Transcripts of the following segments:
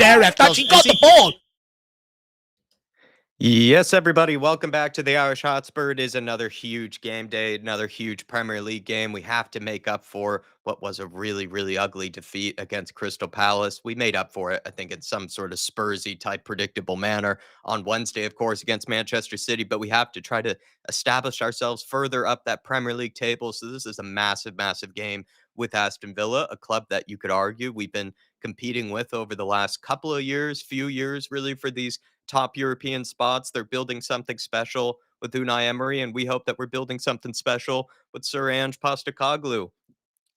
there, ref. That's, he got the ball. Yes, everybody, welcome back to the Irish Hotspur. It is another huge game day, another huge Premier League game. We have to make up for what was a really, really ugly defeat against Crystal Palace. We made up for it, I think, in some sort of Spursy type predictable manner on Wednesday, of course, against Manchester City. But we have to try to establish ourselves further up that Premier League table. So this is a massive, massive game with Aston Villa, a club that you could argue we've been competing with over the last couple of years, few years, really, for these top European spots. They're building something special with Unai Emery, and we hope that we're building something special with Sir Ange Postecoglou.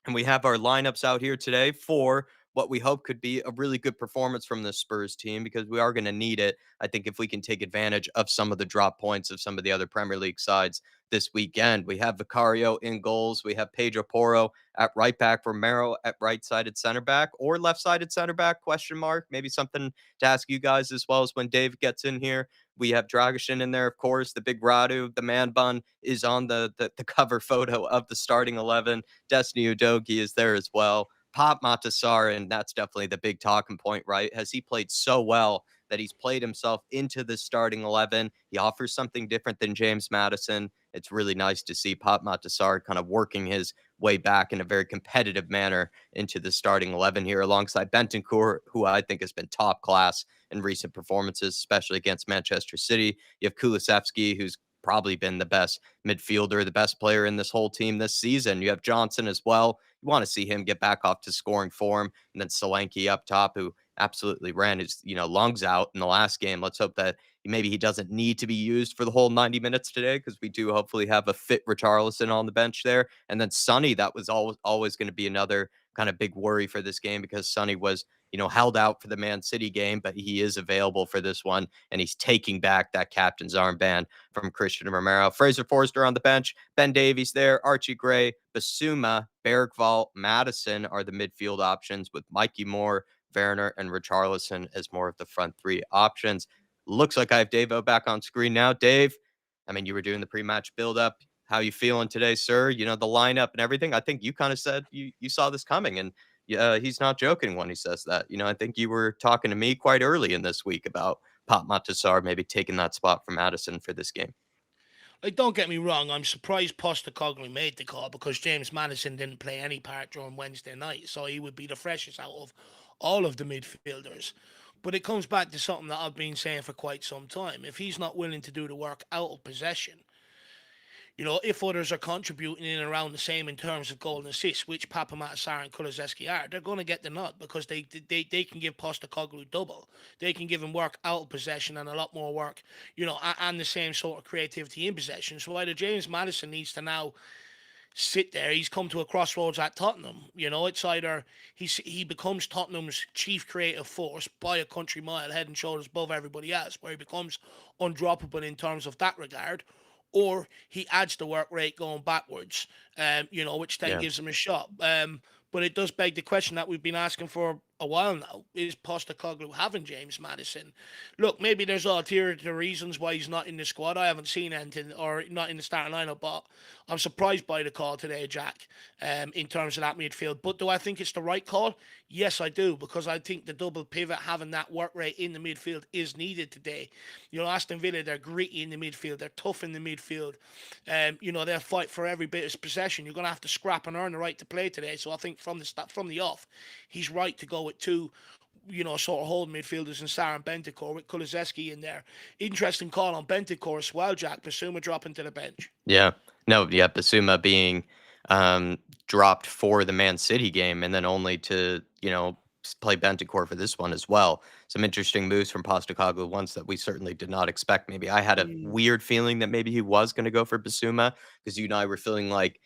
And we have our lineups out here today for what we hope could be a really good performance from the Spurs team, because we are going to need it. I think if we can take advantage of some of the drop points of some of the other Premier League sides this weekend. We have Vicario in goals. We have Pedro Porro at right back, Romero at right-sided center back or left-sided center back, question mark. Maybe something to ask you guys as well as when Dave gets in here. We have Dragishin in there, of course. The big Radu, the man bun, is on the cover photo of the starting 11. Destiny Udogie is there as well. Pop Matasar, and that's definitely the big talking point, right? Has he played so well that he's played himself into the starting 11? He offers something different than James Maddison. It's really nice to see Pop Matasar kind of working his way back in a very competitive manner into the starting 11 here alongside Bentancur, who I think has been top class in recent performances, especially against Manchester City. You have Kulusevski, who's probably been the best midfielder, the best player in this whole team this season. You have Johnson as well. You want to see him get back off to scoring form. And then Solanke up top, who absolutely ran his, lungs out in the last game. Let's hope that maybe he doesn't need to be used for the whole 90 minutes today, because we do hopefully have a fit Richarlison on the bench there. And then Sonny, that was always going to be another kind of big worry for this game, because Sonny was held out for the Man City game, but he is available for this one, and he's taking back that captain's armband from Christian Romero. Fraser Forster on the bench, Ben Davies there, Archie Gray, Basuma, Bergvall, Madison are the midfield options, with Mikey Moore, Werner, and Richarlison as more of the front three options. Looks like I have Dave-O back on screen now. Dave, I mean, you were doing the pre-match build-up. How you feeling today, sir? The lineup and everything. I think you kind of said you saw this coming, and he's not joking when he says that. I think you were talking to me quite early in this week about Pop Matasar maybe taking that spot from Madison for this game. Like, don't get me wrong, I'm surprised Postecoglou made the call, because James Maddison didn't play any part during Wednesday night, so he would be the freshest out of all of the midfielders. But it comes back to something that I've been saying for quite some time. If he's not willing to do the work out of possession, if others are contributing in and around the same in terms of goal and assists, which Papa Matasar and Kulusevski are, they're going to get the nod, because they can give Postecoglou double. They can give him work out of possession and a lot more work, and the same sort of creativity in possession. So either James Maddison needs to now sit there. He's come to a crossroads at Tottenham. It's either he becomes Tottenham's chief creative force by a country mile, head and shoulders above everybody else, where he becomes undroppable in terms of that regard, or he adds the work rate going backwards, which then gives him a shot. But it does beg the question that we've been asking for a while now: is Postecoglou having James Maddison? Look, maybe there's ulterior reasons why he's not in the squad. I haven't seen anything, or not in the starting lineup, but I'm surprised by the call today, Jack, in terms of that midfield. But do I think it's the right call? Yes, I do, because I think the double pivot, having that work rate in the midfield, is needed today. Aston Villa, they're gritty in the midfield, they're tough in the midfield. They'll fight for every bit of possession. You're going to have to scrap and earn the right to play today. So I think from the off, he's right to go with two, sort of holding midfielders in Sarr and Bentancur, with Kulusevski in there. Interesting call on Bentancur as well, Jack. Basuma dropping to the bench. Yeah. No, yeah, Basuma being dropped for the Man City game, and then only to, play Bentancur for this one as well. Some interesting moves from Postecoglou, ones that we certainly did not expect. Maybe I had a weird feeling that maybe he was going to go for Basuma, because you and I were feeling like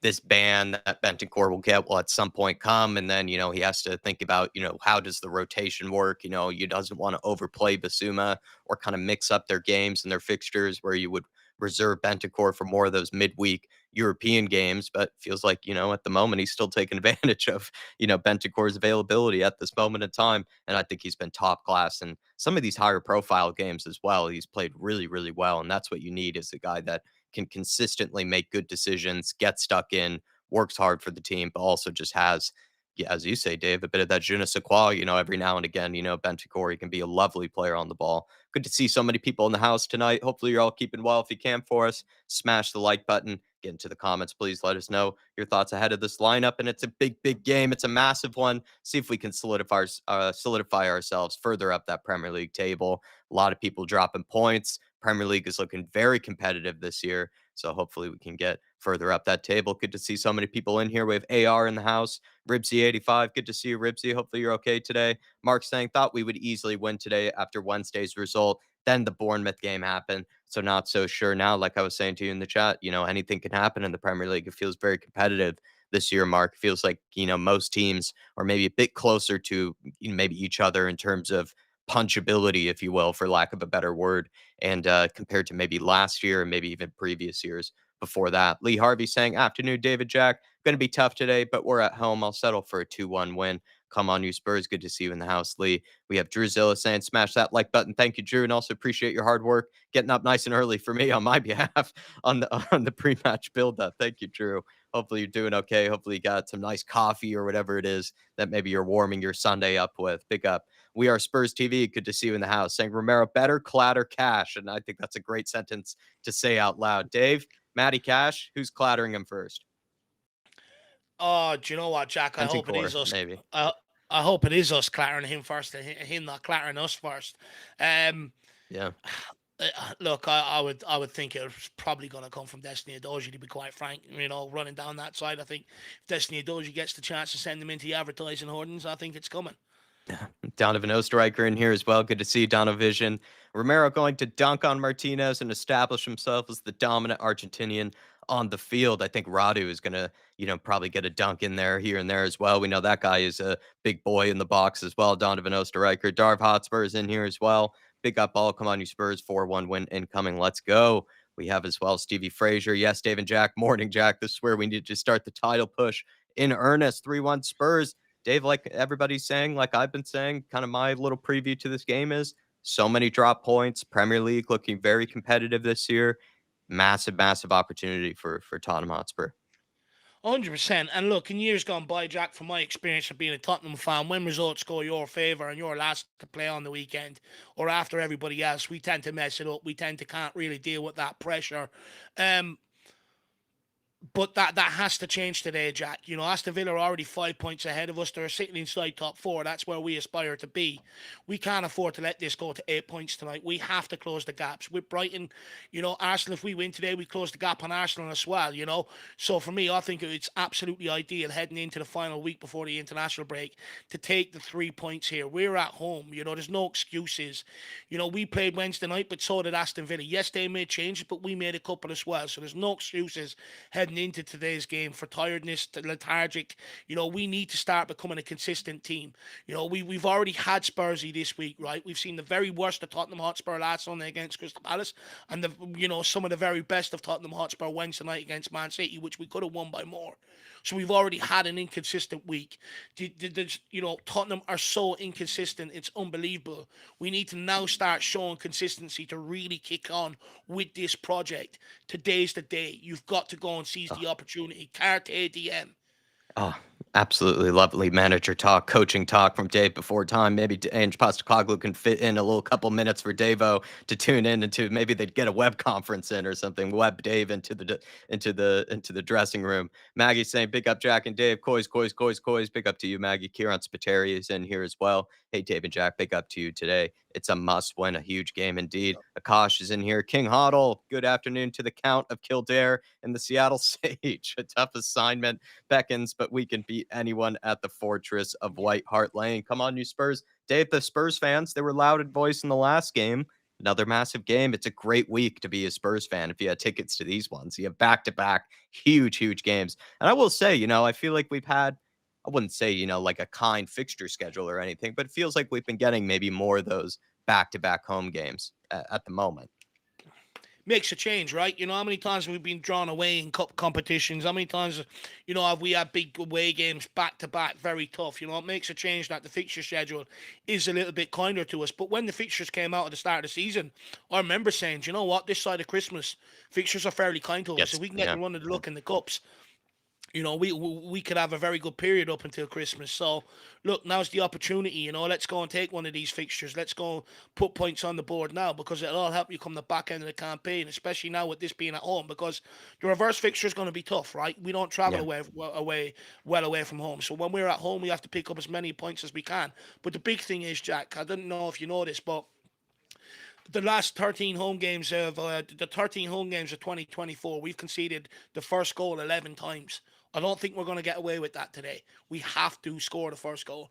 this ban that Bentancur will get will at some point come, and then he has to think about how does the rotation work. He doesn't want to overplay Basuma or kind of mix up their games and their fixtures, where you would reserve Bentancur for more of those midweek European games. But feels like at the moment he's still taking advantage of Bentancur's availability at this moment in time, and I think he's been top class in some of these higher profile games as well. He's played really, really well, and that's what you need, is a guy that can consistently make good decisions, get stuck in, works hard for the team, but also just has, yeah, as you say, Dave, a bit of that je ne sais quoi, every now and again, Bentancur can be a lovely player on the ball. Good to see so many people in the house tonight. Hopefully you're all keeping well. If you can for us, smash the like button. Get into the comments, please. Let us know your thoughts ahead of this lineup. And it's a big, big game. It's a massive one. See if we can solidify ourselves further up that Premier League table. A lot of people dropping points. Premier League is looking very competitive this year. So hopefully we can get further up that table. Good to see so many people in here. We have AR in the house. Ribsy85, good to see you, Ribsy. Hopefully you're okay today. Mark saying, thought we would easily win today after Wednesday's result. Then the Bournemouth game happened. So not so sure now. Like I was saying to you in the chat, anything can happen in the Premier League. It feels very competitive this year, Mark. It feels like, most teams are maybe a bit closer to maybe each other in terms of punchability, if you will, for lack of a better word, and compared to maybe last year and maybe even previous years before that. Lee Harvey saying, afternoon, David Jack. Going to be tough today, but we're at home. I'll settle for a 2-1 win. Come on, you Spurs. Good to see you in the house, Lee. We have Drewzilla saying, smash that like button. Thank you, Drew. And also appreciate your hard work getting up nice and early for me on my behalf on the pre-match build-up. Thank you, Drew. Hopefully you're doing okay. Hopefully you got some nice coffee or whatever it is that maybe you're warming your Sunday up with. Big up. We are Spurs TV. Good to see you in the house. Saying Romero, better clatter Cash. And I think that's a great sentence to say out loud. Dave, Matty Cash, who's clattering him first? Oh, do you know what, Jack? I hope it Bentancur, is us. maybe. I hope it is us clattering him first, and him not clattering us first. Um, Yeah. Look, I would think it's probably going to come from Destiny Adoji, to be quite frank. Running down that side, I think if Destiny Adoji gets the chance to send him into the advertising hoardings, I think it's coming. Donovan Osterreicher in here as well. Good to see you, Donovision. Romero going to dunk on Martinez and establish himself as the dominant Argentinian on the field. I think Radu is going to, probably get a dunk in there, here and there as well. We know that guy is a big boy in the box as well. Donovan Osterreicher. IrishHotspur is in here as well. Big up ball. Come on, you Spurs. 4-1 win incoming. Let's go. We have as well Stevie Frazier. Yes, Dave and Jack. Morning, Jack. This is where we need to start the title push in earnest. 3-1 Spurs. Dave, like everybody's saying, like I've been saying, kind of my little preview to this game is so many drop points. Premier League looking very competitive this year. Massive, massive opportunity for Tottenham Hotspur. 100%. And look, in years gone by, Jack, from my experience of being a Tottenham fan, when results go your favour and you're last to play on the weekend or after everybody else, we tend to mess it up. We tend to can't really deal with that pressure. Um, But that has to change today, Jack. Aston Villa are already 5 points ahead of us. They're sitting inside top four. That's where we aspire to be. We can't afford to let this go to 8 points tonight. We have to close the gaps. With Brighton, Arsenal, if we win today, we close the gap on Arsenal as well. So for me, I think it's absolutely ideal heading into the final week before the international break to take the 3 points here. We're at home. There's no excuses. We played Wednesday night, but so did Aston Villa. Yes, they made changes, but we made a couple as well. So there's no excuses heading into today's game for tiredness, lethargic. We need to start becoming a consistent team. We've already had Spursy this week, right? We've seen the very worst of Tottenham Hotspur last Sunday against Crystal Palace, and some of the very best of Tottenham Hotspur Wednesday night against Man City, which we could have won by more. So we've already had an inconsistent week. Tottenham are so inconsistent, it's unbelievable. We need to now start showing consistency to really kick on with this project. Today's the day. You've got to go and seize the opportunity. Carte diem. Oh, absolutely lovely manager talk, coaching talk from Dave before time. Maybe Ange Postecoglou can fit in a little couple minutes for Davo to tune in into. Maybe they'd get a web conference in or something. Web Dave into the dressing room. Maggie saying, "Big up Jack and Dave. Coys. Big up to you, Maggie. Kieran Spiteri is in here as well. Hey, Dave and Jack. Big up to you today. It's a must win, a huge game indeed. Akash is in here. King Hoddle. Good afternoon to the Count of Kildare and the Seattle Sage. A tough assignment beckons, but we can beat anyone at the Fortress of White Hart Lane. Come on, you Spurs. Dave, the Spurs fans, they were loud in voice in the last game. Another massive game. It's a great week to be a Spurs fan if you had tickets to these ones. You have back-to-back huge, huge games. And I will say, I feel like we've had, I wouldn't say, like a kind fixture schedule or anything, but it feels like we've been getting maybe more of those back-to-back home games at the moment. Makes a change, right? How many times we've been drawn away in cup competitions? How many times, have we had big away games back to back, very tough? It makes a change that the fixture schedule is a little bit kinder to us. But when the fixtures came out at the start of the season, I remember saying, this side of Christmas, fixtures are fairly kind to us. Yes. If we can get the run of the luck in the cups, We could have a very good period up until Christmas. So, look, now's the opportunity. Let's go and take one of these fixtures. Let's go put points on the board now, because it'll all help you come the back end of the campaign, especially now with this being at home. Because the reverse fixture is going to be tough, right? We don't travel Yeah. well away from home. So when we're at home, we have to pick up as many points as we can. But the big thing is, Jack, I don't know if you know this, but the last 13 home games of 2024, we've conceded the first goal 11 times. I don't think we're going to get away with that today. We have to score the first goal.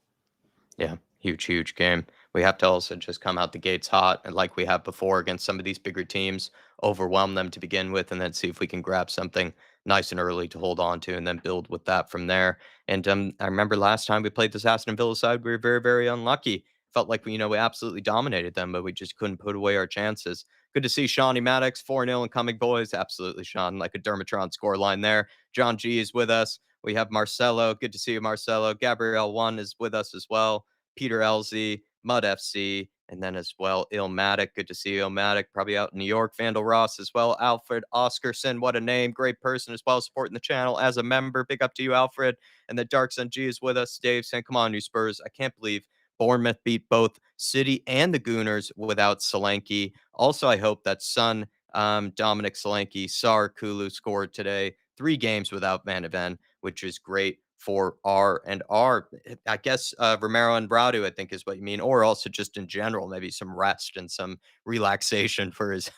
Yeah, huge game. We have to also just come out the gates hot, and like we have before against some of these bigger teams, overwhelm them to begin with, and then see if we can grab something nice and early to hold on to, and then build with that from there. And I remember last time we played this Aston Villa side, we were very unlucky. Felt like we absolutely dominated them, but we just couldn't put away our chances. Good to see Shawnee Maddox 4-0 and coming boys. Absolutely, Sean, like a Dermatron scoreline there. John G is with us. We have Marcelo. Good to see you, Marcelo. Gabrielle One is with us as well. Peter LZ, Mud FC, and then as well, Ilmatic. Good to see you, Ilmatic. Probably out in New York. Vandal Ross as well. Alfred Oscarson. What a name. Great person as well, supporting the channel as a member. Big up to you, Alfred. And the Dark Sun G is with us. Dave saying, come on, you Spurs. I can't believe Bournemouth beat both City and the Gooners without Solanke. Also, I hope that son, Dominic Solanke, Sar Kulu scored today. 3 games without Van de Ven, which is great for R and R. I guess Romero and Bradu, I think, is what you mean, or also just in general, maybe some rest and some relaxation for his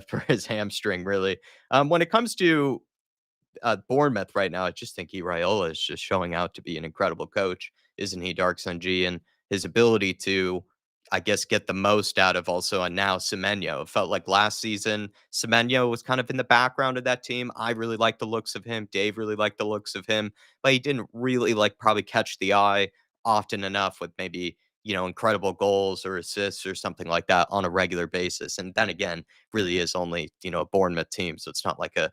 for his hamstring. Really, when it comes to Bournemouth right now, I just think Iraola is just showing out to be an incredible coach, isn't he, Dark Sun G? And his ability to, I guess, get the most out of also and now Semenyo. It felt like last season Semenyo was kind of in the background of that team. I really liked the looks of him. Dave really liked the looks of him, but he didn't really like probably catch the eye often enough with maybe incredible goals or assists or something like that on a regular basis. And then again, really is only a Bournemouth team, so it's not like a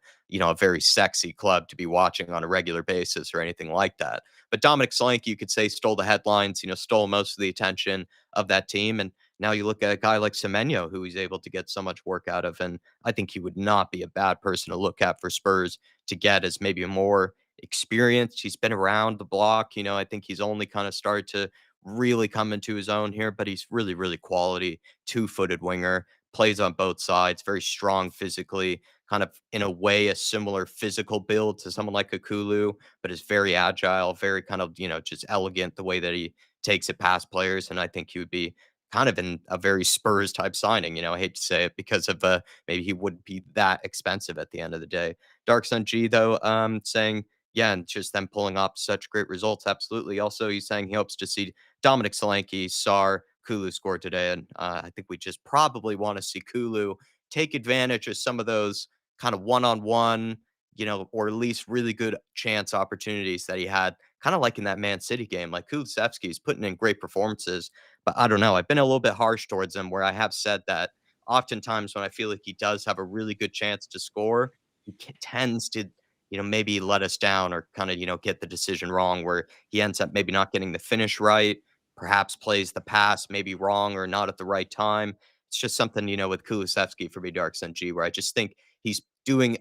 very sexy club to be watching on a regular basis or anything like that. But Dominic Solanke, you could say, stole the headlines, stole most of the attention of that team. And now you look at a guy like Semenyo, who he's able to get so much work out of. And I think he would not be a bad person to look at for Spurs to get as maybe a more experienced. He's been around the block. I think he's only kind of started to really come into his own here, but he's really quality, two-footed winger, plays on both sides, very strong physically, kind of in a way a similar physical build to someone like a Kulu, but is very agile, very kind of, just elegant the way that he takes it past players. And I think he would be kind of in a very Spurs type signing. I hate to say it because of maybe he wouldn't be that expensive at the end of the day. Dark Sun G though, saying yeah, and just them pulling off such great results. Absolutely. Also, he's saying he hopes to see Dominic Solanke, Sar, Kulu score today. And I think we just probably want to see Kulu take advantage of some of those kind of one-on-one, or at least really good chance opportunities that he had, kind of like in that Man City game. Like Kulusevski's putting in great performances, but I don't know. I've been a little bit harsh towards him where I have said that oftentimes when I feel like he does have a really good chance to score, he tends to maybe let us down or kind of, get the decision wrong where he ends up maybe not getting the finish right, perhaps plays the pass maybe wrong or not at the right time. It's just something, with Kulusevski for me, Dark Sun G, where I just think he's doing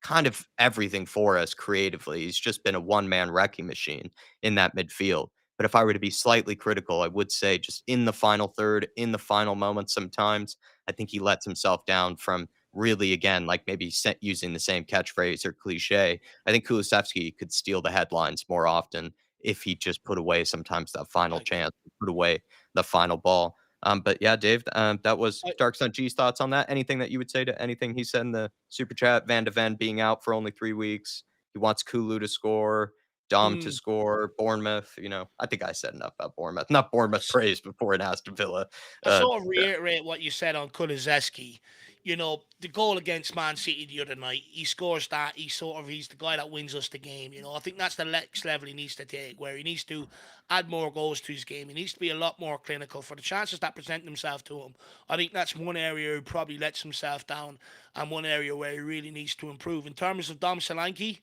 kind of everything for us creatively. He's just been a one-man wrecking machine in that midfield. But if I were to be slightly critical, I would say just in the final third, in the final moments, sometimes I think he lets himself down from really, again, like maybe using the same catchphrase or cliche. I think Kulusevski could steal the headlines more often if he just put away sometimes that final I agree. chance, put away the final ball. But yeah, Dave, that was I, Dark Sun G's thoughts on that. Anything that you would say to anything he said in the super chat? Van de Ven being out for only 3 weeks. He wants Kulu to score, Dom to mm, score, Bournemouth. I think I said enough about Bournemouth. Not Bournemouth praise before an Aston Villa. I Uh, sort of reiterate what you said on Kulizeski. The goal against Man City the other night, he scores that. He's the guy that wins us the game. I think that's the next level he needs to take, where he needs to add more goals to his game. He needs to be a lot more clinical for the chances that present themselves to him. I think that's one area he probably lets himself down, and one area where he really needs to improve. In terms of Dom Solanke,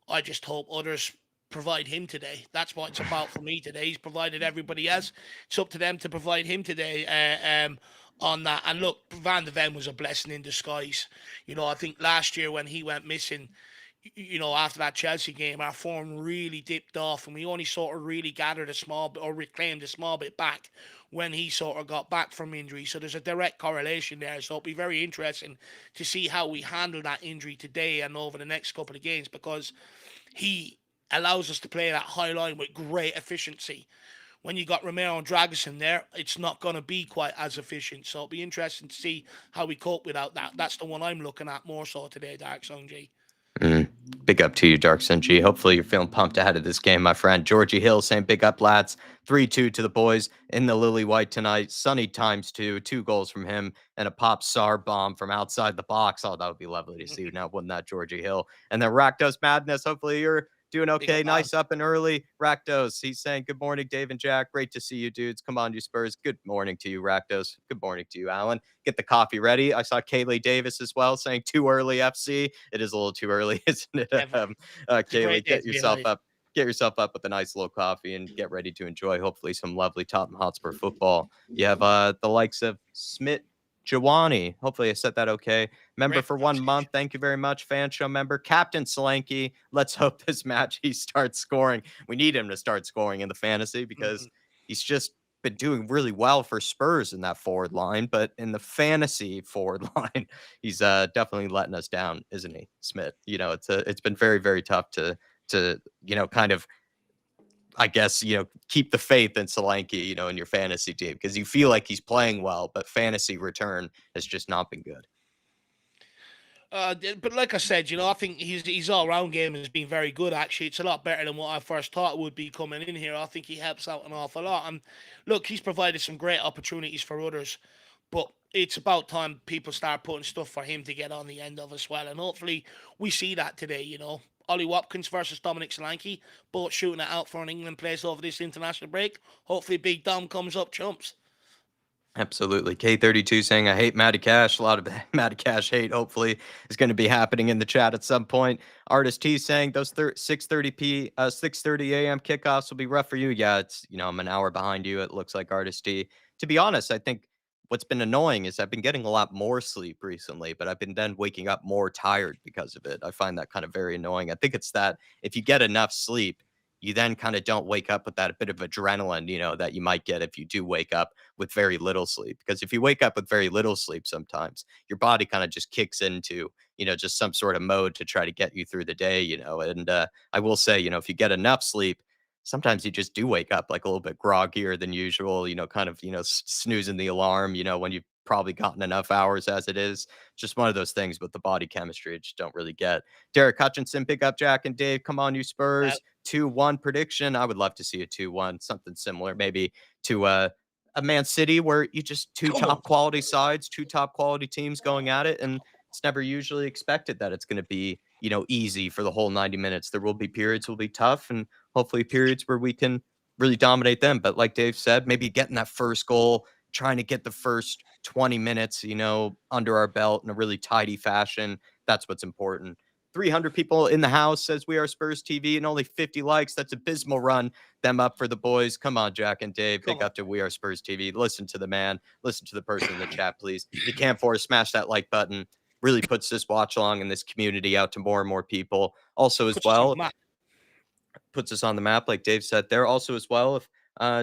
I just hope others provide him today. That's what it's about for me today. He's provided everybody else. It's up to them to provide him today on that. And look, Van de Ven was a blessing in disguise. I think last year when he went missing, after that Chelsea game, our form really dipped off, and we only sort of really gathered a small bit or reclaimed a small bit back when he sort of got back from injury. So there's a direct correlation there. So it'll be very interesting to see how we handle that injury today and over the next couple of games, because he allows us to play that high line with great efficiency. When you got Romero and Dragusin there, it's not going to be quite as efficient. So it'll be interesting to see how we cope without that. That's the one I'm looking at more so today, Dark Song G. Mm. Big up to you, Dark Sun G. Hopefully you're feeling pumped ahead of this game, my friend. Georgie Hill saying big up, lads. 3-2 to the boys in the Lily White tonight. Sunny times two goals from him, and a pop SAR bomb from outside the box. Oh, that would be lovely to see. Now, wouldn't that, Georgie Hill? And then Rakdos Madness. Hopefully you're doing Big okay. up, man. Nice up and early. Rakdos, he's saying good morning, Dave and Jack. Great to see you, dudes. Come on, you Spurs. Good morning to you, Rakdos. Good morning to you, Alan. Get the coffee ready. I saw Kaylee Davis as well saying too early FC. It is a little too early, isn't it? Ever. It's a Kaylee, great day to be alive. get yourself up with a nice little coffee and get ready to enjoy hopefully some lovely Tottenham Hotspur football. You have the likes of Smith Jawani. Hopefully I said that okay. Member Great for 1 pronunciation. month. Thank you very much. Fan show member. Captain Solanke. Let's hope this match he starts scoring. We need him to start scoring in the fantasy because he's just been doing really well for Spurs in that forward line, but in the fantasy forward line, he's definitely letting us down, isn't he, Smith? It's been very, very tough to kind of, I guess, keep the faith in Solanke, in your fantasy team because you feel like he's playing well, but fantasy return has just not been good. But like I said, I think his all round game has been very good. Actually, it's a lot better than what I first thought it would be coming in here. I think he helps out an awful lot. And look, he's provided some great opportunities for others. But it's about time people start putting stuff for him to get on the end of as well. And hopefully we see that today. Ollie Watkins versus Dominic Solanke, both shooting it out for an England place over this international break. Hopefully Big Dom comes up chumps. Absolutely. K32 saying, I hate Matty Cash. A lot of Matty Cash hate, hopefully, is going to be happening in the chat at some point. Artist T saying, those 6:30 a.m. kickoffs will be rough for you. Yeah, I'm an hour behind you, it looks like, Artist T. To be honest, I think what's been annoying is I've been getting a lot more sleep recently, but I've been then waking up more tired because of it. I find that kind of very annoying. I think it's that if you get enough sleep, you then kind of don't wake up with that bit of adrenaline, that you might get if you do wake up with very little sleep. Because if you wake up with very little sleep, sometimes your body kind of just kicks into, just some sort of mode to try to get you through the day. And I will say, if you get enough sleep, sometimes you just do wake up like a little bit groggier than usual, kind of, snoozing the alarm, when you've probably gotten enough hours as it is. Just one of those things with the body chemistry, I just don't really get. Derek Hutchinson, pick up Jack and Dave. Come on, you Spurs. 2-1 prediction. I would love to see a 2-1, something similar, maybe to a Man City where you just two top quality sides, two top quality teams going at it. And it's never usually expected that it's going to be, easy for the whole 90 minutes. There will be periods will be tough and hopefully periods where we can really dominate them. But like Dave said, maybe getting that first goal, trying to get the first 20 minutes, under our belt in a really tidy fashion. That's what's important. 300 people in the house says we are Spurs TV and only 50 likes. That's abysmal. Run them up for the boys. Come on, Jack and Dave. Big up to We Are Spurs TV. Listen to the man. Listen to the person in the chat, please. If you can't for us, smash that like button. Really puts this watch along in this community out to more and more people. Also, as well, puts us on the map, like Dave said there. Also, as well, if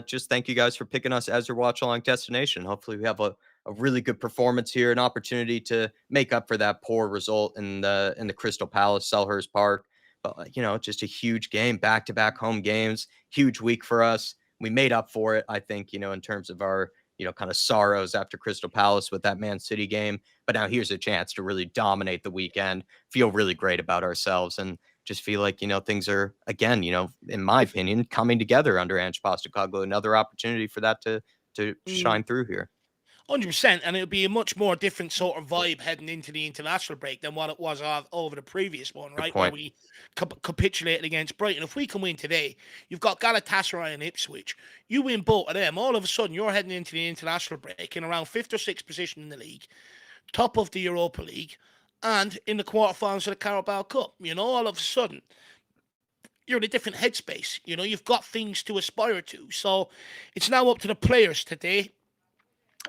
just thank you guys for picking us as your watch along destination. Hopefully, we have a really good performance here, an opportunity to make up for that poor result in the Crystal Palace, Selhurst Park. But just a huge game, back-to-back home games, huge week for us. We made up for it, I think, in terms of our kind of sorrows after Crystal Palace with that Man City game. But now here's a chance to really dominate the weekend, feel really great about ourselves, and just feel like things are again, in my opinion, coming together under Ange Postecoglou. Another opportunity for that to shine through here. 100%, and it'll be a much more different sort of vibe heading into the international break than what it was over the previous one, right? Where we capitulated against Brighton. If we can win today, you've got Galatasaray and Ipswich. You win both of them, all of a sudden you're heading into the international break in around 5th or 6th position in the league, top of the Europa League, and in the quarterfinals of the Carabao Cup. All of a sudden you're in a different headspace. You've got things to aspire to. So it's now up to the players today,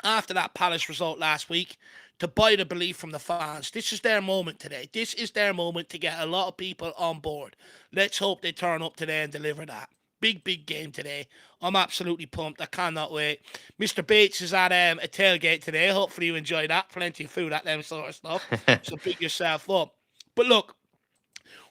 after that Palace result last week, to buy the belief from the fans. This is their moment today. This is their moment to get a lot of people on board. Let's hope they turn up today and deliver that. Big, big game today. I'm absolutely pumped. I cannot wait. Mr. Bates is at a tailgate today. Hopefully you enjoy that. Plenty of food, at them sort of stuff. So pick yourself up. But look,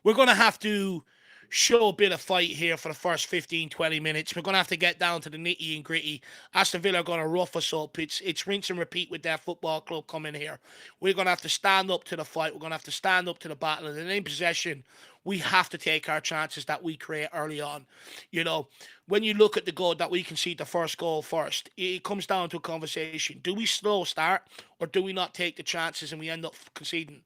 we're going to have to show a bit of fight here for the first 15, 20 minutes. We're going to have to get down to the nitty and gritty. Aston Villa are going to rough us up. It's rinse and repeat with their football club coming here. We're going to have to stand up to the fight. We're going to have to stand up to the battle. And in possession, we have to take our chances that we create early on. You know, when you look at the goal that we concede the first goal first, it comes down to a conversation. Do we slow start or do we not take the chances and we end up conceding?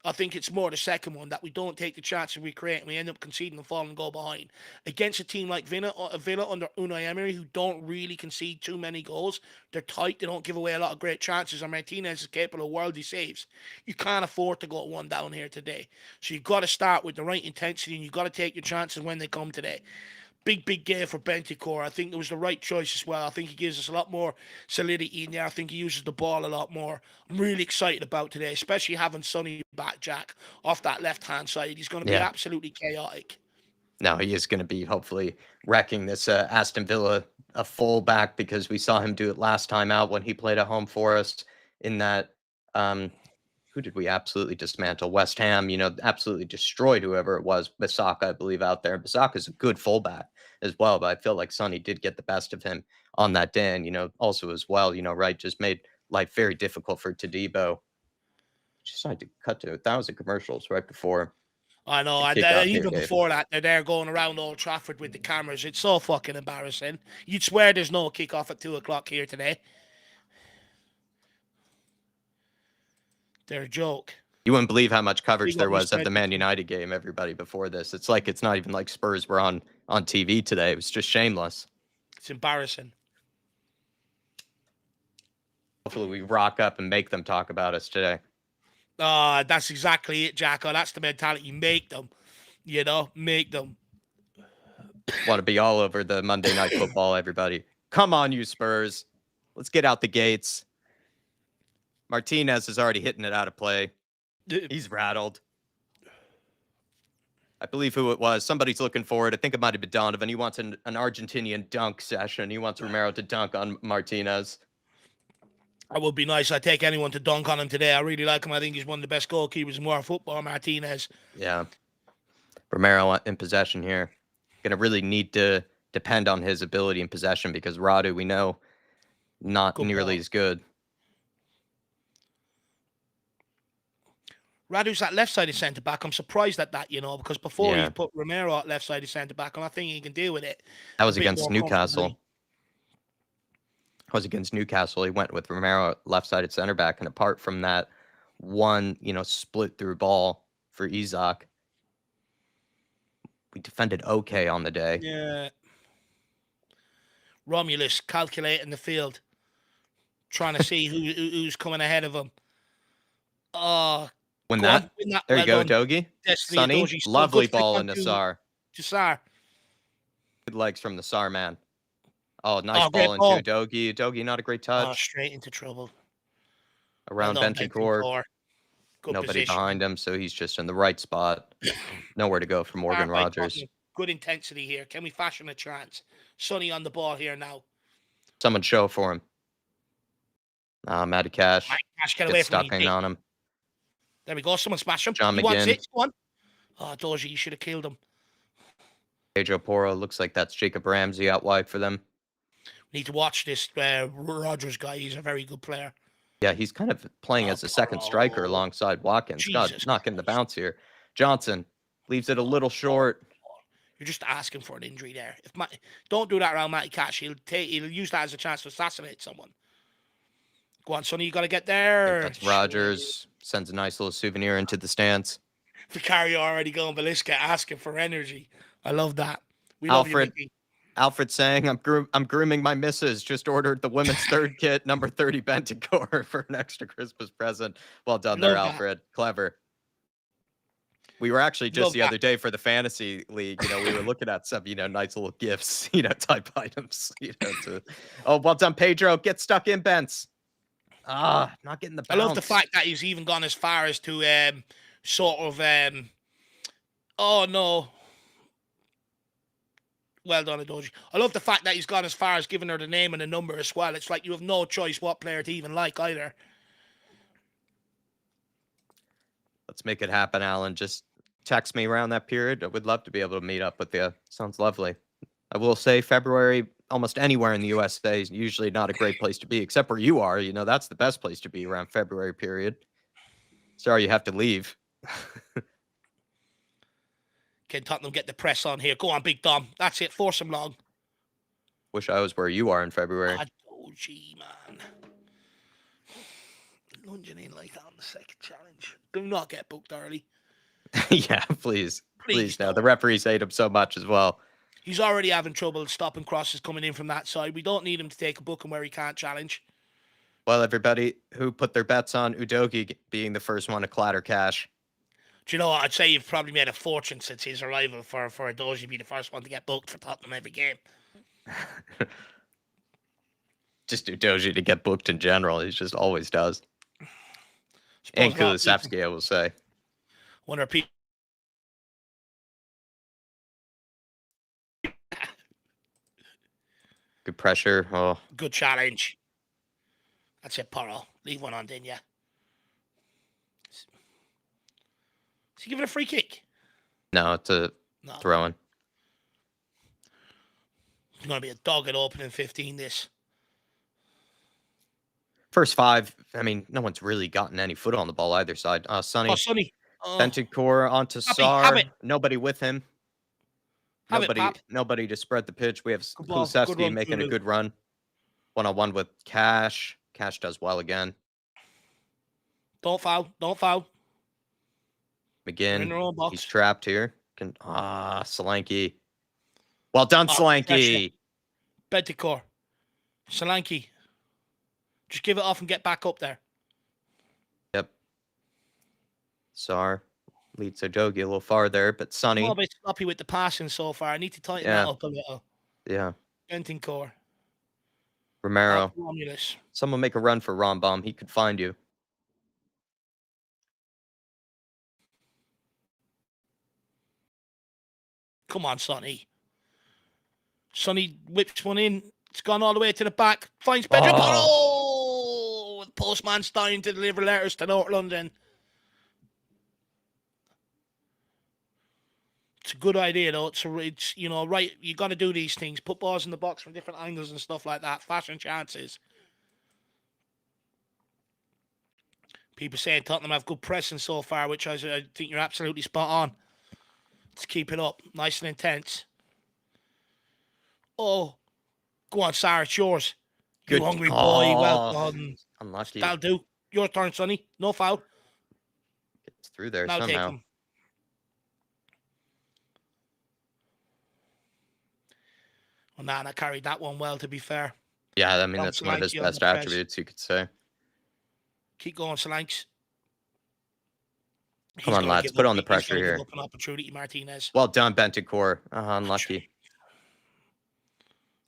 I think it's more the second one, that we don't take the chances we create and we end up conceding and falling and go behind. Against a team like Villa under Unai Emery, who don't really concede too many goals, they're tight, they don't give away a lot of great chances, and Martinez is capable of worldly saves. You can't afford to go one down here today. So you've got to start with the right intensity and you've got to take your chances when they come today. Big game for Bentancur. I think it was the right choice as well. I think he gives us a lot more solidity in there. I think he uses the ball a lot more. I'm really excited about today, especially having Sonny back, Jack, off that left-hand side. He's going to be absolutely chaotic. No, he is going to be hopefully wrecking this Aston Villa a fullback, because we saw him do it last time out when he played at home for us in that who did we absolutely dismantle? West Ham, absolutely destroyed whoever it was. Bissaka, I believe, out there. Bissaka's a good fullback as well, but I feel like Sonny did get the best of him on that day. And, also as well, right, just made life very difficult for Todibo. Just tried to cut to 1,000 commercials right before. I know, and even before that, they're there going around Old Trafford with the cameras. It's so fucking embarrassing. You'd swear there's no kickoff at 2 o'clock here today. They're a joke. You wouldn't believe how much coverage there was of the Man United game, everybody, before this. It's like it's not even like Spurs were on TV today. It was just shameless. It's embarrassing. Hopefully we rock up and make them talk about us today. That's exactly it, Jacko. That's the mentality. Make them. Make them. Want to be all over the Monday Night Football, everybody. Come on, you Spurs. Let's get out the gates. Martinez is already hitting it out of play. He's rattled. I believe who it was. Somebody's looking for it. I think it might have been Donovan. He wants an Argentinian dunk session. He wants Romero to dunk on Martinez. That would be nice. I'd take anyone to dunk on him today. I really like him. I think he's one of the best goalkeepers in world football, Martinez. Yeah. Romero in possession here. Going to really need to depend on his ability in possession, because Radu, we know, not nearly as good. Radu's that left-sided centre-back. I'm surprised at that, because before he put Romero at left-sided centre-back, and I think he can deal with it. That was against Newcastle. He went with Romero at left-sided centre-back, and apart from that one, split-through ball for Isak, we defended okay on the day. Yeah. Romulus calculating the field, trying to see who's coming ahead of him. Win that. There you go, Dogie. Sonny, lovely ball in Nassar. Good legs from the Nassar, man. Oh, nice ball into Dogie. Dogie, not a great touch. Straight into trouble. Around Bentancur. Nobody position behind him, so he's just in the right spot. Nowhere to go for Morgan Rogers. Good intensity here. Can we fashion a chance? Sonny on the ball here now. Someone show for him. Matty Cash. Get away from stuck on him. There we go. Someone smash him. John McGinn. Go on. Oh, Doji, you should have killed him. Pedro Porro. Looks like that's Jacob Ramsey out wide for them. We need to watch this Rogers guy. He's a very good player. Yeah, he's kind of playing as a second striker alongside Watkins. God, not getting the bounce here. Johnson leaves it a little short. You're just asking for an injury there. Don't do that around Matty Cash. He'll use that as a chance to assassinate someone. Go on, Sonny, you got to get there. That's Rogers. Sends a nice little souvenir into the stands. Vicario already going ballistic, asking for energy. I love that. Alfred saying, I'm grooming my missus. Just ordered the women's third kit, number 30 Bentancur for an extra Christmas present. Well done there, Alfred. Clever. We were actually just the other day for the fantasy league, we were looking at some, nice little gifts, type items, well done, Pedro. Get stuck in, Bents. Not getting the I love the bounce. fact that he's even gone as far as to sort of oh no. Well done, Adoji. I love the fact that he's gone as far as giving her the name and the number as well. It's like you have no choice what player to even like either. Let's make it happen, Alan. Just text me around that period. I would love to be able to meet up with you. Sounds lovely. I will say February, almost anywhere in the USA is usually not a great place to be, except where you are. You know, that's the best place to be around February period. Sorry you have to leave. Can Tottenham get the press on here? Go on, Big Dom. That's it. Force him long. Wish I was where you are in February. Adoji, man. Lunging in like that on the second challenge. Do not get booked early. Yeah, please. Please, no. The referees hate him so much as well. He's already having trouble stopping crosses coming in from that side. We don't need him to take a booking where he can't challenge. Well, everybody who put their bets on Udogie being the first one to clatter cash. Do you know what? I'd say you've probably made a fortune since his arrival for Adoji to be the first one to get booked for Tottenham every game. Just Udogie to get booked in general. He just always does. Suppose And Kulusevski, I will say. Wonder if people. Good pressure. Oh, Good challenge. That's it, Porro. Leave one on, didn't you? Is he giving a free kick? no, it's a throw-in. It's going to be a dogged opening 15, this. First five, I mean, no one's really gotten any foot on the ball either side. Sonny. Oh, Sonny. Bentancur onto Sar. Nobody with him. Nobody to spread the pitch. We have Kulusevski making a good run. One-on-one with Cash. Cash does well again. Don't foul. Don't foul. McGinn, he's trapped here. Solanke. Well done, Solanke. Bentancur. Solanke. Just give it off and get back up there. Yep. Sar leads Udogie a little farther, but Sonny. I'm a bit sloppy with the passing so far. I need to tighten that up a little. Yeah. Bentancur. Romero. Someone make a run for Rambam. He could find you. Come on, Sonny. Sonny whips one in. It's gone all the way to the back. Finds Pedro. Oh! The postman's starting to deliver letters to North London. It's a good idea, though. It's you know, right. You got to do these things. Put balls in the box from different angles and stuff like that. Fashion chances. People saying Tottenham have good pressing so far, which I think you're absolutely spot on. Let's keep it up. Nice and intense. Oh. Go on, Sarah. It's yours. Good. You hungry boy. Well done. Unlucky. That'll do. Your turn, Sonny. No foul. Gets through there now somehow. Take him. Well, I carried that one well, to be fair. Yeah, I mean, that's one of his best attributes, you could say. Keep going, Solanks. Come on, lads. Put on the pressure here. An opportunity, Martinez. Well done, Bentancur. Unlucky.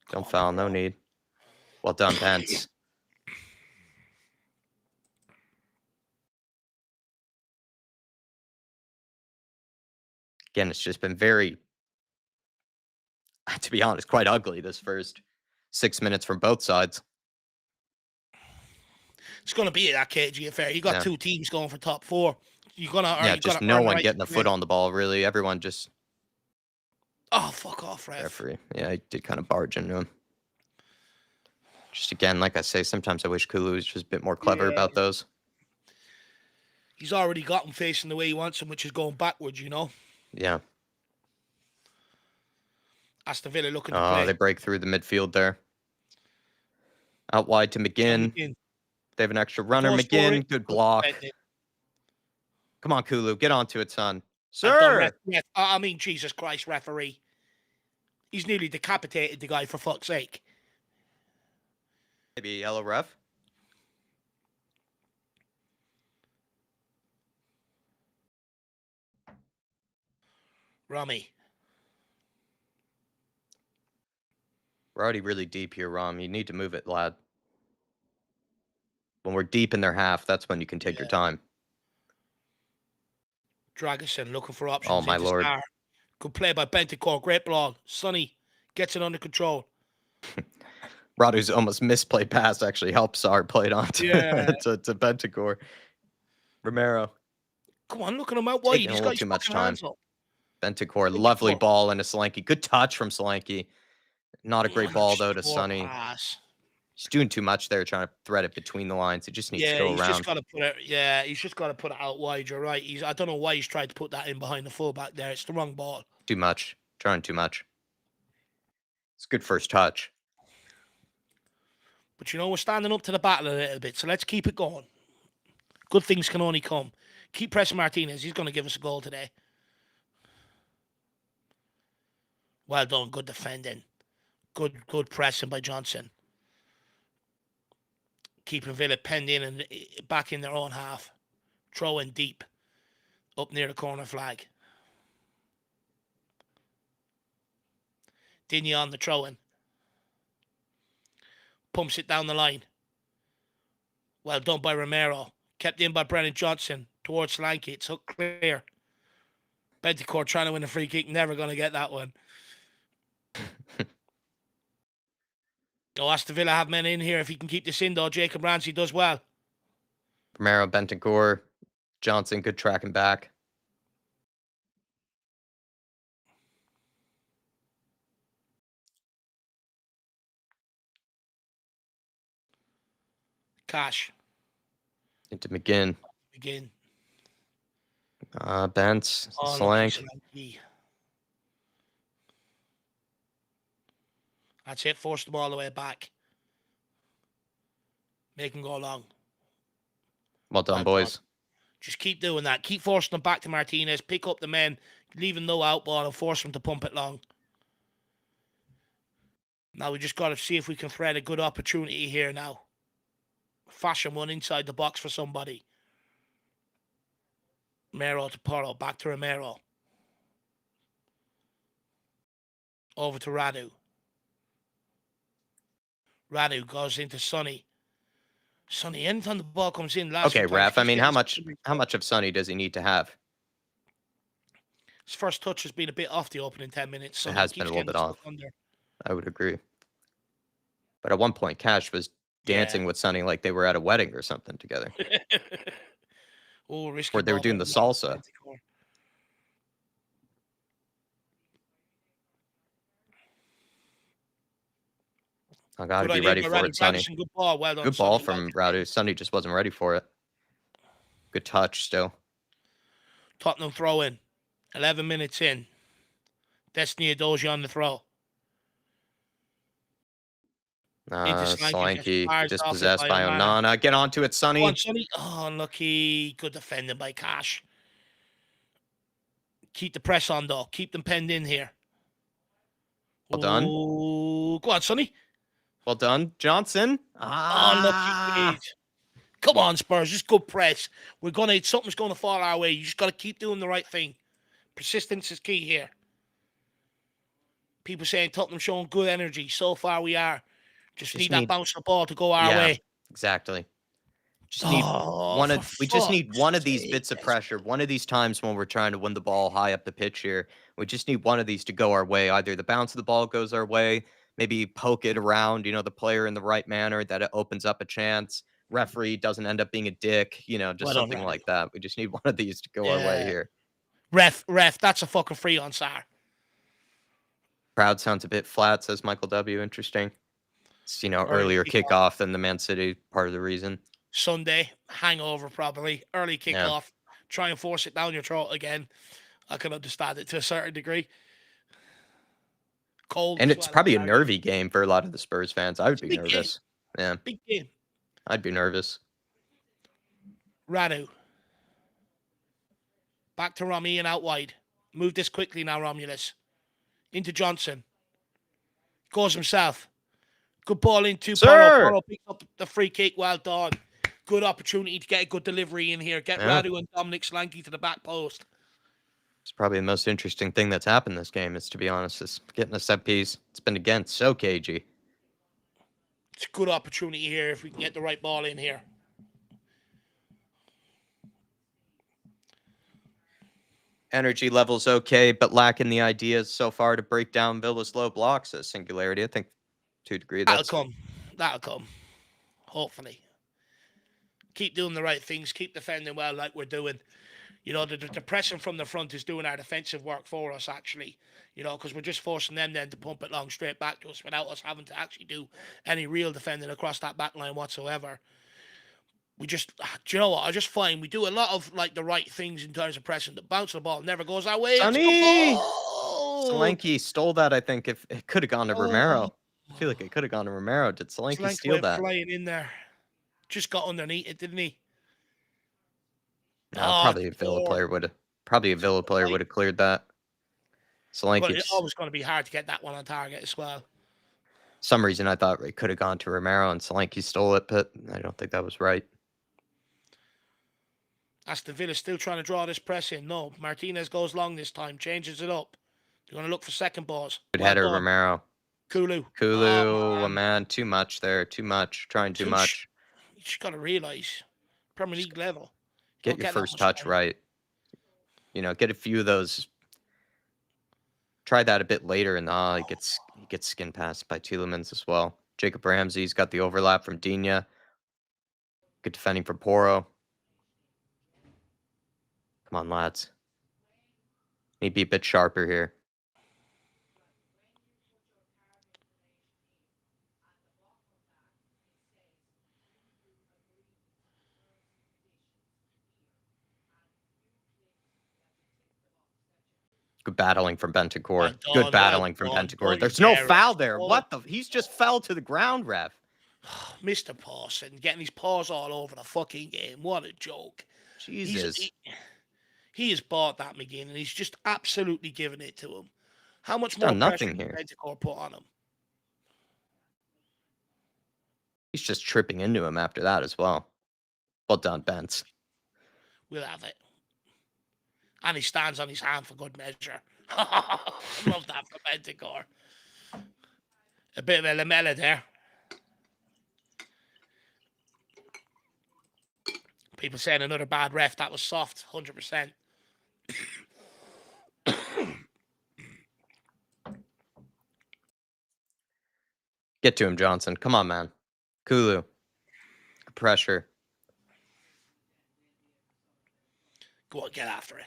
Don't foul. No need. Well done, Pence. Again, it's just been very, to be honest, quite ugly this first 6 minutes from both sides. It's going to be that KG affair. You got two teams going for top four. You're gonna, just no one getting a foot on the ball, really. Everyone just. Oh, fuck off, ref. Referee. Yeah, I did kind of barge into him. Just again, like I say, sometimes I wish Kulu was just a bit more clever about those. He's already got him facing the way he wants him, which is going backwards, you know? Yeah. Aston Villa looking to play. Oh, they break through the midfield there. Out wide to McGinn. They have an extra runner. McGinn, good block. Come on, Kulu. Get onto it, son. Sir! I mean, Jesus Christ, referee. He's nearly decapitated the guy, for fuck's sake. Maybe a yellow ref? Rami. We're already really deep here, Rom. You need to move it, lad. When we're deep in their half, that's when you can take your time. Dragusin looking for options Oh, my into lord. Star. Good play by Bentancur. Great ball. Sonny gets it under control. Radu's almost misplayed pass actually helps Sar play it on Yeah. to Bentancur. Romero Come on, look at him out wide. taking a He's little got his too much fucking time. hands up. Bentancur, lovely Bentancur. ball and a Solanke. Good touch from Solanke. Not a great ball, though, to Poor Sonny. pass. He's doing too much there, trying to thread it between the lines. He just needs to Yeah, go he's just around. got to put it. Yeah, he's just got to put it out wide. You're right. I don't know why he's tried to put that in behind the fullback there. It's the wrong ball. Too much. Trying too much. It's a good first touch. But we're standing up to the battle a little bit, so let's keep it going. Good things can only come. Keep pressing Martinez. He's going to give us a goal today. Well done. Good defending. Good pressing by Johnson. Keeping Villa penned in and back in their own half. Throw in deep. Up near the corner flag. Digne on the throw in. Pumps it down the line. Well done by Romero. Kept in by Brennan Johnson towards Solanke. It's hooked clear. Bentancur trying to win a free kick. Never going to get that one. Aston Villa have men in here. If he can keep this in, though, Jacob Ramsey does well. Romero, Bentancur, Johnson, good tracking back. Cash. Into McGinn. Again. Bents, Solanke. That's it. Force them all the way back. Make them go long. Well done, boys. Just keep doing that. Keep forcing them back to Martinez. Pick up the men. Leave them no out ball and force them to pump it long. Now we just got to see if we can thread a good opportunity here now. Fashion one inside the box for somebody. Romero to Porro. Back to Romero. Over to Radu. Radu goes into Sonny. Sonny, anytime the ball comes in, last Okay, ref. I mean, how much of Sonny does he need to have? His first touch has been a bit off the opening 10 minutes. So it has been a little bit off. Under. I would agree. But at one point, Cash was dancing with Sonny like they were at a wedding or something together. Oh, risky. Or they were doing the salsa. I got to be ready for it, Sonny. Good ball, well done, good ball from Radu. Sonny just wasn't ready for it. Good touch still. Tottenham throw in. 11 minutes in. Destiny Adoji on the throw. Solanke dispossessed by Onana. Get onto it, Sonny. Come on, Sonny. Oh, unlucky. Good defending by Cash. Keep the press on, though. Keep them penned in here. Well done. Go on, Sonny. Well done, Johnson. Unlucky. Come on, Spurs. Just good press. Something's gonna fall our way. You just gotta keep doing the right thing. Persistence is key here. People saying Tottenham showing good energy. So far we are. Just need that bounce of the ball to go our way. Exactly. We just need one of these bits of pressure. One of these times when we're trying to win the ball high up the pitch here. We just need one of these to go our way. Either the bounce of the ball goes our way, maybe poke it around, the player in the right manner that it opens up a chance. Referee doesn't end up being a dick, just something like that. We just need one of these to go our way here. Ref, that's a fucking free on Sar. Crowd sounds a bit flat, says Michael W. Interesting. It's, earlier kickoff than the Man City, part of the reason. Sunday, hangover probably. Early kickoff. Try and force it down your throat again. I can understand it to a certain degree. Cold. And it's probably a nervy game for a lot of the Spurs fans. I would be nervous. Yeah. Big game. I'd be nervous. Radu. Back to Romy and out wide. Move this quickly now, Romulus. Into Johnson. Goes himself. Good ball into Porro. Picks up the free kick. Well done. Good opportunity to get a good delivery in here. Get Radu and Dominic Solanke to the back post. It's probably the most interesting thing that's happened this game, is, to be honest, is getting a set piece. It's been, again, so cagey. It's a good opportunity here if we can get the right ball in here. Energy levels okay, but lacking the ideas so far to break down Villa's low blocks. A singularity, I think, to a degree. That'll That's come. That'll come. Hopefully. Keep doing the right things. Keep defending well like we're doing. You know, the pressing from the front is doing our defensive work for us, actually. You know, because we're just forcing them then to pump it long straight back to us without us having to actually do any real defending across that back line whatsoever. We just, do you know what? I just find we do a lot of like the right things in terms of pressing. The bounce of the ball never goes our way. It's a good Sonny. ball. Solanke stole that. I think if it could have gone to Oh, Romero. I feel like it could have gone to Romero. Did Solanke Slank steal went that? flying in there. Just got underneath it, didn't he? No, Oh, it's probably a Villa poor. player would have. Probably a Villa player would have cleared that. But Solanke, it's always going to be hard to get that one on target as well. some reason I thought it could have gone to Romero and Solanke stole it, but I don't think that was right. Aston Villa still trying to draw this press in. No, Martinez goes long this time, changes it up. They're going to look for second balls. Good Well header, done. Romero. Kulu. Kulu, Oh, man, too much there. Too much. Trying too much. You just got to realise, Premier Just League level, get don't your get that first much touch time. right. You know, get a few of those. Try that a bit later, and he gets skin passed by Tielemans as well. Jacob Ramsey's got the overlap from Digne. Good defending from Poro. Come on, lads. Need to be a bit sharper here. Good battling from Bentancur. Good battling from Well done. Bentancur. Don't you There's no dare. foul there. Oh, What the? He's just fell to the ground, ref. Mr. Pawson getting his paws all over the fucking game. What a joke. Jesus. He has bought that McGinn and he's just absolutely given it to him. How much He's more done pressure nothing can here. Bentancur put on him? He's just tripping into him after that as well. Well done, Bents. We'll have it. And he stands on his hand for good measure. Love that for Bentancur. A bit of a Lamella there. People saying another bad ref. That was soft, 100%. Get to him, Johnson. Come on, man. Kulu. Pressure. Go on, get after it.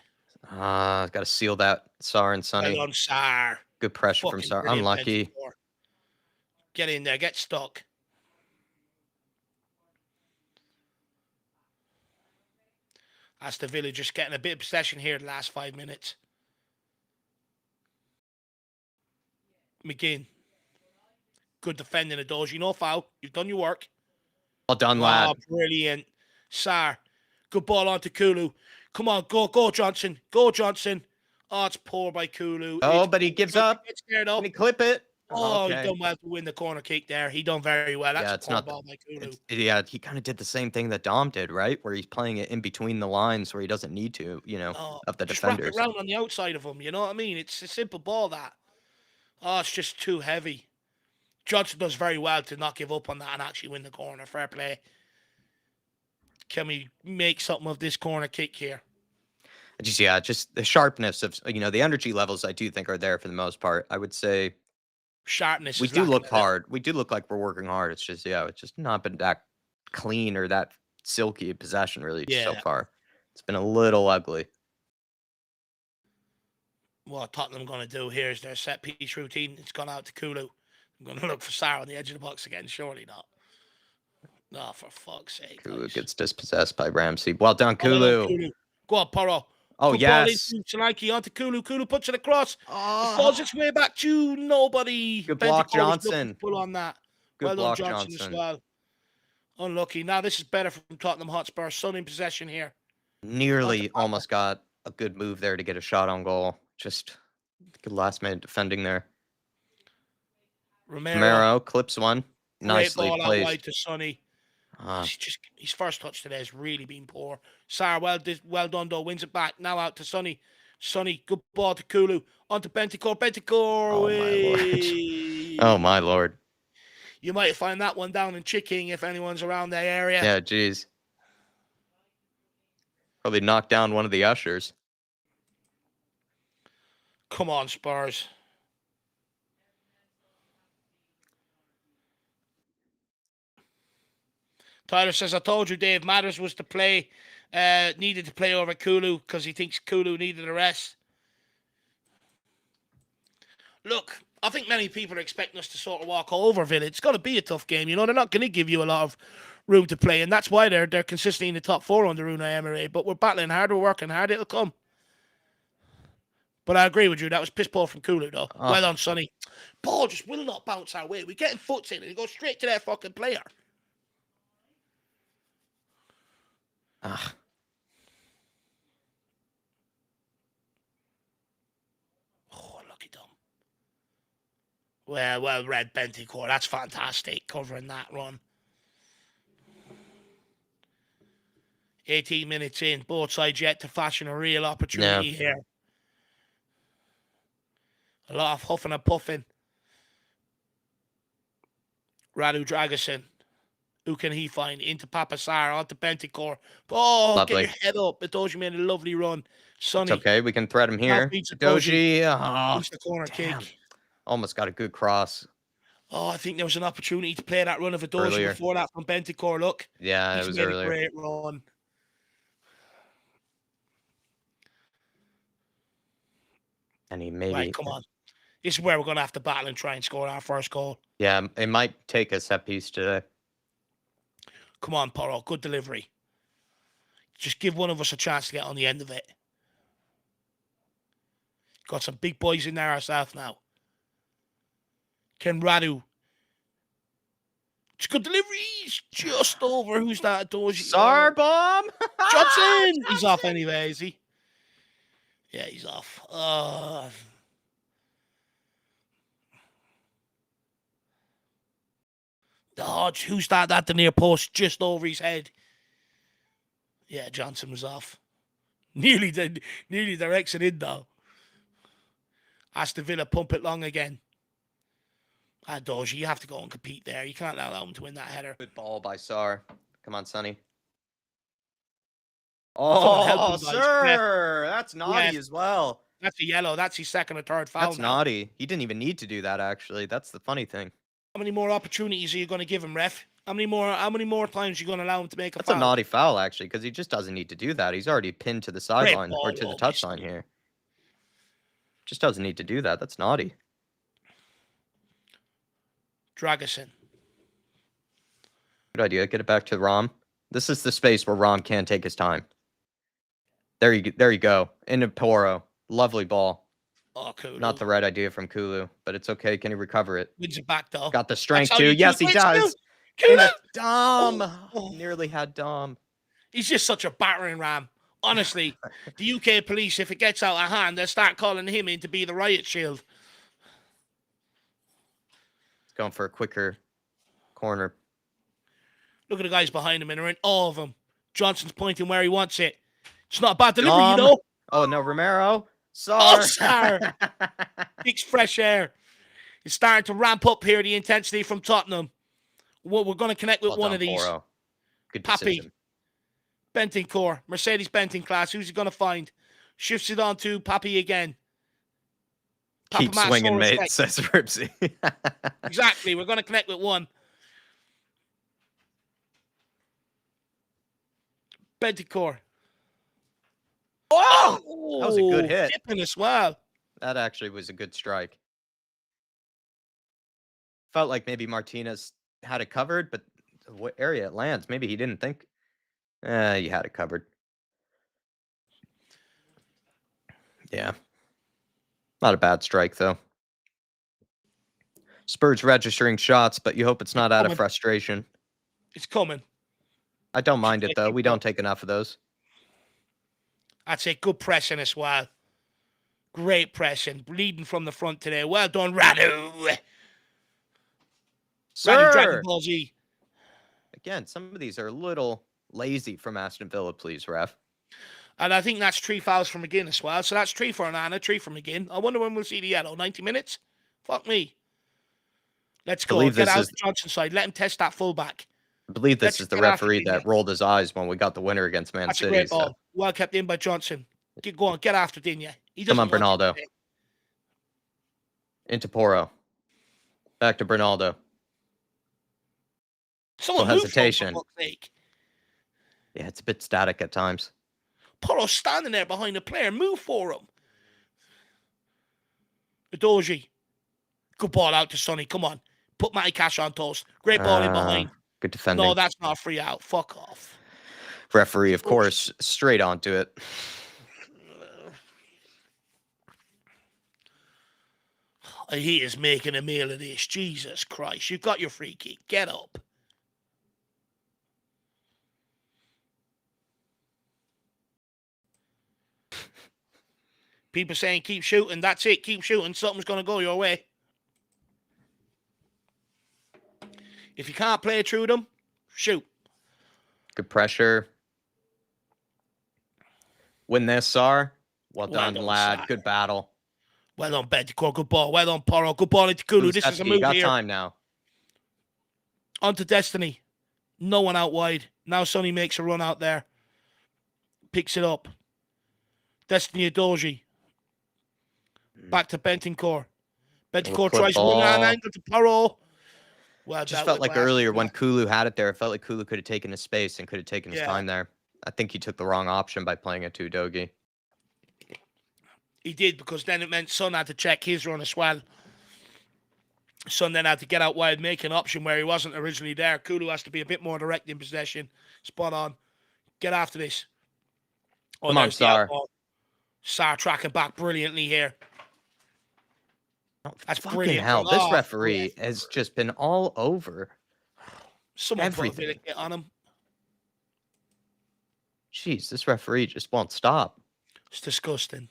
Got to seal that. Sar and Sonny. Well done, Sar. Good pressure from Sar. Unlucky. Bentancur. Get in there. Get stuck. Aston Villa just getting a bit of possession here the last 5 minutes. McGinn. Good defending of Doji. No foul. You've done your work. Well done, lad. Oh, brilliant. Sar. Good ball on to Kulu. Come on, go, Johnson. Go, Johnson. Oh, it's poor by Kulu. Oh, but he gives up. Can he clip it? Oh, okay. he done well to win the corner kick there. He done very well. That's Yeah, a it's poor not ball by Kulu. Yeah, he kind of did the same thing that Dom did, right? Where he's playing it in between the lines where he doesn't need to, of the Just wrap defenders. it round on the outside of him. You know what I mean? It's a simple ball, that. Oh, it's just too heavy. Johnson does very well to not give up on that and actually win the corner. Fair play. Can we make something of this corner kick here? Just the sharpness of, the energy levels I do think are there for the most part. I would say Sharpness we is do lacking look a little. hard. We do look like we're working hard. It's just, it's just not been that clean or that silky possession really so far. It's been a little ugly. What Tottenham going to do here is their set piece routine. It's gone out to Kulu. I'm going to look for Sarr on the edge of the box again. Surely not. No, for fuck's sake. Kulu gets dispossessed by Ramsey. Well done, Kulu. Well done, Kulu. Go on, Poro. Oh, good yes. ball into Solanke onto Kulu. Kulu puts it across. Oh. It falls its way back to nobody. Good block, Bentancur was looking Johnson. to pull on that. Good well block, done, Johnson as well. Unlucky. Now this is better from Tottenham Hotspur. Sun in possession here. Nearly almost got a good move there to get a shot on goal. Just good last minute defending there. Romero clips one. Nicely ball placed. Out wide to Sonny. His first touch today has really been poor. Sarr, well done though, wins it back. Now out to Sonny. Sonny, good ball to Kulu. On to Bentancur. Oh my lord. Oh my lord. You might find that one down in Chicking if anyone's around that area. Yeah, geez. Probably knocked down one of the ushers. Come on, Spurs. Tyler says, I told you Dave Matters was to play, needed to play over Kulu because he thinks Kulu needed a rest. Look, I think many people are expecting us to sort of walk over Villa. It's going to be a tough game. You know, they're not going to give you a lot of room to play, and that's why they're consistently in the top four under Unai Emery. But we're battling hard, we're working hard. It'll come. But I agree with you. That was piss poor from Kulu, though. Oh. Well done, Sonny. Ball just will not bounce our way. We're getting foots in and it goes straight to their fucking player. Ugh. Oh, lucky dumb. Well, Red Benticore. That's fantastic, covering that run. 18 minutes in. Both sides yet to fashion a real opportunity here. A lot of huffing and puffing. Radu Dragosin. Who can he find? Into Papasar, onto Benticore. Oh, Lovely. get your head up. Itoji made a lovely run. Sonny. It's okay. We can thread him here. Doji. Oh, the corner kick. Almost got a good cross. Oh, I think there was an opportunity to play that run of Adoji before that from Benticore. Look. Yeah, it was made earlier. A great run. And he maybe... Right, come on. This is where we're going to have to battle and try and score our first goal. Yeah, it might take a set piece today. Come on, Porro. Good delivery. Just give one of us a chance to get on the end of it. Got some big boys in there ourselves now. Ken Radu. It's good deliveries. Just over. Who's that? Doji. Sarbomb! Johnson! He's off anyway, is he? Yeah, he's off. Dodge. Who's that at the near post? Just over his head. Yeah, Johnson was off. Nearly directs it in, though. Aston Villa pump it long again. Doji, you have to go and compete there. You can't allow him to win that header. Good ball by Sar. Come on, Sonny. Oh, sir. That's naughty as well. That's a yellow. That's his second or third foul. That's naughty. He didn't even need to do that, actually. That's the funny thing. How many more opportunities are you going to give him, ref? How many more times are you going to allow him to make a foul? That's a naughty foul, actually, because he just doesn't need to do that. He's already pinned to the sideline or to the touchline here. Just doesn't need to do that. That's naughty. Dragosin. Good idea. Get it back to Rom. This is the space where Rom can take his time. There you go. Into Poro. Lovely ball. Oh, Kulu. Not the right idea from Kulu, but it's okay. Can he recover it? Wins it back, though. Got the strength, too. Yes, he does. Kulu! Dom. Nearly had Dom. He's just such a battering ram. Honestly, the UK police, if it gets out of hand, they'll start calling him in to be the riot shield. He's going for a quicker corner. Look at the guys behind him, and they're in all of them. Johnson's pointing where he wants it. It's not a bad delivery, you know. Oh, no, Romero. Sar. Oh, Sar. Big fresh air. It's starting to ramp up here, the intensity from Tottenham. We're going to connect with one of these. Poro. Good Pappy. decision. Benticore. Mercedes Benting class. Who's he going to find? Shifts it on to Pappy again. Keep swinging, mate, says Ripsy. Exactly. We're going to connect with one. Benticore. Oh! That was a good hit. Tipping as well. That actually was a good strike. Felt like maybe Martinez had it covered, but what area it lands, maybe he didn't think. You had it covered. Yeah. Not a bad strike, though. Spurs registering shots, but you hope it's not out of frustration. It's coming. I don't mind it, though. We don't take enough of those. I'd say good pressing as well. Great pressing. Leading from the front today. Well done, Radu. Sir! Radu Dragon Ball Z. Again, some of these are a little lazy from Aston Villa, please, ref. And I think that's 3 fouls from McGinn as well. So that's 3 for Onana, 3 for McGinn. I wonder when we'll see the yellow. 90 minutes? Fuck me. Let's go. Get out the Johnson side. Let him test that fullback. I believe this is the referee that rolled his eyes when we got the winner against Man City. That's a great ball. Well kept in by Johnson. Go on, get after Dinya. Come on, Bernaldo. Into Poro. Back to Bernaldo. Someone Little move for him, hesitation. for fuck's sake. Yeah, it's a bit static at times. Poro's standing there behind the player. Move for him. Adoji. Good ball out to Sonny. Come on. Put Matty Cash on toast. Great ball in behind. Good defending. No, that's not a free out. Fuck off. Referee, of course, straight onto it. He is making a meal of this. Jesus Christ. You've got your free kick. Get up. People saying keep shooting. That's it. Keep shooting. Something's going to go your way. If you can't play through them, shoot. Good pressure. Win this, Sar. Well done, lad. Sar. Good battle. Well done, Bentancur. Good ball. Well done, Poro. Good ball into Kulu. This is a move got here. Time now. On to Destiny. No one out wide. Now Sonny makes a run out there. Picks it up. Destiny Adoji. Back to Bentancur. Bentancur tries to run an angle to Poro. Well, just felt like earlier when Kulu had it there, it felt like Kulu could have taken his space and could have taken his time there. I think he took the wrong option by playing a two-dogie. He did, because then it meant Son had to check his run as well. Son then had to get out wide, make an option where he wasn't originally there. Kulu has to be a bit more direct in possession. Spot on. Get after this. Oh, come on, Sar. Sar tracking back brilliantly here. That's brilliant. Hell, this referee has just been all over. Someone put a bit of hit on him. Jeez, this referee just won't stop. It's disgusting.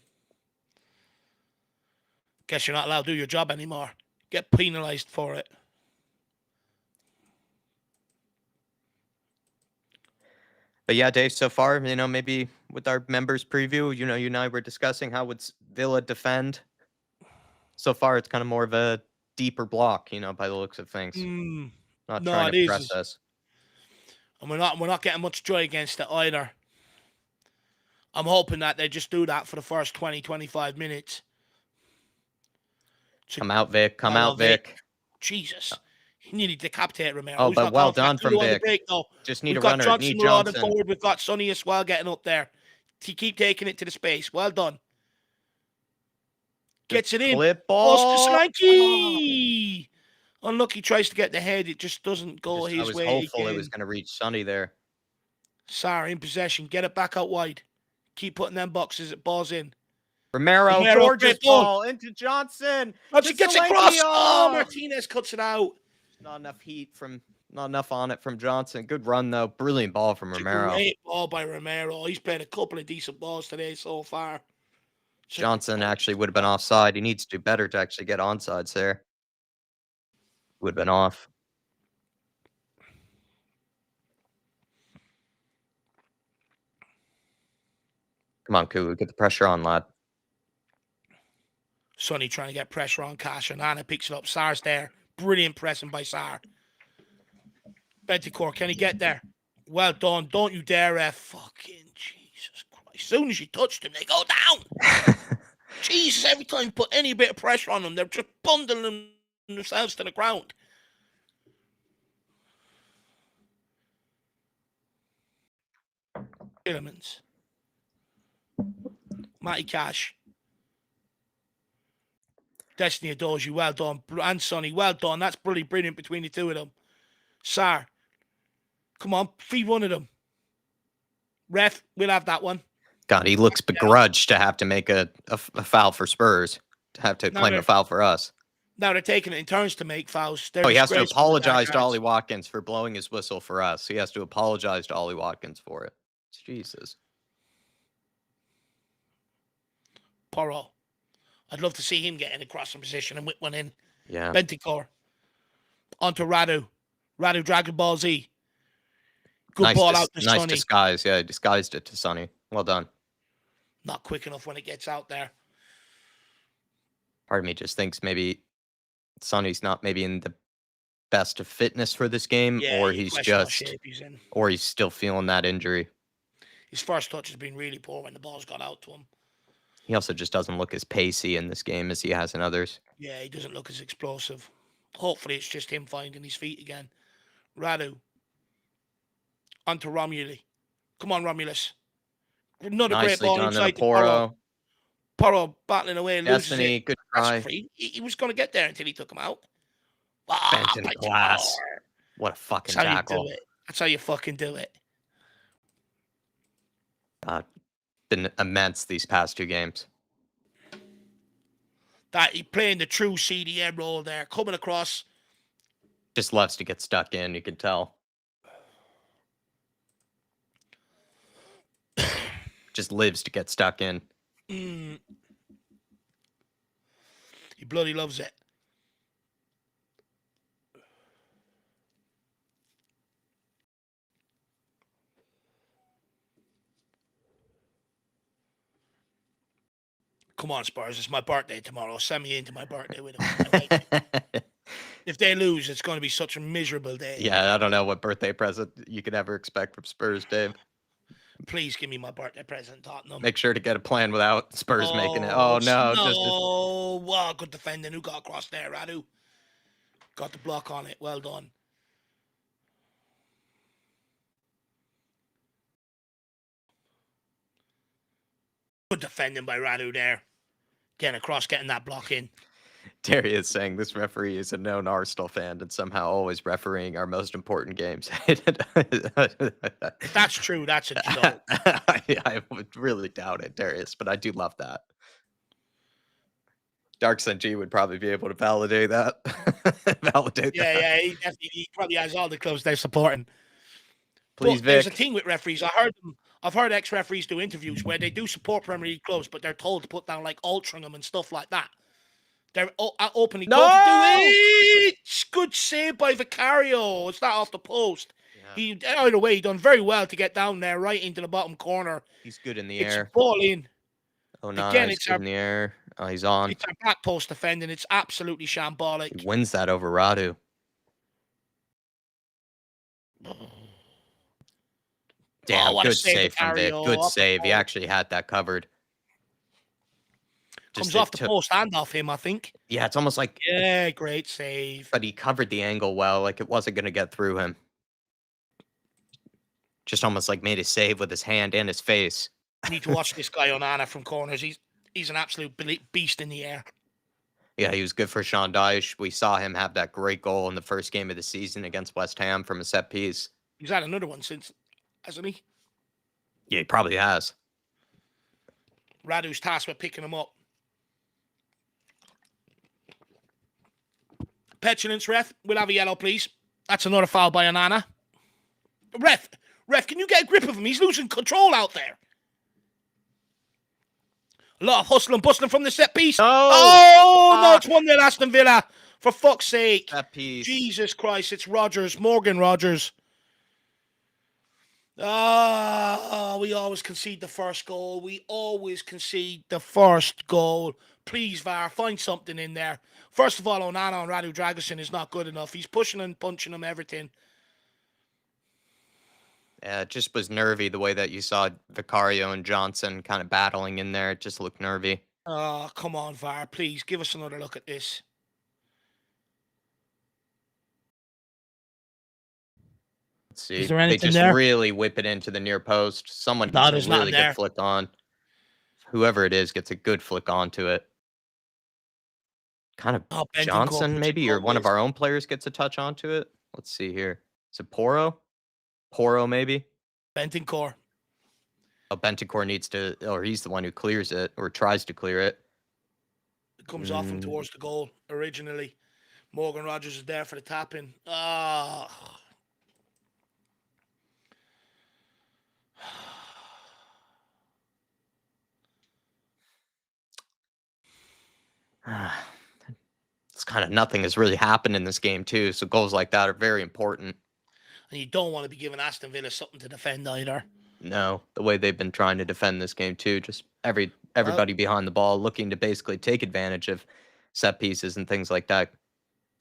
Guess you're not allowed to do your job anymore. Get penalised for it. But yeah, Dave, so far, maybe with our members preview, you and I were discussing how would Villa defend. So far, it's kind of more of a deeper block, by the looks of things. Not trying to press us. And we're not getting much joy against it either. I'm hoping that they just do that for the first 20, 25 minutes. Come out, Vic. Come out, Vic. Jesus. He nearly decapitated Romero. Oh, but well done from Vic. Just need a runner. Johnson marauding forward. We've got Sonny as well getting up there. Keep taking it to the space. Well done. Gets it in. Flip ball. Slanky. Unlucky, tries to get the head. It just doesn't go his way. I was hopeful it was going to reach Sonny there. Sar in possession. Get it back out wide. Keep putting them boxes. It balls in. Romero gorgeous ball into Johnson. She gets across. Oh, Martinez cuts it out. Not enough on it from Johnson. Good run though. Brilliant ball from Romero. Great ball by Romero. He's played a couple of decent balls today so far. Johnson actually would have been offside. He needs to do better to actually get onsides there. Would have been off. Come on, Kulu. Get the pressure on, lad. Sonny trying to get pressure on Cash, and Anna picks it up. Sar's there. Brilliant pressing by Sar. Bentancur, can he get there? Well done. Don't you dare, fucking Jesus Christ. As soon as you touch them, they go down. Jesus, every time you put any bit of pressure on them, they're just bundling themselves to the ground. Elements. Matty Cash. Destiny Adoji, well done. And Sonny, well done. That's brilliant between the two of them. Sar, come on, feed one of them. Ref, we'll have that one. God, he looks begrudged to have to make a foul for Spurs, to have to claim a foul for us. Now they're taking it in turns to make fouls. He has to apologize to Ollie Watkins for blowing his whistle for us. He has to apologize to Ollie Watkins for it. Jesus. Poro. I'd love to see him getting across in position and whip one in. Yeah. Bentancur. Onto Radu. Radu Dragon Ball Z. Good ball out to Sonny. Nice disguise. Yeah, disguised it to Sonny. Well done. Not quick enough when it gets out there. Part of me just thinks maybe Sonny's not maybe in the best of fitness for this game, or he's still feeling that injury. His first touch has been really poor when the ball's got out to him. He also just doesn't look as pacey in this game as he has in others. Yeah, he doesn't look as explosive. Hopefully it's just him finding his feet again. Radu. Onto Romulus. Come on, Romulus. Another great Nicely ball done in a inside to Porro. Poro. Porro battling away, loses it. Destiny, good That's a try. free. He was going to get there until he took him out. Ah, Benton Benton. class. What a That's fucking how you do tackle. it. That's how you fucking do it. Been immense these past 2 games. That he playing the true CDM role there, coming across. Just loves to get stuck in, you can tell. Just lives to get stuck in. He bloody loves it. Come on, Spurs. It's my birthday tomorrow. Send me into my birthday with them. If they lose, it's going to be such a miserable day. Yeah, I don't know what birthday present you could ever expect from Spurs, Dave. Please give me my birthday present, Tottenham. Make sure to get a plan without Spurs making it. Oh, no. No. Wow, good defending. Who got across there, Radu? Got the block on it. Well done. Good defending by Radu there. Getting across, getting that block in. Terry is saying this referee is a known Arsenal fan and somehow always refereeing our most important games. If that's true, that's a joke. I would really doubt it, Darius, but I do love that. Darkson G would probably be able to validate that. Yeah, he probably has all the clubs they're supporting. Please, but there's a Vic. thing with referees. I've heard ex-referees do interviews where they do support Premier League clubs, but they're told to put down like Altrincham and stuff like that. They're openly told to do it. Good save by Vicario. It's not off the post. Yeah. Either way, he done very well to get down there right into the bottom corner. He's good in the air. It's ball in. Oh, no, again, it's good in the air. Oh, he's on. It's our back post defending. It's absolutely shambolic. He wins that over Radu. Damn, good save from Vic. Good save. He actually had that covered. Comes off the post and off him, I think. Yeah, it's almost like... Yeah, great save. But he covered the angle well, like it wasn't going to get through him. Just almost like made a save with his hand and his face. You need to watch this guy on Anna from corners. He's an absolute beast in the air. Yeah, he was good for Sean Dyche. We saw him have that great goal in the first game of the season against West Ham from a set piece. He's had another one since, hasn't he? Yeah, he probably has. Radu's tasked with picking him up. Petulance, ref. We'll have a yellow, please. That's another foul by Onana. Ref, can you get a grip of him? He's losing control out there. A lot of hustling and bustling from the set piece. No, it's 1-0 Aston Villa. For fuck's sake. Set piece. Jesus Christ, it's Morgan Rogers. We always concede the first goal. Please, VAR, find something in there. First of all, Onana and Radu Dragusin is not good enough. He's pushing and punching him, everything. Yeah, it just was nervy the way that you saw Vicario and Johnson kind of battling in there. It just looked nervy. Oh, come on, VAR. Please, give us another look at this. Let's see. They just there? really whip it into the near post. Someone gets a really good flick on. Whoever it is gets a good flick onto it. Kind of Johnson, maybe, or one of our own players gets a touch onto it. Let's see here. Is it Poro? Poro, maybe? Bentancur. Oh, Bentancur needs to, or he's the one who clears it, or tries to clear it. It comes off him towards the goal, originally. Morgan Rogers is there for the tap-in. It's kind of nothing has really happened in this game, too, so goals like that are very important. And you don't want to be giving Aston Villa something to defend either. No, the way they've been trying to defend this game, too, just everybody behind the ball looking to basically take advantage of set pieces and things like that.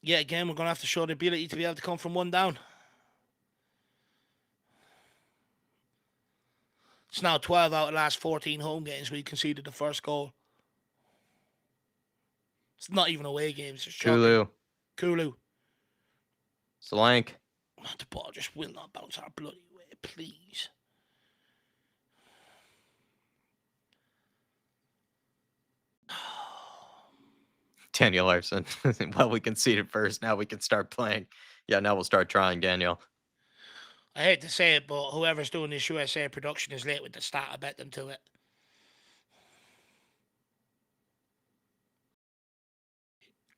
Yeah, again, we're going to have to show the ability to be able to come from one down. It's now 12 out of the last 14 home games where you conceded the first goal. It's not even away games. It's shocking. Kulu. Kulu. Solanke. The ball just will not bounce our bloody way, please. Daniel Larson. Well, we conceded first. Now we can start playing. Yeah, now we'll start trying, Daniel. I hate to say it, but whoever's doing this USA production is late with the start. I bet them to it.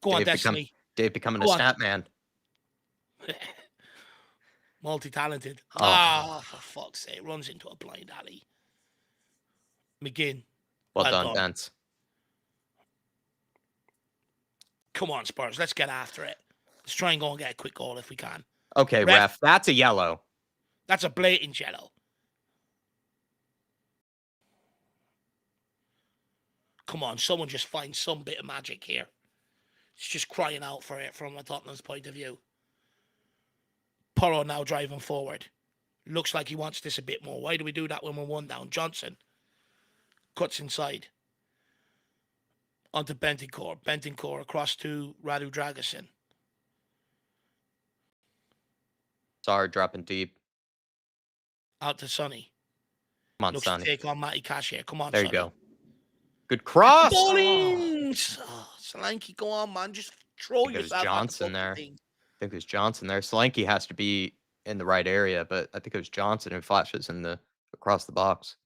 Go on, Destiny. Dave becoming a stat man. Multi-talented. Oh. Ah, for fuck's sake. Runs into a blind alley. McGinn. Well done, Dance. Come on, Spurs. Let's get after it. Let's try and go and get a quick goal if we can. Okay, ref. That's a yellow. That's a blatant yellow. Come on, someone just find some bit of magic here. It's just crying out for it from a Tottenham's point of view. Porro now driving forward. Looks like he wants this a bit more. Why do we do that when we're 1 down? Johnson cuts inside. Onto Bentancur. Bentancur across to Radu Dragusin. Sorry, dropping deep. Out to Sonny. Come on, Looks Sonny. to take on Matty Cash here. Come on, there Sonny. You go. Good cross. Ballings! Oh, Solanke, go on, man. Just throw yourself. Johnson there. I think it was Johnson there. Solanke has to be in the right area, but I think it was Johnson who flashes across the box.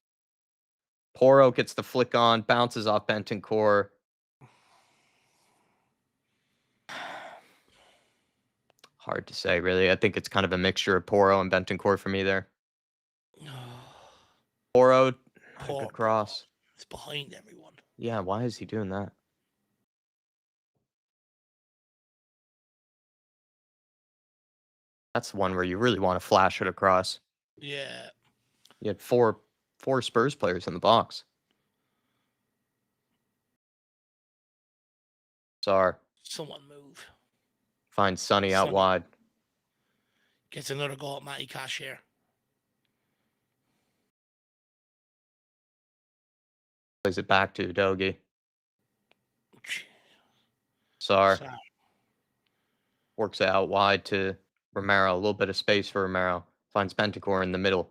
Porro gets the flick on, bounces off Bentancur. Hard to say, really. I think it's kind of a mixture of Porro and Bentancur for me there. Porro, good cross. It's behind everyone. Yeah, why is he doing that? That's one where you really want to flash it across. Yeah. You had four Spurs players in the box. Sar. Someone move. Finds Sonny out wide. Gets another goal at Matty Cash here. Plays it back to Udogie. Sar. Works it out wide to Romero. A little bit of space for Romero. Finds Bentancur in the middle.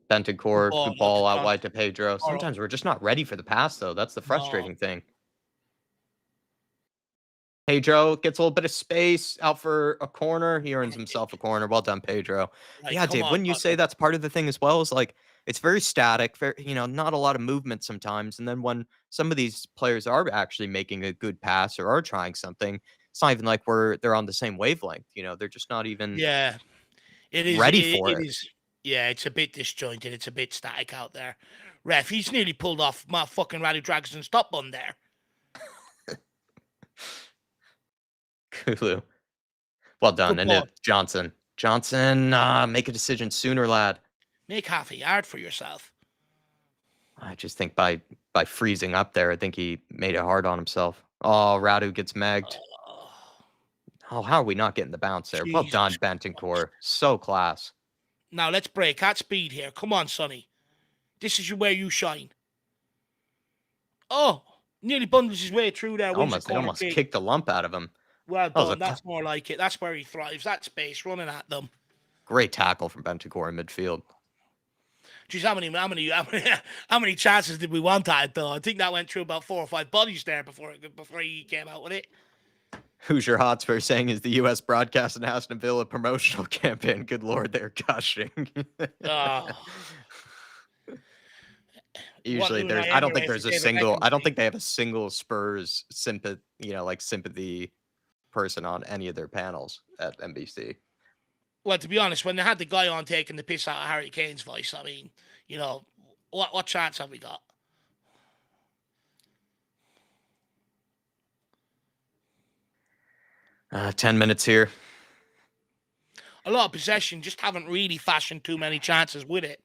Bentancur, good ball out wide to Pedro. Sometimes we're just not ready for the pass, though. That's the frustrating thing. Pedro gets a little bit of space out for a corner. He earns himself a corner. Well done, Pedro. Yeah, Dave, wouldn't you say that's part of the thing as well? Is like it's very static, not a lot of movement sometimes. And then when some of these players are actually making a good pass or are trying something, it's not even like they're on the same wavelength. They're just not even ready for it. Yeah, it's a bit disjointed. It's a bit static out there. Ref, he's nearly pulled off my fucking Radu Dragusin's top bun there. Kulu. Well done. And Johnson. Make a decision sooner, lad. Make half a yard for yourself. I just think by freezing up there, I think he made it hard on himself. Oh, Radu gets megged. Oh, how are we not getting the bounce there? Well done, Bentancur. So class. Now let's break at speed here. Come on, Sonny. This is where you shine. Oh, nearly bundles his way through there. Almost kicked the lump out of him. Well done. That's more like it. That's where he thrives. That space, running at them. Great tackle from Bentancur in midfield. Geez, how many chances did we want at it, though? I think that went through about 4 or 5 bodies there before he came out with it. Who's your Hotspur saying is the U.S. broadcast and Aston Villa promotional campaign? Good Lord, they're gushing. Usually I don't think they have a single Spurs sympathy person on any of their panels at NBC. Well, to be honest, when they had the guy on taking the piss out of Harry Kane's voice, I mean, what chance have we got? Uh, 10 minutes here. A lot of possession, just haven't really fashioned too many chances with it.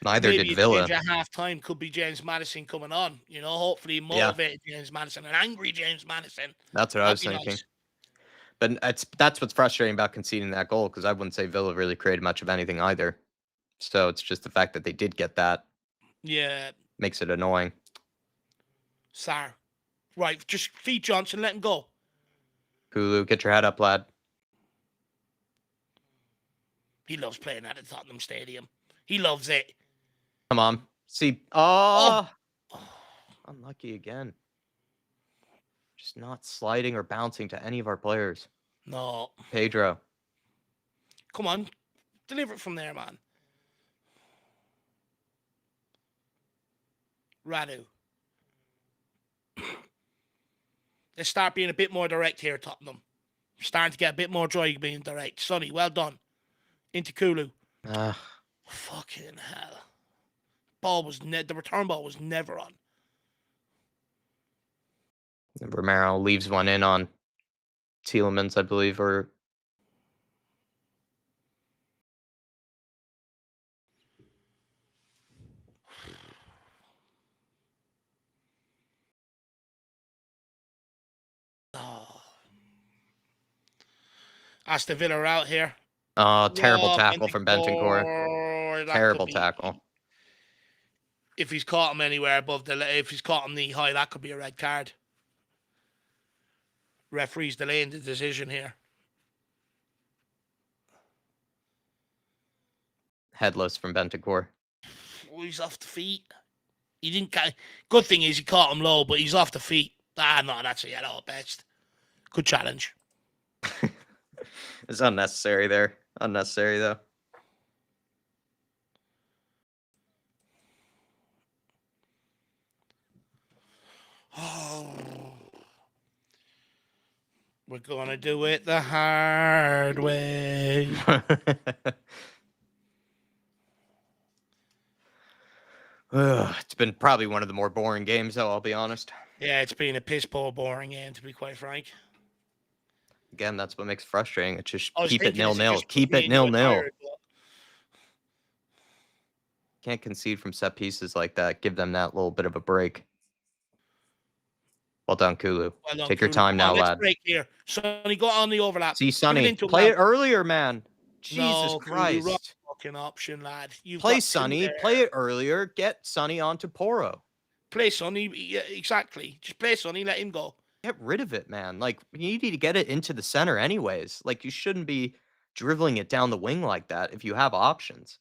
Neither did Villa. Maybe at half-time could be James Maddison coming on. Hopefully motivated James Maddison, an angry James Maddison. That's what I was thinking. Nice. But that's what's frustrating about conceding that goal, because I wouldn't say Villa really created much of anything either. So it's just the fact that they did get that. Yeah. Makes it annoying. Sarr. Right, just feed Johnson, let him go. Kulu, get your head up, lad. He loves playing at the Tottenham Stadium. He loves it. Come on. See. Oh. Unlucky again. Just not sliding or bouncing to any of our players. No. Pedro. Come on. Deliver it from there, man. Radu. Let's start being a bit more direct here, Tottenham. Starting to get a bit more joy being direct. Sonny, well done. Into Kulu. Fucking hell. The return ball was never on. Romero leaves one in on Tielemans, I believe, or Oh. Aston Villa are out here. terrible tackle from Bentancur. Terrible tackle. If he's caught him anywhere above if he's caught him knee high, that could be a red card. Referee's delaying the decision here. Headless from Bentancur. Oh, he's off the feet. He didn't. Good thing is he caught him low, but he's off the feet. No, that's a yellow at best. Good challenge. It's unnecessary there. Unnecessary though. Oh. We're gonna do it the hard way. It's been probably one of the more boring games, though, I'll be honest. Yeah, it's been a piss poor boring game, to be quite frank. Again, that's what makes it frustrating. It's just I was keep it thinking, is it 0-0. just Keep me it and you are 0-0. tired, but- Can't concede from set pieces like that. Give them that little bit of a break. Well done, Kulu. Well done, Take your Kulu. time Come now, on, let's lad. break here. Sonny, got on the overlap. See, Give Sonny, into him play now. it earlier, man. Jesus No, Kulu, wrong Christ. fucking option, lad. You've Play got two Sonny. there. Play it earlier. Get Sonny onto Poro. Play Sonny. Yeah, exactly. Just play Sonny. Let him go. Get rid of it, man. Like, you need to get it into the center anyways. Like, you shouldn't be dribbling it down the wing like that if you have options.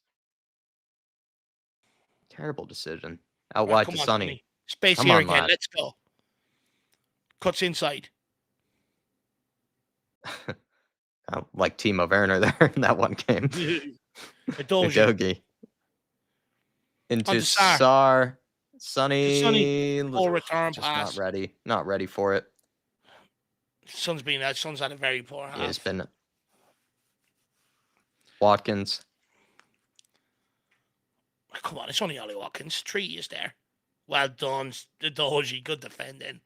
Terrible decision. Out Right, wide come to on, Sonny. Sonny. Space Come here on, again. lad. Let's go. Cuts inside. Like Timo Werner there in that one game. Udogie. Into Sar. Sonny. Full return Just pass. not ready. Not ready for it. Son's had a very poor half. Yeah, it's been Watkins. Come on, it's only Ollie Watkins. 3 is there. Well done, Udogie. Good defending.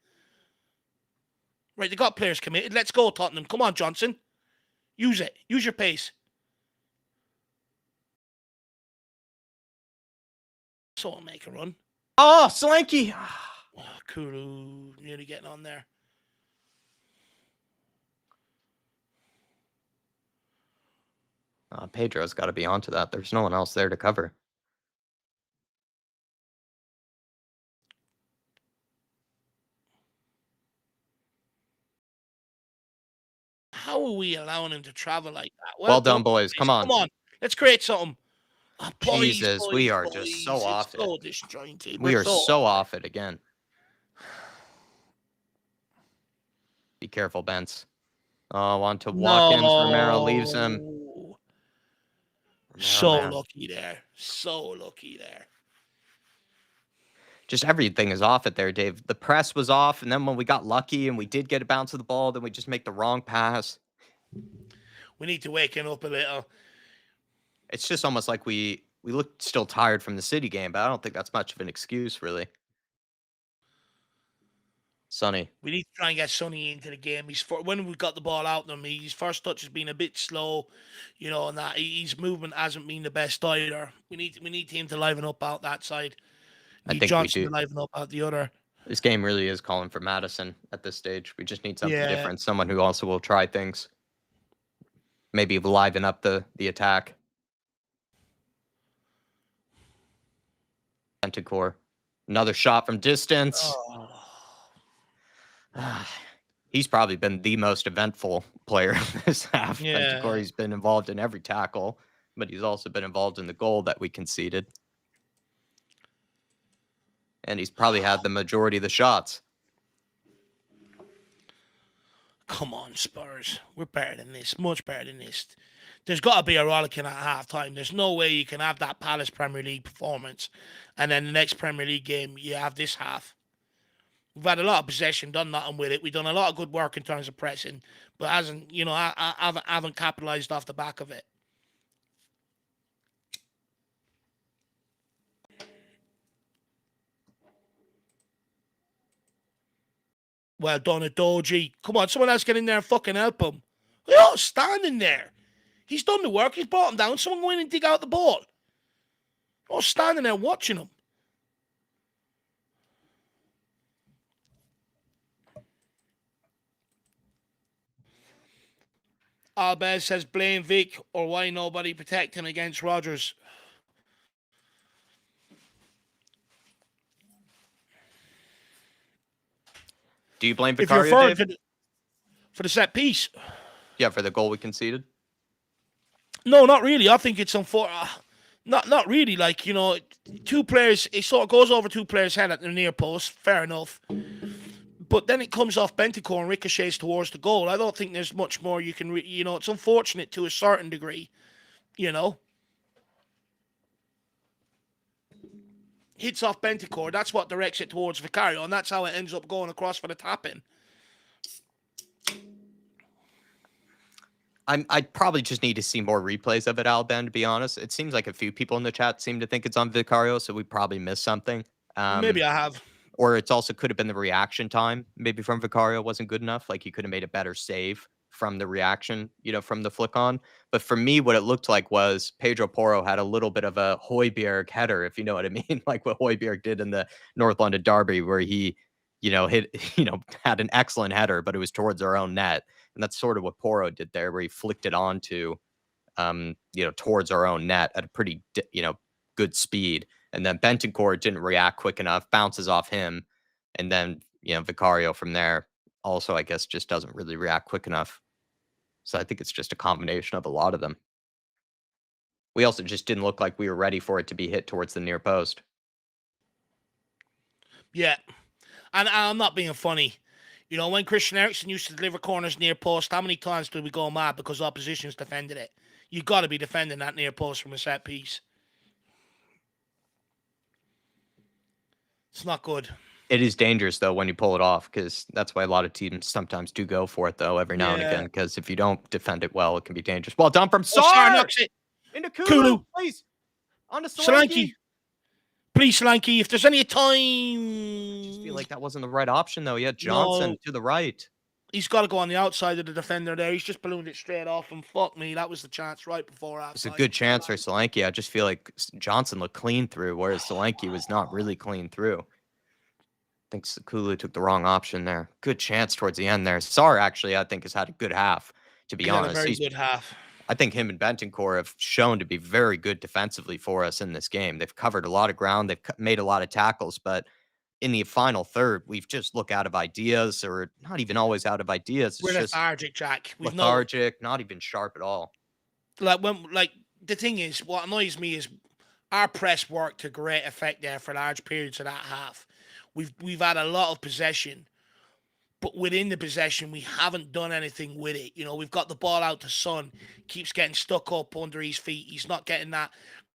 Right, they got players committed. Let's go, Tottenham. Come on, Johnson. Use it. Use your pace. So I'll make a run. Oh, Slanky. Oh, Kulu nearly getting on there. Pedro's got to be onto that. There's no one else there to cover. How are we allowing him to travel like that? Well done, boys. Come on. Come on. Let's create something. Oh, Jesus, we are just so off it. So disjointed. We are so off it again. Be careful, Bence. Oh, on to Watkins. Romero leaves him. Romero, so lucky there. So lucky there. Just everything is off it there, Dave. The press was off, and then when we got lucky and we did get a bounce of the ball, then we just make the wrong pass. We need to wake him up a little. It's just almost like we look still tired from the City game, but I don't think that's much of an excuse, really. Sonny. We need to try and get Sonny into the game. When we got the ball out of him, his first touch has been a bit slow, and that his movement hasn't been the best either. We need him to liven up out that side. I think Johnson we do. To liven up out the other. This game really is calling for Madison at this stage. We just need something Yeah. different. Someone who also will try things. Maybe liven up the attack. Bentancur. Another shot from distance. Oh. He's probably been the most eventful player in this half. Yeah. Bentancur's been involved in every tackle, but he's also been involved in the goal that we conceded. And he's probably had the majority of the shots. Come on, Spurs. We're better than this. Much better than this. There's got to be a rollicking at half time. There's no way you can have that Palace Premier League performance and then the next Premier League game you have this half. We've had a lot of possession, done nothing with it. We've done a lot of good work in terms of pressing, but hasn't, I haven't capitalised off the back of it. Well done, Adoji. Come on, someone else get in there and fucking help him. You're not standing there. He's done the work. He's brought him down. Someone go in and dig out the ball. You're not standing there watching him. Albez says blame Vic or why nobody protect him against Rodgers. Do you blame If you're Vicario, referring Dave? for the set piece, Yeah, for the goal we conceded. no, not really. I think it's unfortunate. Not really. Like, two players. It sort of goes over two players' head at the near post. Fair enough. But then it comes off Bentancur and ricochets towards the goal. I don't think there's much more you can. It's unfortunate to a certain degree. Hits off Bentancur. That's what directs it towards Vicario, and that's how it ends up going across for the tap-in. I probably just need to see more replays of it, Alben, to be honest. It seems like a few people in the chat seem to think it's on Vicario, so we probably missed something. Maybe I have. Or it's also could have been the reaction time, maybe from Vicario wasn't good enough. Like he could have made a better save from the reaction, from the flick on. But for me, what it looked like was Pedro Porro had a little bit of a Højbjerg header, if you know what I mean, like what Højbjerg did in the North London derby, where he, hit, had an excellent header, but it was towards our own net. And that's sort of what Porro did there, where he flicked it onto, towards our own net at a pretty, good speed. And then Bentancur didn't react quick enough, bounces off him. And then, Vicario from there also, I guess, just doesn't really react quick enough. So I think it's just a combination of a lot of them. We also just didn't look like we were ready for it to be hit towards the near post. Yeah. And I'm not being funny. When Christian Eriksen used to deliver corners near post, how many times did we go mad because oppositions defended it? You got to be defending that near post from a set piece. It's not good. It is dangerous, though, when you pull it off, because that's why a lot of teams sometimes do go for it, though, every now and again, because if you don't defend it well, it can be dangerous. Well done from Sarr! Knocks it. Into Kulu, please. On to Solanke. Please, Solanke, if there's any time. I just feel like that wasn't the right option, though. Yeah, Johnson to the right. He's got to go on the outside of the defender there. He's just ballooned it straight off, and fuck me, that was the chance right before half. It's a good chance for Solanke. I just feel like Johnson looked clean through, whereas Solanke was not really clean through. I think Kulu took the wrong option there. Good chance towards the end there. Sarr, actually, I think, has had a good half, to be honest. Very good half. I think him and Bentancur have shown to be very good defensively for us in this game. They've covered a lot of ground. They've made a lot of tackles, but in the final third, we've just looked out of ideas, or not even always out of ideas. We're lethargic, Jack. Lethargic, not even sharp at all. The thing is, what annoys me is our press worked to great effect there for large periods of that half. We've had a lot of possession, but within the possession, we haven't done anything with it. We've got the ball out to Son, keeps getting stuck up under his feet. He's not getting that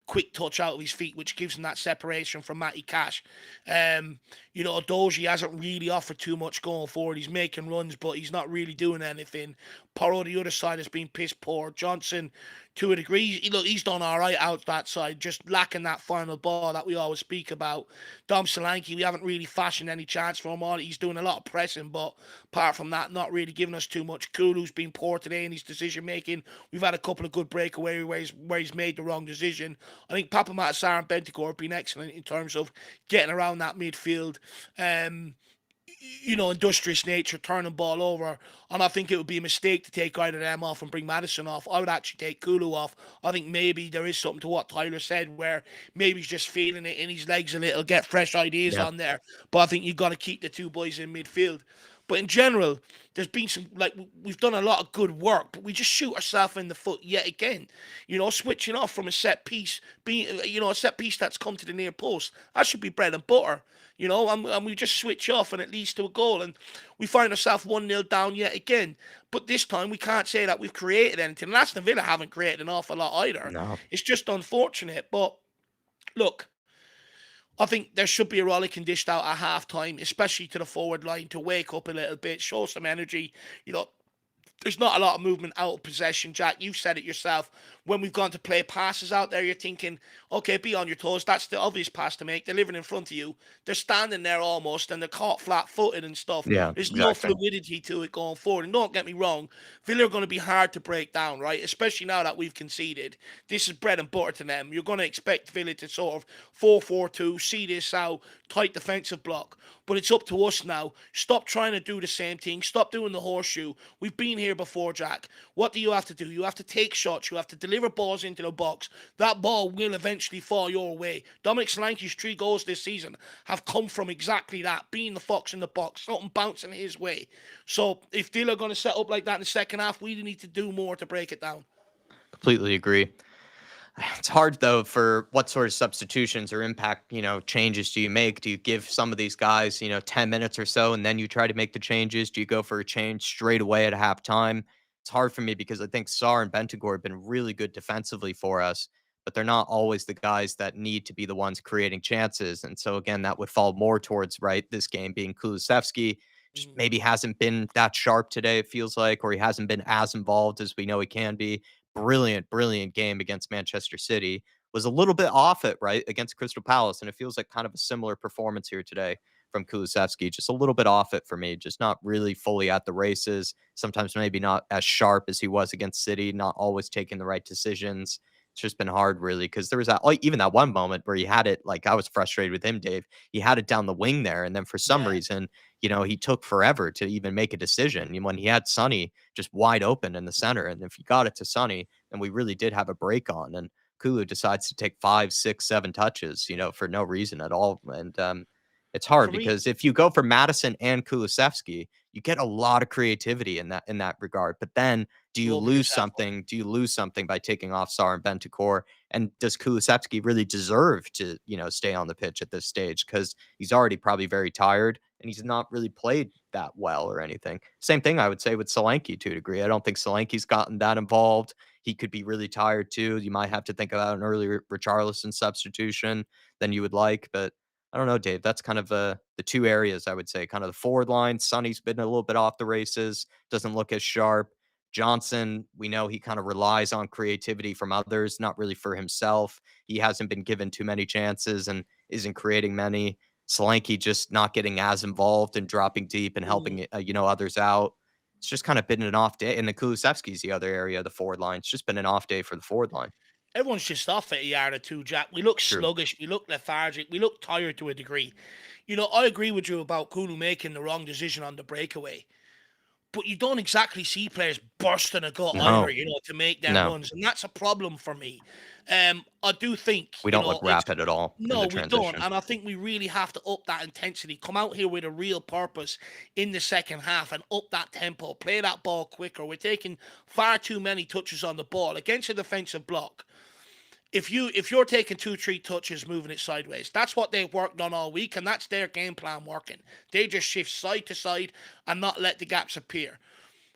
quick touch out of his feet, which gives him that separation from Matty Cash. Doji hasn't really offered too much going forward. He's making runs, but he's not really doing anything. Porro, the other side, has been piss poor. Johnson, to a degree, he's done all right out that side, just lacking that final ball that we always speak about. Dom Solanke, we haven't really fashioned any chance for him. He's doing a lot of pressing, but apart from that, not really giving us too much. Kulu's been poor today in his decision making. We've had a couple of good breakaway where he's made the wrong decision. I think Papa Matasar and Bentancur have been excellent in terms of getting around that midfield. Industrious nature, turning ball over. And I think it would be a mistake to take either of them off and bring Maddison off. I would actually take Kulu off. I think maybe there is something to what Tyler said, where maybe he's just feeling it in his legs a little, get fresh ideas on there. But I think you've got to keep the two boys in midfield. But in general, there's been some like we've done a lot of good work, but we just shoot ourselves in the foot yet again. Switching off from a set piece, being a set piece that's come to the near post, that should be bread and butter. And we just switch off and it leads to a goal, and we find ourselves 1-0 down yet again. But this time we can't say that we've created anything. And Aston Villa haven't created an awful lot either. No. It's just unfortunate. But look, I think there should be a rollicking dished out at half time, especially to the forward line, to wake up a little bit, show some energy. There's not a lot of movement out of possession, Jack. You've said it yourself. When we've gone to play passes out there, you're thinking, okay, be on your toes. That's the obvious pass to make. They're living in front of you. They're standing there almost, and they're caught flat-footed and stuff. Yeah, There's no exactly. fluidity to it going forward. And don't get me wrong, Villa are going to be hard to break down, right? Especially now that we've conceded. This is bread and butter to them. You're going to expect Villa to sort of 4-4-2, see this out, tight defensive block. But it's up to us now. Stop trying to do the same thing. Stop doing the horseshoe. We've been here before, Jack. What do you have to do? You have to take shots. You have to deliver balls into the box. That ball will eventually fall your way. Dominic Solanke's 3 goals this season have come from exactly that, being the fox in the box, something bouncing his way. So if Villa are going to set up like that in the second half, we need to do more to break it down. Completely agree. It's hard though for what sort of substitutions or impact, changes do you make? Do you give some of these guys, 10 minutes or so and then you try to make the changes? Do you go for a change straight away at halftime? It's hard for me because I think Sarr and Bentancur have been really good defensively for us, but they're not always the guys that need to be the ones creating chances. And so again, that would fall more towards this game being Kulusevski. Just Mm. maybe hasn't been that sharp today, it feels like, or he hasn't been as involved as we know he can be. Brilliant, brilliant game against Manchester City. Was a little bit off it, right, against Crystal Palace, and it feels like kind of a similar performance here today from Kulusevski. Just a little bit off it for me, just not really fully at the races. Sometimes maybe not as sharp as he was against City, not always taking the right decisions. It's just been hard, really, because there was even that one moment where he had it. Like I was frustrated with him, Dave. He had it down the wing there, and then for some Yeah. reason, he took forever to even make a decision. When he had Sonny just wide open in the center, and if he got it to Sonny, then we really did have a break on. And Kulu decides to take 5, 6, 7 touches, for no reason at all. And it's hard For me, because if you go for Madison and Kulusevski, you get a lot of creativity in that regard. But then do you you open lose yourself up. something? Do you lose something by taking off Sarr and Bentancur? And does Kulusevski really deserve to, stay on the pitch at this stage? Because he's already probably very tired and he's not really played that well or anything. Same thing I would say with Solanke to a degree. I don't think Solanke's gotten that involved. He could be really tired too. You might have to think about an earlier Richarlison substitution than you would like, but I don't know, Dave. That's kind of the 2 areas I would say. Kind of the forward line. Sonny's been a little bit off the races. Doesn't look as sharp. Johnson, we know he kind of relies on creativity from others, not really for himself. He hasn't been given too many chances and isn't creating many. Solanke just not getting as involved and dropping deep and Mm. helping others out. It's just kind of been an off day. And the Kulusevski's the other area of the forward line. It's just been an off day for the forward line. Everyone's just off at a yard or two, Jack. We look True. sluggish. We look lethargic. We look tired to a degree. I agree with you about Kulu making the wrong decision on the breakaway. But you don't exactly see players bursting a gut either, No, to make them no. runs. And that's a problem for me. I do think, We don't look it's rapid at all in no, the we don't. transition. And I think we really have to up that intensity, come out here with a real purpose in the second half and up that tempo, play that ball quicker. We're taking far too many touches on the ball against a defensive block. If you're taking 2, 3 touches, moving it sideways, that's what they've worked on all week, and that's their game plan working. They just shift side to side and not let the gaps appear.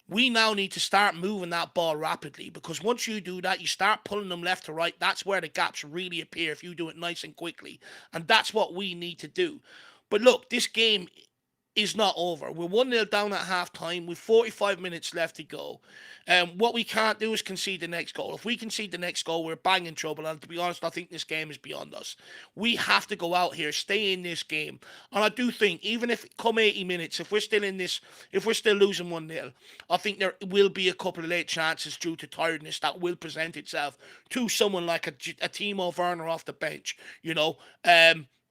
We now need to start moving that ball rapidly, because once you do that, you start pulling them left to right. That's where the gaps really appear if you do it nice and quickly. And that's what we need to do. But look, this game is not over. We're 1-0 down at half time with 45 minutes left to go. What we can't do is concede the next goal. If we concede the next goal, we're bang in trouble. And to be honest, I think this game is beyond us. We have to go out here, stay in this game. And I do think, even if come 80 minutes, if we're still in this, if we're still losing 1-0, I think there will be a couple of late chances due to tiredness that will present itself to someone like a Timo Werner off the bench,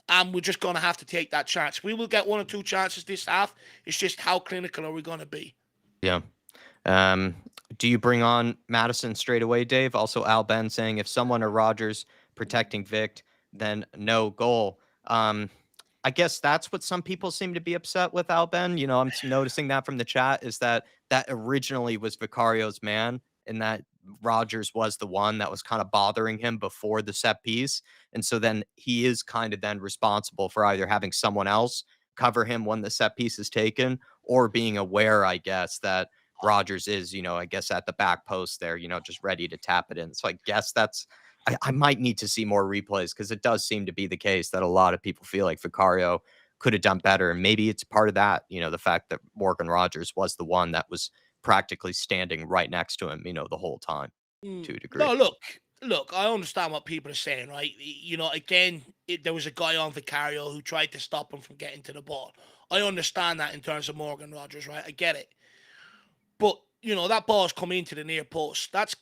and we're just going to have to take that chance. We will get 1 or 2 chances this half. It's just how clinical are we going to be? Yeah. Um, do you bring on Madison straight away, Dave? Also, Al Ben saying if someone or Rogers protecting Vic, then no goal. I guess that's what some people seem to be upset with, Alben. I'm noticing that from the chat is that that originally was Vicario's man, and that Rogers was the one that was kind of bothering him before the set piece. And so then he is kind of then responsible for either having someone else cover him when the set piece is taken, or being aware, I guess, that Rogers is, I guess at the back post there, just ready to tap it in. So I guess I might need to see more replays because it does seem to be the case that a lot of people feel like Vicario could have done better. And maybe it's part of that, the fact that Morgan Rogers was the one that was practically standing right next to him, the whole time to a degree. No, look, I understand what people are saying, right? Again, there was a guy on Vicario who tried to stop him from getting to the ball. I understand that in terms of Morgan Rogers, right? I get it. But that ball's come into the near post. That's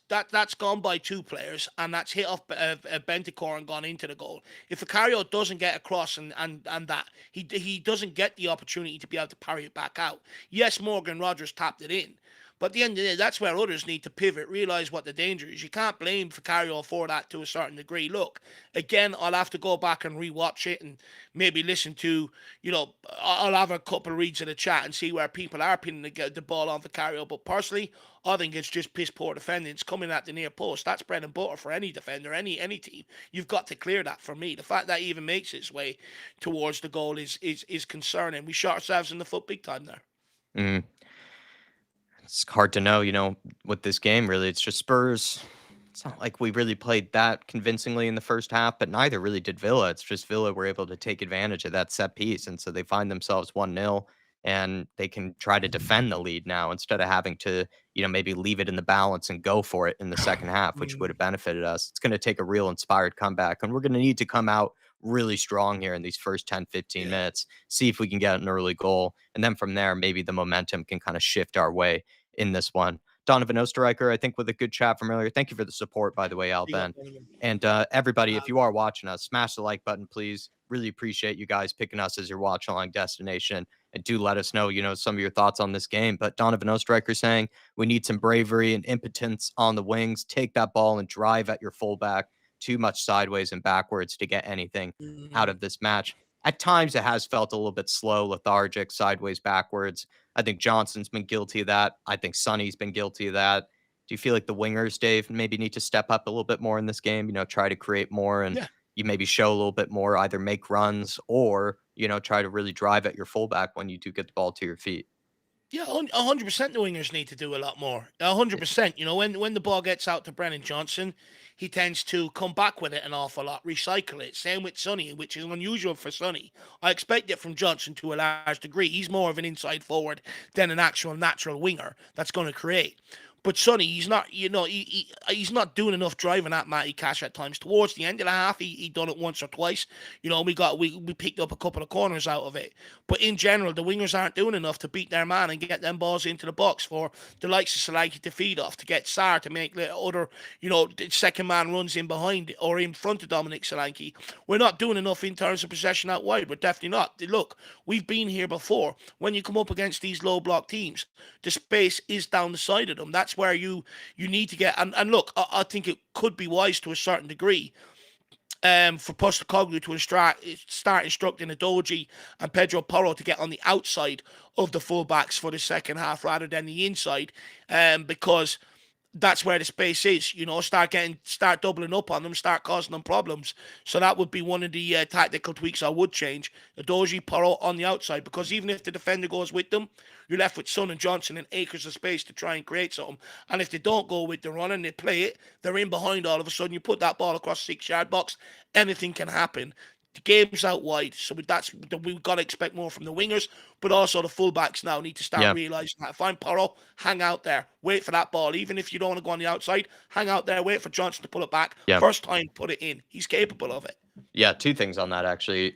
gone by two players, and that's hit off Bentacore and gone into the goal. If Vicario doesn't get across and that he doesn't get the opportunity to be able to parry it back out. Yes, Morgan Rogers tapped it in, but at the end of the day, that's where others need to pivot, realize what the danger is. You can't blame Vicario for that to a certain degree. Look, again, I'll have to go back and rewatch it and maybe listen to, I'll have a couple of reads of the chat and see where people are pinning the ball on Vicario. But personally, I think it's just piss poor defending. It's coming at the near post. That's bread and butter for any defender, any team. You've got to clear that for me. The fact that he even makes its way towards the goal is concerning. We shot ourselves in the foot big time there. Mm. It's hard to know, with this game, really. It's just Spurs. It's not like we really played that convincingly in the first half, but neither really did Villa. It's just Villa were able to take advantage of that set piece. And so they find themselves 1-0 and they can try to defend the lead now instead of having to, maybe leave it in the balance and go for it in the second half, which would Mm, have benefited us. It's going to take a real inspired comeback. And we're going to need to come out really strong here in these first 10, 15 yeah. minutes, see if we can get an early goal. And then from there, maybe the momentum can kind of shift our way in this one. Donovan Osterreicher, I think, with a good chat from earlier. Thank you for the support, by the way, Al Big up, Ben. Donovan. And everybody, if you are watching us, smash the like button, please. Really appreciate you guys picking us as your watch along destination. And do let us know, some of your thoughts on this game. But Donovan Osterreicher saying we need some bravery and impotence on the wings. Take that ball and drive at your fullback. Too much sideways and backwards to get anything out Mm, of this match. At times, it has felt a little bit slow, lethargic, sideways, backwards. I think Johnson's been guilty of that. I think Sonny's been guilty of that. Do you feel like the wingers, Dave, maybe need to step up a little bit more in this game? Try to create more and yeah. you maybe show a little bit more, either make runs or, try to really drive at your fullback when you do get the ball to your feet. Yeah, 100% the wingers need to do a lot more. 100%. When the ball gets out to Brennan Johnson, he tends to come back with it an awful lot, recycle it. Same with Sonny, which is unusual for Sonny. I expect it from Johnson to a large degree. He's more of an inside forward than an actual natural winger that's going to create. But Sonny, he's not, he's not doing enough driving at Matty Cash at times. Towards the end of the half, he done it once or twice. We picked up a couple of corners out of it. But in general, the wingers aren't doing enough to beat their man and get them balls into the box for the likes of Solanke to feed off, to get Sarr to make the other, the second man runs in behind or in front of Dominic Solanke. We're not doing enough in terms of possession out wide. We're definitely not. Look, we've been here before. When you come up against these low block teams, the space is down the side of them. That's where you need to get. And look, I think it could be wise to a certain degree for Postecoglou to start instructing Adoji and Pedro Porro to get on the outside of the fullbacks for the second half rather than the inside, because that's where the space is. Start doubling up on them, start causing them problems. So that would be one of the tactical tweaks I would change. Adoji, Porro on the outside, because even if the defender goes with them, you're left with Son and Johnson and acres of space to try and create something. And if they don't go with the run and they play it, they're in behind all of a sudden. You put that ball across the 6-yard box, anything can happen. The game's out wide, so we've got to expect more from the wingers, but also the fullbacks now need to start Yeah. realising that. If I'm Porro, hang out there, wait for that ball. Even if you don't want to go on the outside, hang out there, wait for Johnson to pull it back. Yeah. First time, put it in. He's capable of it. Yeah, two things on that actually.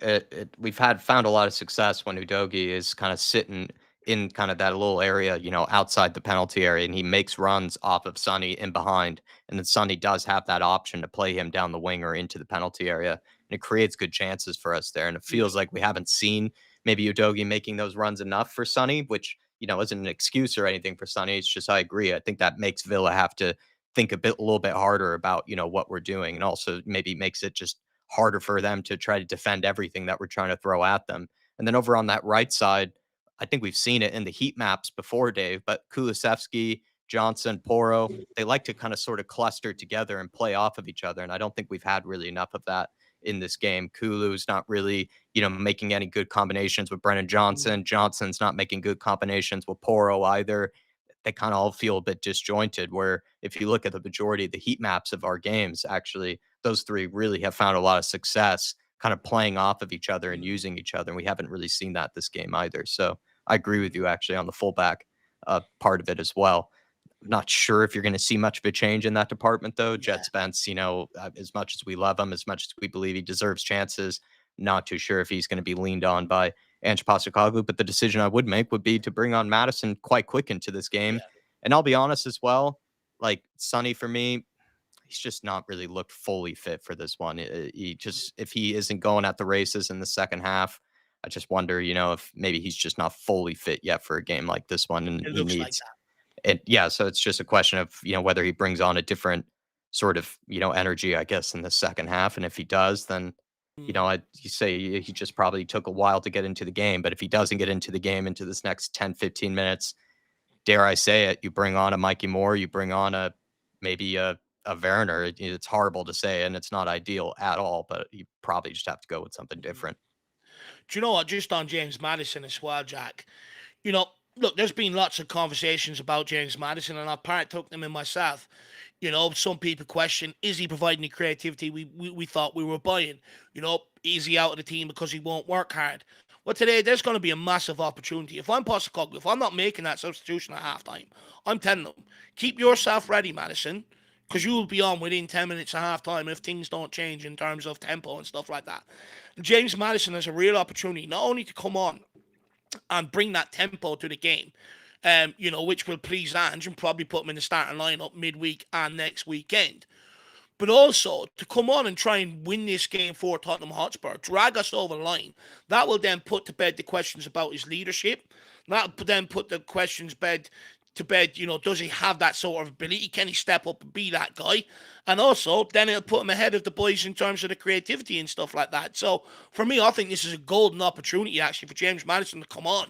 We've found a lot of success when Udogi is kind of sitting in kind of that little area, outside the penalty area, and he makes runs off of Sonny in behind, and then Sonny does have that option to play him down the wing or into the penalty area, and it creates good chances for us there. And it Yeah. feels like we haven't seen maybe Udogi making those runs enough for Sonny, which isn't an excuse or anything for Sonny. It's just I agree. I think that makes Villa have to think a little bit harder about what we're doing, and also maybe makes it just harder for them to try to defend everything that we're trying to throw at them. And then over on that right side, I think we've seen it in the heat maps before, Dave, but Kulusevski, Johnson, Poro, they like to kind of sort of cluster together and play off of each other. And I don't think we've had really enough of that in this game. Kulu's not really, making any good combinations with Brennan Johnson. Johnson's not making good combinations with Poro either. They kind of all feel a bit disjointed, where if you look at the majority of the heat maps of our games, actually, those three really have found a lot of success kind of playing off of each other and using each other. And we haven't really seen that this game either. So I agree with you actually on the fullback part of it as well. Not sure if you're going to see much of a change in that department, though. Jet Spence, as much as we love him, as much as we believe he deserves chances, not too sure if he's going to be leaned on by Ange Postecoglou. But the decision I would make would be to bring on Madison quite quick into this game. And I'll be honest as well, like Sonny, for me, he's just not really looked fully fit for this one. He just, if he isn't going at the races in the second half, I just wonder, if maybe he's just not fully fit yet for a game like this one, and It he looks like needs that. it. Yeah, so it's just a question of whether he brings on a different sort of energy, I guess, in the second half, and if he does, then you say he just probably took a while to get into the game. But if he doesn't get into the game into this next 10-15 minutes, dare I say it, you bring on a Mikey Moore, you bring on maybe a Werner. It's horrible to say, and it's not ideal at all, but you probably just have to go with something different. Do you know what? Just on James Madison as well, Jack. Look, there's been lots of conversations about James Madison, and I've partook them in myself. Some people question, is he providing the creativity we thought we were buying? Is he out of the team because he won't work hard? Well, today, there's going to be a massive opportunity. If I'm Postecoglou, if I'm not making that substitution at halftime, I'm telling them, keep yourself ready, Madison, because you will be on within 10 minutes at halftime if things don't change in terms of tempo and stuff like that. James Madison has a real opportunity not only to come on and bring that tempo to the game, which will please Ange and probably put him in the starting lineup midweek and next weekend, but also to come on and try and win this game for Tottenham Hotspur, drag us over the line. That will then put to bed the questions about his leadership. That will then put the questions to bed, does he have that sort of ability? Can he step up and be that guy? And also, then it'll put him ahead of the boys in terms of the creativity and stuff like that. So, for me, I think this is a golden opportunity, actually, for James Madison to come on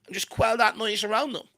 and just quell that noise around them.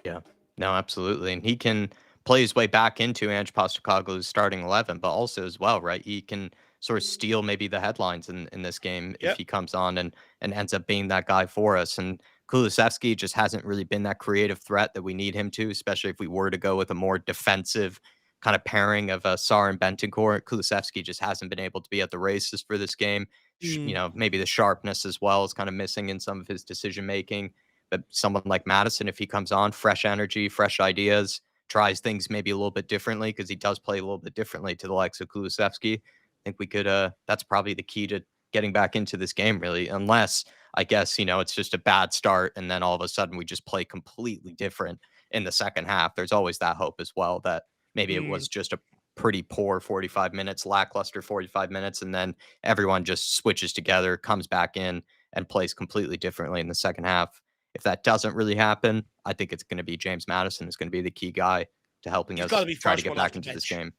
Yeah, no, absolutely. And he can play his way back into Ange Postecoglou's starting 11, but also as well, right? He can sort of steal maybe the headlines in this game if he comes on and ends up being that guy for us. And Kulusevski just hasn't really been that creative threat that we need him to, especially if we were to go with a more defensive kind of pairing of Sarr and Bentancur. Kulusevski just hasn't been able to be at the races for this game. Maybe the sharpness as well is kind of missing in some of his decision making. But someone like Madison, if he comes on, fresh energy, fresh ideas, tries things maybe a little bit differently, because he does play a little bit differently to the likes of Kulusevski, I think we could, that's probably the key to getting back into this game, really, unless I guess, it's just a bad start and then all of a sudden we just play completely different in the second half. There's always that hope as well that maybe it was just a pretty poor 45 minutes, lackluster 45 minutes, and then everyone just switches together, comes back in, and plays completely differently in the second half. If that doesn't really happen, I think it's going to be James Madison is going to be the key guy to helping He's got us to be try to first get one off back the into this bench. game.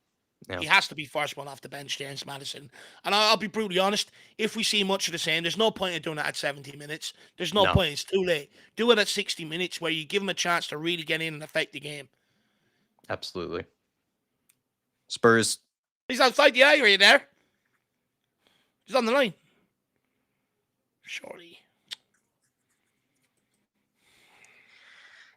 Yeah. He has to be first one off the bench, James Madison. And I'll be brutally honest, if we see much of the same, there's no point in doing that at 70 minutes. There's no point. It's too late. Do it at 60 minutes where you give him a chance to really get in and affect the game. Absolutely. Spurs. He's outside the area there. He's on the line. Surely.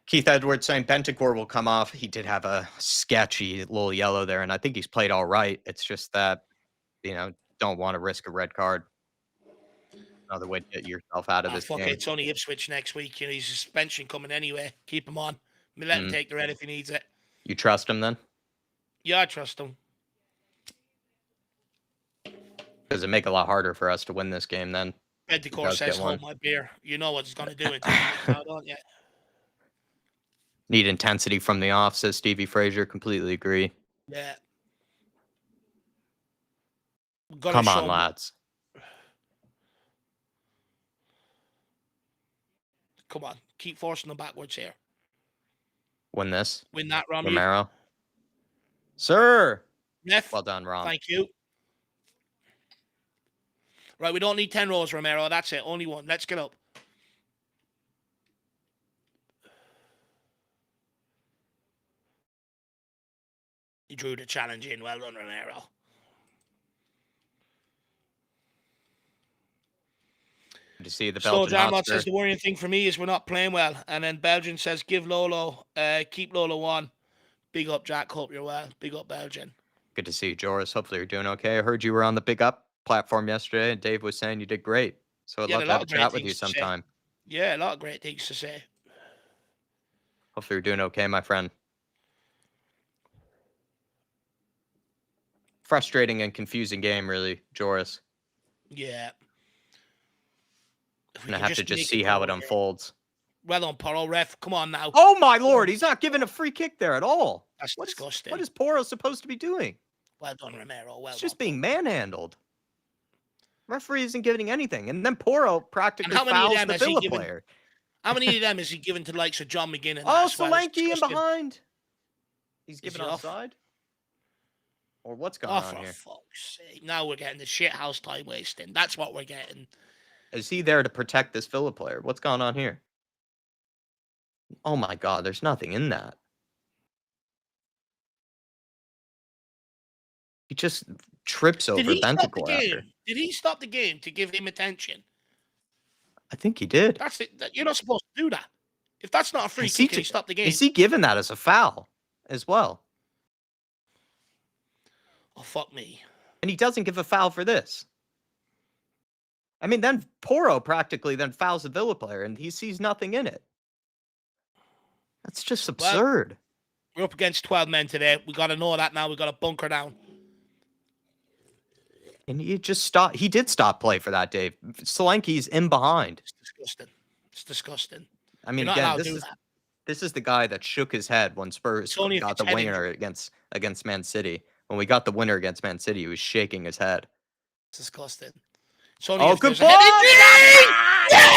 Keith Edwards saying Bentancur will come off. He did have a sketchy little yellow there, and I think he's played all right. It's just that, don't want to risk a red card. Another way to get yourself out of this game. It's only Ipswich next week. He's suspension coming anyway. Keep him on. Let him take the red if he needs it. You trust him then? Yeah, I trust him. Does it make it a lot harder for us to win this game then? Bentancur says, hold my beer. You know what he's going to do it. Don't you? Need intensity from the off, says Stevie Frazier. Completely agree. Yeah. Come on, lads. Come on. Keep forcing them backwards here. Win this. Win that, Romelu. Romero. Sir. Neff. Well done, Rom. Thank you. Right, we don't need 10 rows, Romero. That's it. Only one. Let's get up. He drew the challenge in. Well done, Romero. To see the So Belgian Jarmot Hotspur. says the worrying thing for me is we're not playing well. And then Belgian says keep Lolo on. Big up, Jack. Hope you're well. Big up, Belgian. Good to see you, Joris. Hopefully you're doing okay. I heard you were on the Big Up platform yesterday, and Dave was saying you did great. So I'd love to have a chat with you sometime. Yeah, a lot of great things to say. Hopefully you're doing okay, my friend. Frustrating and confusing game, really, Joris. Yeah. And I have to just see how it unfolds. Well done, Poro. Ref, come on now. Oh, my Lord. He's not giving a free kick there at all. That's disgusting. What is Poro supposed to be doing? Well done, Romero. Well It's just being manhandled. Referee isn't giving anything. And then Poro practically fouls the Villa player. How many of them is he given to the likes of John McGinn? Oh, Solanke in behind. He's giving offside? Or what's going on here? For fuck's sake. Now we're getting the shithouse time wasting. That's what we're getting. Is he there to protect this Villa player? What's going on here? Oh my God, there's nothing in that. He just trips over Bentancur after. Did he stop the game to give him attention? I think he did. That's it. You're not supposed to do that. If that's not a free kick, he stopped the game. Is he given that as a foul as well? Oh, fuck me. And he doesn't give a foul for this. I mean, then Poro practically then fouls the Villa player, and he sees nothing in it. That's just absurd. Well, we're up against 12 men today. We got to know that now. We got to bunker down. And he just stopped. He did stop play for that, Dave. Solanke's in behind. It's disgusting. It's disgusting. I mean, again, this is the guy that shook his head when Spurs got the winner against Man City. When we got the winner against Man City, he was shaking his head. It's disgusting. Oh, good ball! Yes!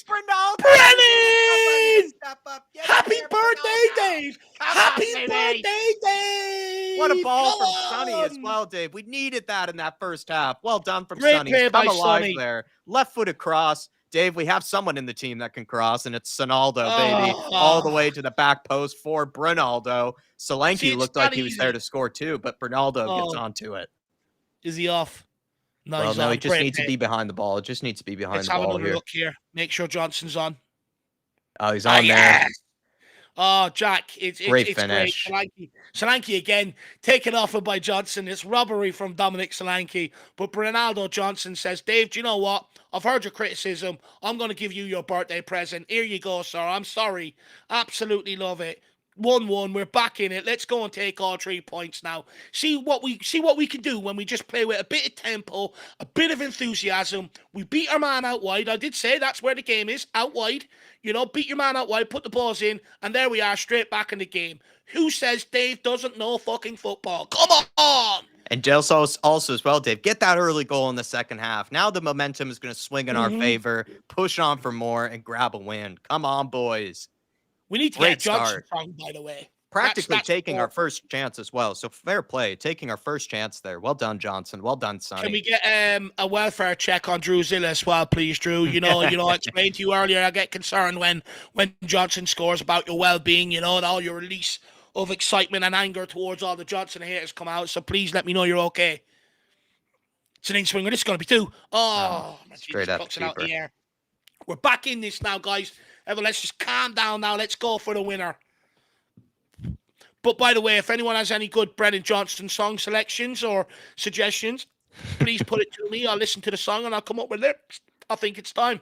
Brennan! Happy birthday, Dave! Happy birthday, Dave! What a ball from Sonny as well, Dave. We needed that in that first half. Well done from Sonny. Come alive there. Left-footed cross. Dave, we have someone in the team that can cross, and it's Sonaldo, baby. All the way to the back post for Bernaldo. Solanke looked like he was there to score too, but Bernaldo gets onto it. Is he off? No, well, no, he just needs to be behind the ball. It just needs to be behind the ball here. Let's have another look here. Make sure Johnson's on. Oh, he's on there. Oh, Jack, it's great finish. Great. Solanke again, taken off by Johnson. It's robbery from Dominic Solanke. But Ronaldo Johnson says, Dave, do you know what? I've heard your criticism. I'm going to give you your birthday present. Here you go, sir. I'm sorry. Absolutely love it. 1-1. We're back in it. Let's go and take all 3 points now. See what we can do when we just play with a bit of tempo, a bit of enthusiasm. We beat our man out wide. I did say that's where the game is, out wide. You know, beat your man out wide, put the balls in, and there we are, straight back in the game. Who says Dave doesn't know fucking football? Come on! And also as well, Dave, get that early goal in the second half. Now the momentum is going to swing in our favor. Push on for more and grab a win. Come on, boys. We need to get Johnson strong, by the way. Practically taking our first chance as well. So fair play, taking our first chance there. Well done, Johnson. Well done, Sonny. Can we get a welfare check on Drew Zilla as well, please, Drew? You know, I explained to you earlier, I get concerned when Johnson scores about your well-being, and all your release of excitement and anger towards all the Johnson haters come out. So please let me know you're okay. It's an in-swinger. This is going to be 2. Oh, straight up out the air. We're back in this now, guys. Let's just calm down now. Let's go for the winner. But by the way, if anyone has any good Brennan Johnson song selections or suggestions, please put it to me. I'll listen to the song and I'll come up with lyrics. I think it's time.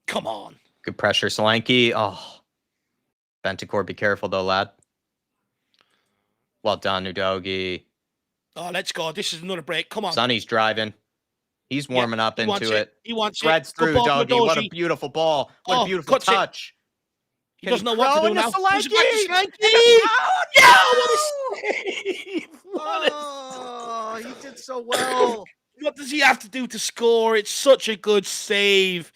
Come on. Good pressure, Solanke. Oh, Bentancur, be careful though, lad. Well done, Udogie. Oh, let's go. This is another break. Come on. Sonny's driving. He's warming up into it. He wants Threads it. Threads through, Doggy. What a beautiful ball. What a beautiful touch. He doesn't know what to do now. Solanke! Oh, he did so well. What does he have to do to score? It's such a good save.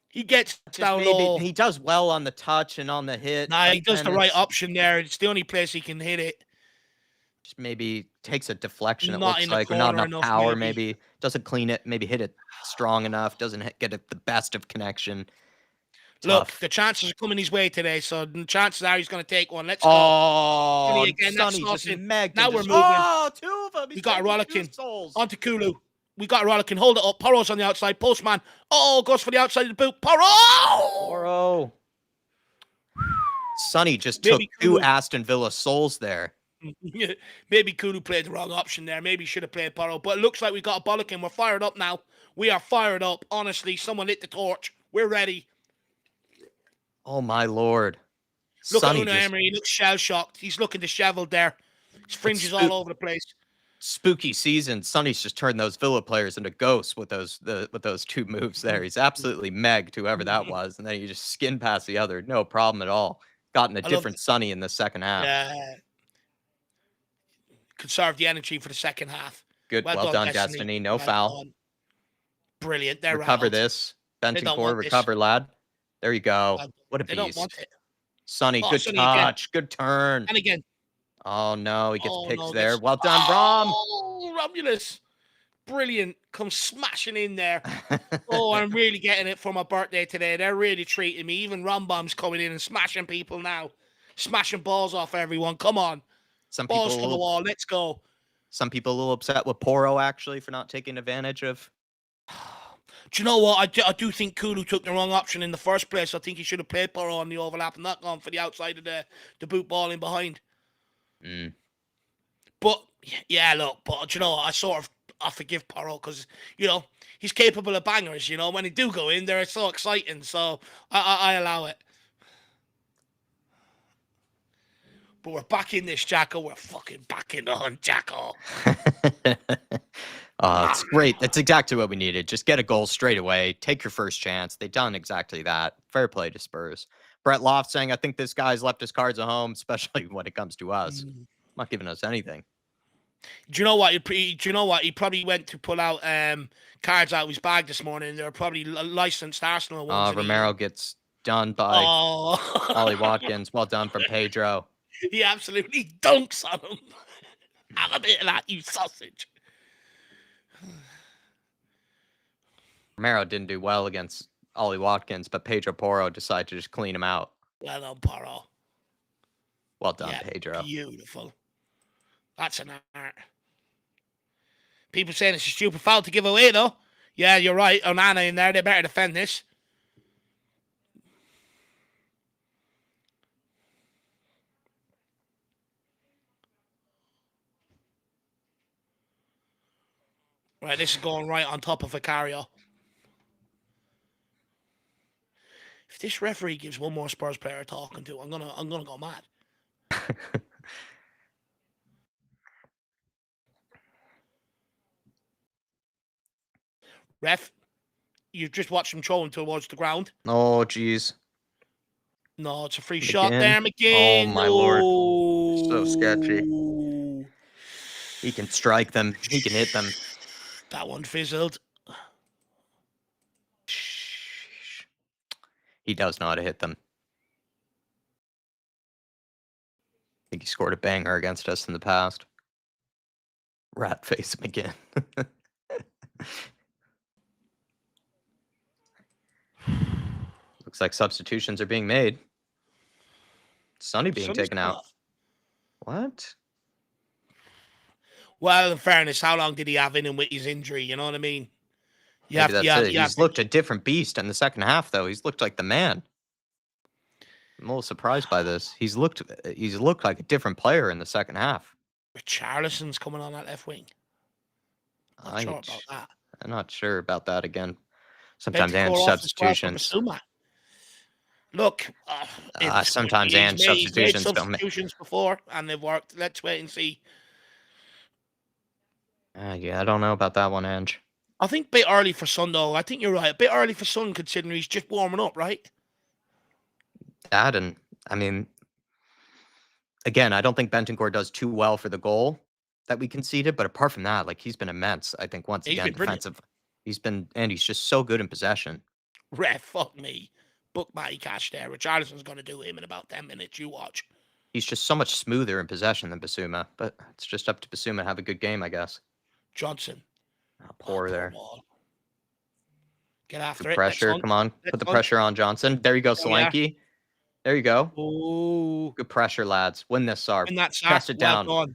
He gets down low. He does well on the touch and on the hit. Nah, he does the right option there. It's the only place he can hit it. Just maybe takes a deflection, it Not looks in the like, or not corner enough enough, power, maybe. maybe. Doesn't clean it, maybe hit it strong enough, doesn't get it the best of connection. Look, Tough. the chances are coming his way today, so the chances are he's going to take one. Let's go. Oh, Sonny again, that's Sonny just saucing. megged Now and we're just moving. two of them. We He's got a taking 2 rollicking. souls. Onto Kulu. We got a rollicking. Hold it up. Porro's on the outside. Postman. Oh, goes for the outside of the boot. Porro! Porro. Sonny just took Maybe 2 Kulu. Aston Villa souls there. Maybe Kulu played the wrong option there. Maybe he should have played Porro. But it looks like we got a bollocking. We're fired up now. We are fired up. Honestly, someone lit the torch. We're ready. Oh, my Lord. Look Sonny at Unai Emery. He looks shell-shocked. He's looking disheveled there. His fringes all over the place. Spooky season. Sonny's just turned those Villa players into ghosts with those 2 moves there. He's absolutely megged whoever that was, and then he just skinned past the other. No problem at all. Gotten a different Sonny in the second half. Yeah. Conserve the energy for the second half. Good. Well done, Destiny. No foul. Done. Brilliant. They're Recover rattled. this. Bentancur, this. recover, lad. There you go. What a They beast. don't want it. Sonny, good Sonny touch. Good turn. And again. Oh, no. He gets picked there. Gets... Well done, Rom. Oh, Romulus. Brilliant. Comes smashing in there. Oh, I'm really getting it for my birthday today. They're really treating me. Even Rombom's coming in and smashing people now. Smashing balls off everyone. Come on. Some balls people for the wall. Let's go. Some people a little upset with Porro, actually, for not taking advantage of... Do you know what? I do think Kulu took the wrong option in the first place. I think he should have played Porro on the overlap and not gone for the outside of the boot ball in behind. But, yeah, look, but, you know, I forgive Porro because, you know, he's capable of bangers, you know. When they do go in, they're so exciting. So I allow it. But we're back in this, Jacko. We're fucking back in the hunt, Jacko. Oh, it's great. That's exactly what we needed. Just get a goal straight away. Take your first chance. They've done exactly that. Fair play to Spurs. Brett Loft saying, I think this guy's left his cards at home, especially when it comes to us. Not giving us anything. Do you know what? He probably went to pull out cards out of his bag this morning. They're probably licensed Arsenal ones. Romero gets done by Ollie Watkins. Well done from Pedro. He absolutely dunks on him. Have a bit of that, you sausage. Romero didn't do well against Ollie Watkins, but Pedro Porro decided to just clean him out. Well done, Porro. Well done, Pedro. Beautiful. That's an art. People saying it's a stupid foul to give away, though. Yeah, you're right. Onana in there. They better defend this. Right, this is going right on top of Vicario. If this referee gives one more Spurs player talking to, I'm gonna go mad. Ref, you've just watched him throw him towards the ground. Oh, jeez. No, it's a free shot there, McGinn. Oh, my Lord. So sketchy. He can strike them. He can hit them. That one fizzled. He does know how to hit them. I think he scored a banger against us in the past. Rat face McGinn. Looks like substitutions are being made. Sonny being taken out. What? Well, in fairness, how long did he have in him with his injury? You know what I mean? He's looked a different beast in the second half, though. He's looked like the man. I'm a little surprised by this. He's looked like a different player in the second half. Richarlison's coming on that left wing. I'm not sure about that. I'm not sure about that again. Sometimes and substitutions. Look, sometimes and substitutions don't make. Substitutions before, and they've worked. Let's wait and see. Yeah, I don't know about that one, Ange. I think a bit early for Son, though. I think you're right. A bit early for Son, considering he's just warming up, right? That, and I mean, again, I don't think Bentancur does too well for the goal that we conceded, but apart from that, like, he's been immense. I think once again, defensive. He's just so good in possession. Ref, fuck me. Book my cash there. Richarlison's going to do him in about 10 minutes. You watch. He's just so much smoother in possession than Basuma, but it's just up to Basuma to have a good game, I guess. Johnson. Poor there. Ball. Get after Good it. pressure. Come on. Put the pressure on Johnson. There you go, Solanke. There you go. Ooh. Good pressure, lads. Win this, Sarp. Win that, Sarp. Test it down. Well done.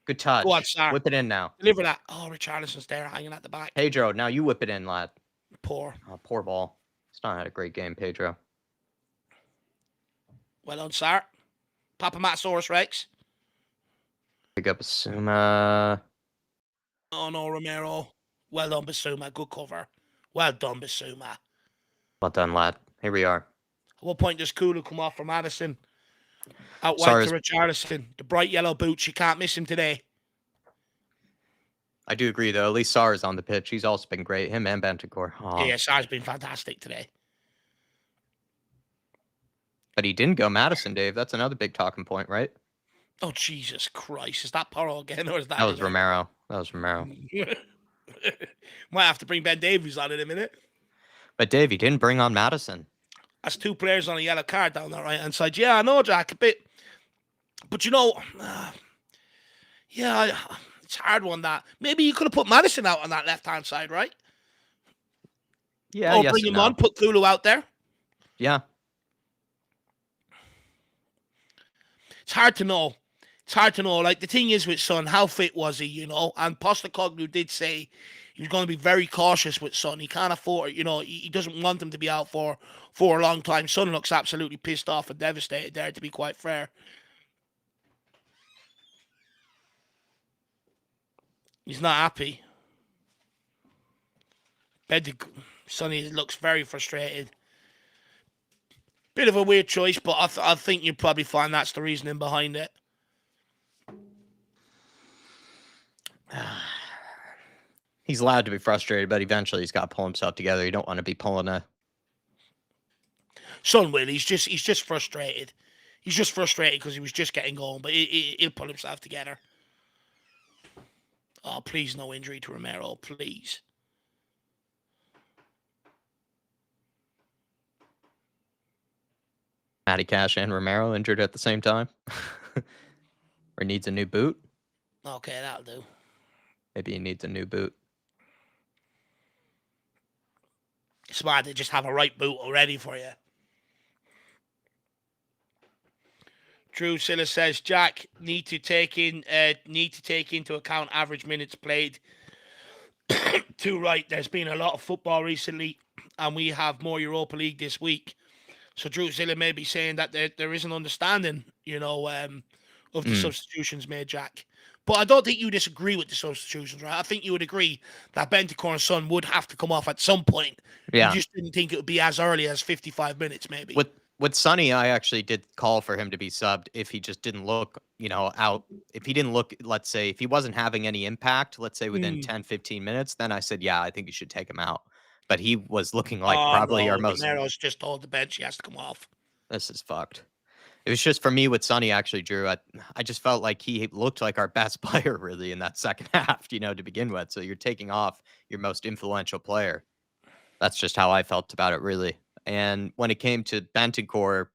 Good touch. Go on, Sarp. Whip it in now. Deliver that. Oh, Richarlison's there hanging at the back. Pedro, now you whip it in, lad. Poor. Oh, poor ball. He's not had a great game, Pedro. Well done, Sarp. Papamatosaurus Rex. Pick up Basuma. Oh, no, Romero. Well done, Basuma. Good cover. Well done, Basuma. Well done, lad. Here we are. At what point does Kulu come off for Madison? Out wide to Richarlison. The bright yellow boots. You can't miss him today. I do agree, though. At least Sarr's on the pitch. He's also been great. Him and Bentancur. Oh. Yeah, Sarr's been fantastic today. But he didn't go Madison, Dave. That's another big talking point, right? Oh, Jesus Christ. Is that Porro again, or is that... That was Romero. That was Romero. Might have to bring Ben Davies on in a minute. But Dave, he didn't bring on Madison. That's 2 players on a yellow card down the right-hand side. Yeah, I know, Jack, a bit. But, you know... yeah, it's a hard one, that. Maybe you could have put Madison out on that left-hand side, right? Yeah, or bring him on, put Kulu out there. Yeah. It's hard to know. It's hard to know. Like, the thing is with Son, how fit was he, you know? And Postecoglou did say he was going to be very cautious with Son. He can't afford, you know, he doesn't want him to be out for a long time. Son looks absolutely pissed off and devastated there, to be quite fair. He's not happy. Sonny looks very frustrated. Bit of a weird choice, but I think you'd probably find that's the reasoning behind it. He's allowed to be frustrated, but eventually he's got to pull himself together. You don't want to be pulling a... Son will. He's just frustrated. He's just frustrated because he was just getting going, but he'll pull himself together. Oh, please, no injury to Romero, please. Matty Cash and Romero injured at the same time. Or needs a new boot. Okay, that'll do. Maybe he needs a new boot. Smart to just have a right boot already for you. Drew Silla says, Jack, need to take into account average minutes played. Too right. There's been a lot of football recently, and we have more Europa League this week. So Drew Silla may be saying that there is an understanding, you know, of the substitutions made, Jack. But I don't think you disagree with the substitutions, right? I think you would agree that Bentancur and Son would have to come off at some point. Yeah. You just didn't think it would be as early as 55 minutes, maybe. With Sonny, I actually did call for him to be subbed if he just didn't look, you know, out. If he didn't look, let's say, if he wasn't having any impact, let's say within 10, 15 minutes, then I said, yeah, I think you should take him out. But he was looking like probably our most... Romero's just told the bench he has to come off. This is fucked. It was just for me with Sonny, actually, Drew. I just felt like he looked like our best player, really, in that second half, you know, to begin with. So you're taking off your most influential player. That's just how I felt about it, really. And when it came to Bentancur,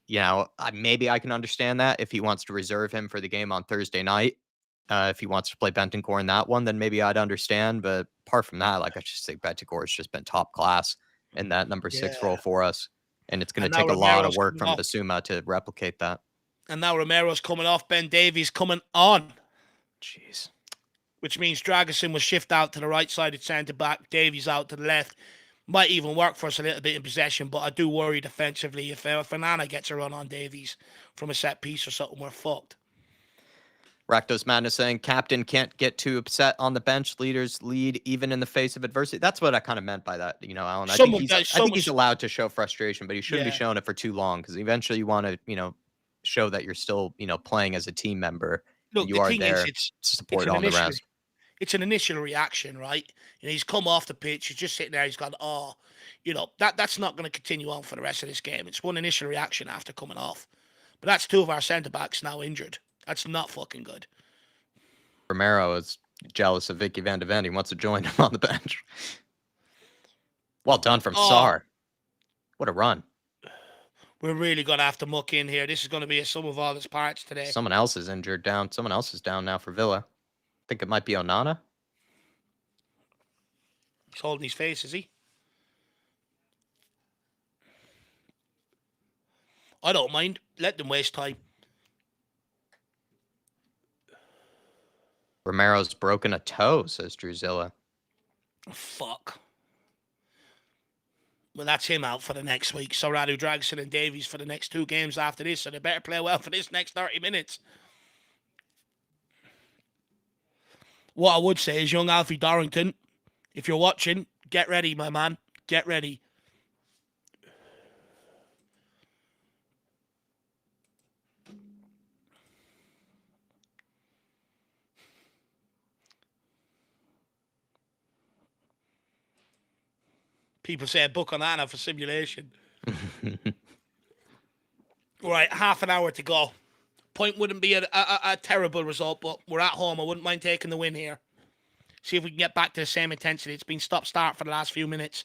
you know, maybe I can understand that if he wants to reserve him for the game on Thursday night. If he wants to play Bentancur in that one, then maybe I'd understand. But apart from that, like, I just think Bentancur has just been top class in that number 6 role for us. And it's going to take a lot of work from Basuma to replicate that. And now Romero's coming off. Ben Davies coming on. Jeez. Which means Dragusin will shift out to the right side at centre-back. Davies out to the left. Might even work for us a little bit in possession, but I do worry defensively. If Fernanda gets a run on Davies from a set piece or something, we're fucked. Rakdos Madness saying, captain can't get too upset on the bench. Leaders lead even in the face of adversity. That's what I kind of meant by that, you know, Alan. I think he's allowed to show frustration, but he shouldn't be showing it for too long, because eventually you want to, you know, show that you're still, you know, playing as a team member. Look, you are there to support all the rest. It's an initial reaction, right? You know, he's come off the pitch. He's just sitting there. He's gone, oh, you know, that's not going to continue on for the rest of this game. It's one initial reaction after coming off. But that's 2 of our centre-backs now injured. That's not fucking good. Romero is jealous of Vicky Van de Ven. He wants to join him on the bench. Well done from Sarr. What a run. We're really going to have to muck in here. This is going to be a sum of all its parts today. Someone else is injured down. Someone else is down now for Villa. I think it might be Onana. He's holding his face, is he? I don't mind. Let them waste time. Romero's broken a toe, says Druzilla. Fuck. Well, that's him out for the next week. So Radu Dragson and Davies for the next 2 games after this. So they better play well for this next 30 minutes. What I would say is, young Alfie Dorrington, if you're watching, get ready, my man. Get ready. People say book on Anna for simulation. Right, half an hour to go. Point wouldn't be a terrible result, but we're at home. I wouldn't mind taking the win here. See if we can get back to the same intensity. It's been stop-start for the last few minutes.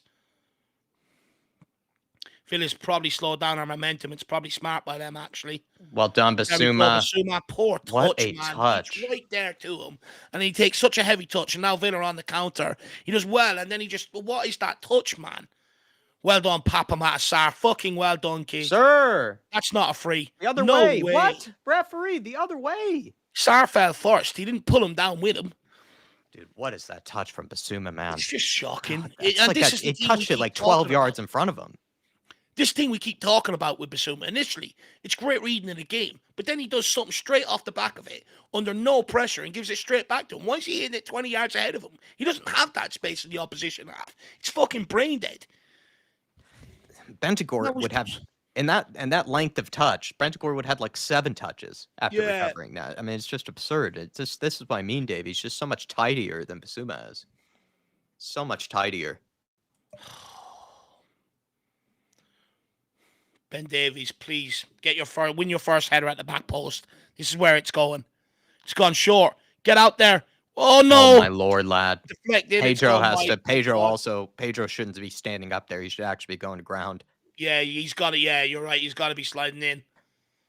Villa's probably slowed down our momentum. It's probably smart by them, actually. Well done, Basuma. Basuma, poor touch, what a man. touch. He's right there to him. And he takes such a heavy touch. And now Villa on the counter. He does well. And then he just, what is that touch, man? Well done, Papa Matasar. Fucking well done, kid. Sir. That's not a free. The other way. What? Referee, the other way. Sar fell first. He didn't pull him down with him. Dude, what is that touch from Basuma, man? It's just shocking. God, it touched it like 12 yards in front of him. This thing we keep talking about with Basuma, initially, it's great reading in the game, but then he does something straight off the back of it, under no pressure, and gives it straight back to him. Why is he hitting it 20 yards ahead of him? He doesn't have that space in the opposition half. It's fucking brain dead. Bentancur would have, in that length of touch, Bentancur would have like 7 touches after recovering that. I mean, it's just absurd. It's just, this is what I mean, Dave. He's just so much tidier than Basuma is. So much tidier. Ben Davies, please win your first header at the back post. This is where it's going. It's gone short. Get out there. Oh no! Oh my lord, lad. Deflected. Pedro has to. Pedro shouldn't be standing up there. He should actually be going to ground. Yeah, he's got to. Yeah, you're right. He's got to be sliding in.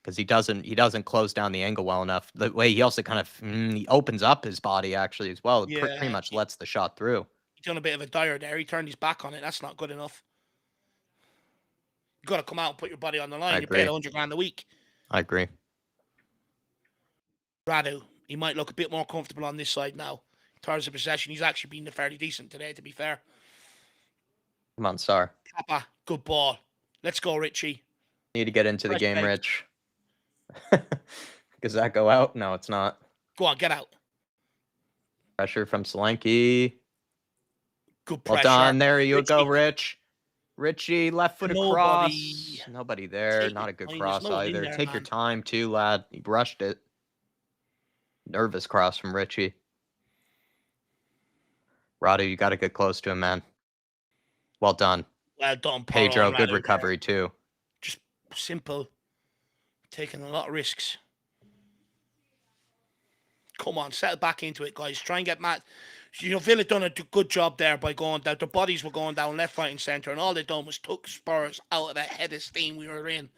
Because he doesn't close down the angle well enough. The way he also kind of he opens up his body actually as well. Yeah. Pretty much lets the shot through. He's done a bit of a dyer there. He turned his back on it. That's not good enough. You got to come out and put your body on the line. You're paid $100,000 a week. I agree. Radu, he might look a bit more comfortable on this side now. In terms of possession, he's actually been fairly decent today, to be fair. Come on, Sar. Papa, good ball. Let's go, Richie. Need to get into the game, Rich. Does that go out? No, it's not. Go on, get out. Pressure from Solanke. Good pressure. Well done. There you go, Rich. Richie, left foot across. Nobody there. Not a good cross either. Take your time too, lad. He brushed it. Nervous cross from Richie. Radu, you got to get close to him, man. Well done. Well done, Pedro. Good recovery too. Just simple. Taking a lot of risks. Come on, settle back into it, guys. Try and get Matt. You know, Villa done a good job there by going down. Their bodies were going down left, right, and centre, and all they done was took Spurs out of that head of steam we were in.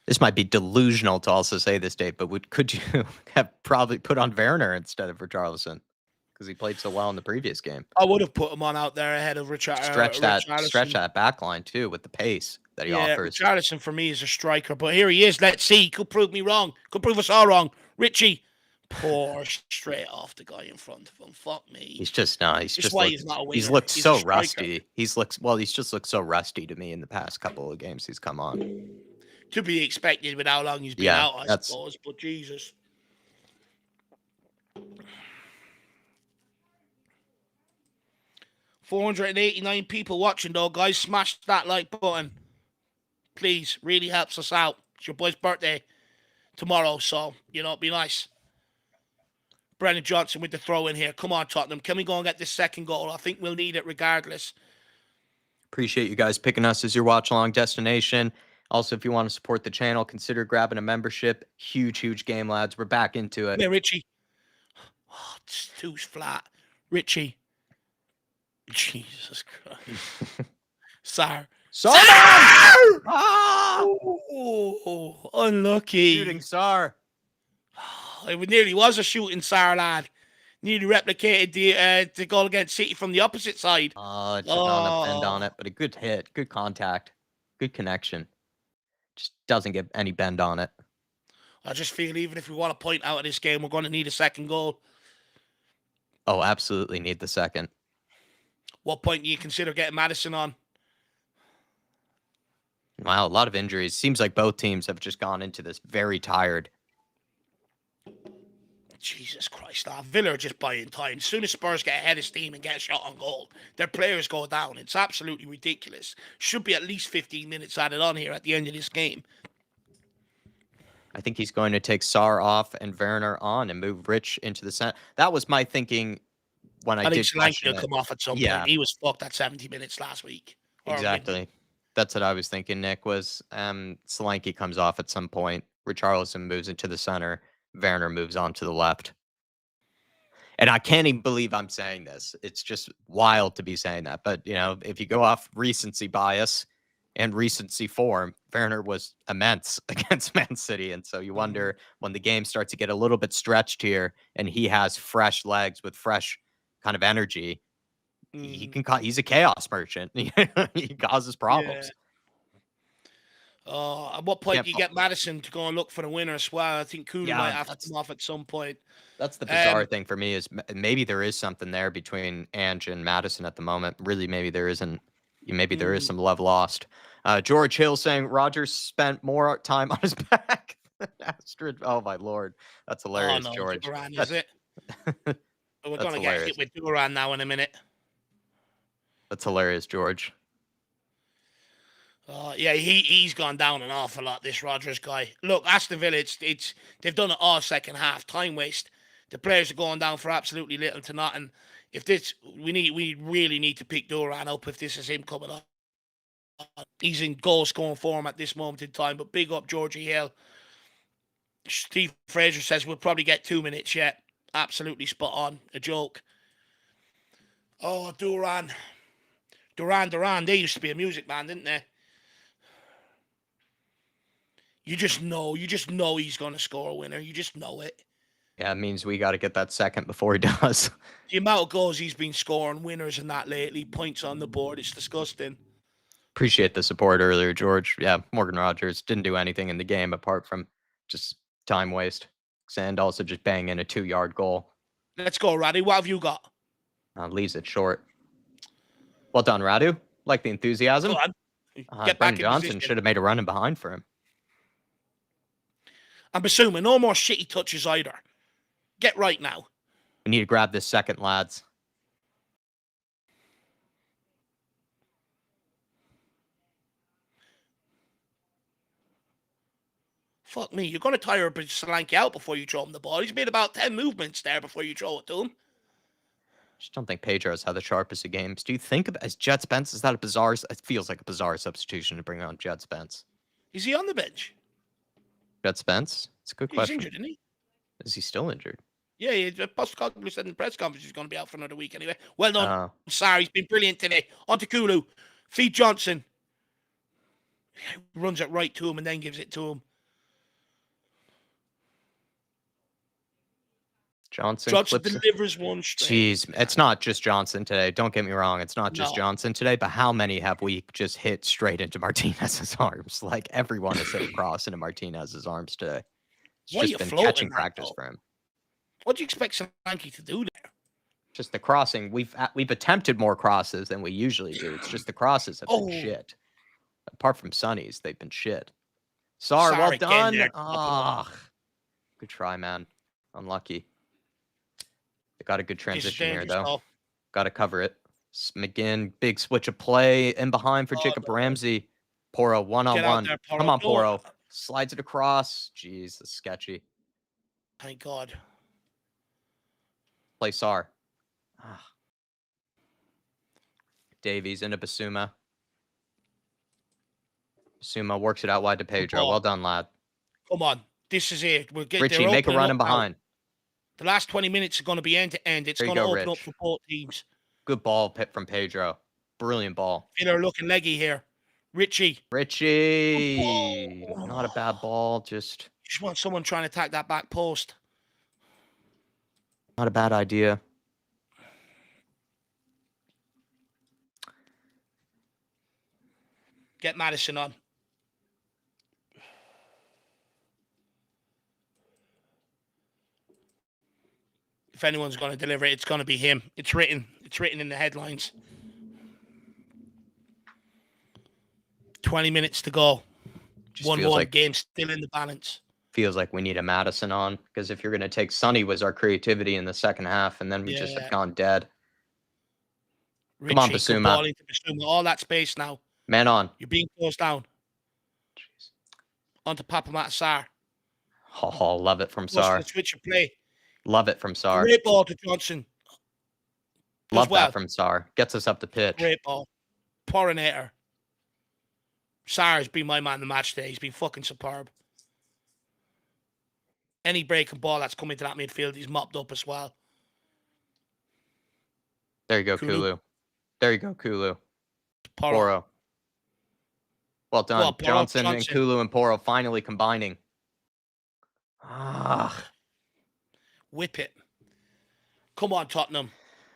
This might be delusional to also say this, Dave, but could you have probably put on Werner instead of Richarlison? Because he played so well in the previous game. I would have put him on out there ahead of Richarlison. Stretch that back line, too, with the pace that he offers. Richarlison, for me, is a striker, but here he is. Let's see. Could prove me wrong. Could prove us all wrong. Richie. Poor straight off the guy in front of him. Fuck me. He's just he's looked so rusty. He's just looked so rusty to me in the past couple of games he's come on. To be expected with how long he's been out, I suppose. But Jesus. $489 people watching though, guys. Smash that like button. Please. Really helps us out. It's your boy's birthday tomorrow, so it'd be nice. Brennan Johnson with the throw in here. Come on, Tottenham. Can we go and get this second goal? I think we'll need it regardless. Appreciate you guys picking us as your watch-along destination. Also, if you want to support the channel, consider grabbing a membership. Huge game, lads. We're back into it. Yeah, Richie. Oh, it's too flat. Richie. Jesus Christ. Sar. Ah! Oh, unlucky. Shooting star. It nearly was a shooting star, lad. Nearly replicated the goal against City from the opposite side. Oh, it should not have bend on Oh, it, but a good hit, good contact, good connection. Just doesn't get any bend on it. I just feel even if we want to point out of this game, we're going to need a second goal. Oh, absolutely need the second. What point do you consider getting Maddison on? Wow, a lot of injuries. Seems like both teams have just gone into this very tired. Jesus Christ, Villa are just buying time. As soon as Spurs get ahead of steam and get a shot on goal, their players go down. It's absolutely ridiculous. Should be at least 15 minutes added on here at the end of this game. I think he's going to take Sarr off and Werner on and move Rich into the center. That was my thinking when I think did Solanke question will it. come off at some Yeah, point. He was fucked at 70 minutes last week. exactly. That's what I was thinking, Nick, was Solanke comes off at some point. Richarlison moves into the center. Werner moves on to the left. And I can't even believe I'm saying this. It's just wild to be saying that. But, you know, if you go off recency bias and recency form, Werner was immense against Man City. And so you wonder when the game starts to get a little bit stretched here and he has fresh legs with fresh kind of energy, he can he's a chaos merchant. He causes problems. At what point do you get Maddison to go and look for the winner as well? I think Kulu might have to come off at some point. That's the bizarre thing for me is maybe there is something there between Ange and Madison at the moment. Really, maybe there isn't. Maybe there is some love lost. George Hill saying Rogers spent more time on his back than Astrid. Oh, my Lord. That's hilarious, George. Duran, is it? We're going to get hit with Duran now in a minute. That's hilarious, George. Yeah, he's gone down an awful lot, this Rodgers guy. Look, Aston Villa, it's they've done it all second half. Time waste. The players are going down for absolutely little to nothing. If this, we really need to pick Duran up if this is him coming up. He's in goal scoring form at this moment in time, but big up Georgie Hill. Steve Fraser says we'll probably get 2 minutes yet. Absolutely spot on. A joke. Oh, Duran. They used to be a music band, didn't they? You just know he's going to score a winner. You just know it. Yeah, it means we got to get that second before he does. The amount of goals he's been scoring, winners and that lately, points on the board, it's disgusting. Appreciate the support earlier, George. Yeah, Morgan Rogers didn't do anything in the game apart from just time waste. And also just bang in a 2-yard goal. Let's go, Radu. What have you got? Leaves it short. Well done, Radu. Like the enthusiasm. Go on. Get Brendan back in Johnson position. should have made a run in behind for him. I'm assuming no more shitty touches either. Get right now. We need to grab this second, lads. Fuck me. You're going to tire Solanke out before you throw him the ball. He's made about 10 movements there before you throw it to him. Just don't think Pedro's had the sharpest of games. Do you think of as Jet Spence? Is that a bizarre? It feels like a bizarre substitution to bring on Jet Spence. Is he on the bench? Jet Spence? It's a good question. He's injured, isn't he? Is he still injured? Yeah, Postecoglou said in the press conference he's going to be out for another week anyway. Well done. Sorry, he's been brilliant today. On to Kulu. Feed Johnson. Runs it right to him and then gives it to him. Johnson delivers one straight. Jeez, it's not just Johnson today. Don't get me wrong. It's not just Johnson today, but how many have we just hit straight into Martinez's arms? Like everyone has hit a cross into Martinez's arms today. It's just been catching practice for him. What do you expect Solanke to do there? Just the crossing. We've attempted more crosses than we usually do. It's just the crosses have been shit. Apart from Sonny's, they've been shit. Sarr, well done. Good try, man. Unlucky. They got a good transition here, though. Got to cover it. McGinn, big switch of play in behind for Jacob Ramsey. Poro, one-on-one. Come on, Poro. Slides it across. Jeez, that's sketchy. Thank God. Play Sarr. Davies into Basuma. Basuma works it out wide to Pedro. Well done, lad. Come on. This is it. We'll get Richie, make a run in behind. The last 20 minutes are going to be end-to-end. It's going to open up for both teams. Good ball from Pedro. Brilliant ball. Villa looking leggy here. Richie. Not Not a bad ball, just Just want someone trying to attack that back post. not a bad idea. Get Maddison on. If anyone's going to deliver it, it's going to be him. It's written. It's written in the headlines. 20 minutes to go. 1-1 game still in the balance. Feels like we need a Maddison on, because if you're going to take Sonny was our creativity in the second half, and then we just have gone dead. Richie, come on, Basuma. All that space now. Man on. You're being closed down. Jeez. On to Papa Matasar. Oh, love it from Sar. Switch of play. Love it from Sar. Great ball to Johnson. Love that from Sar. Gets us up the pitch. Great ball. Porinator. Sar has been my man in the match today. He's been fucking superb. Any breaking ball that's coming to that midfield, he's mopped up as well. There you go, Kulu. There you go, Kulu. Poro. Well done. Johnson and Kulu and Poro finally combining. Whip it. Come on, Tottenham.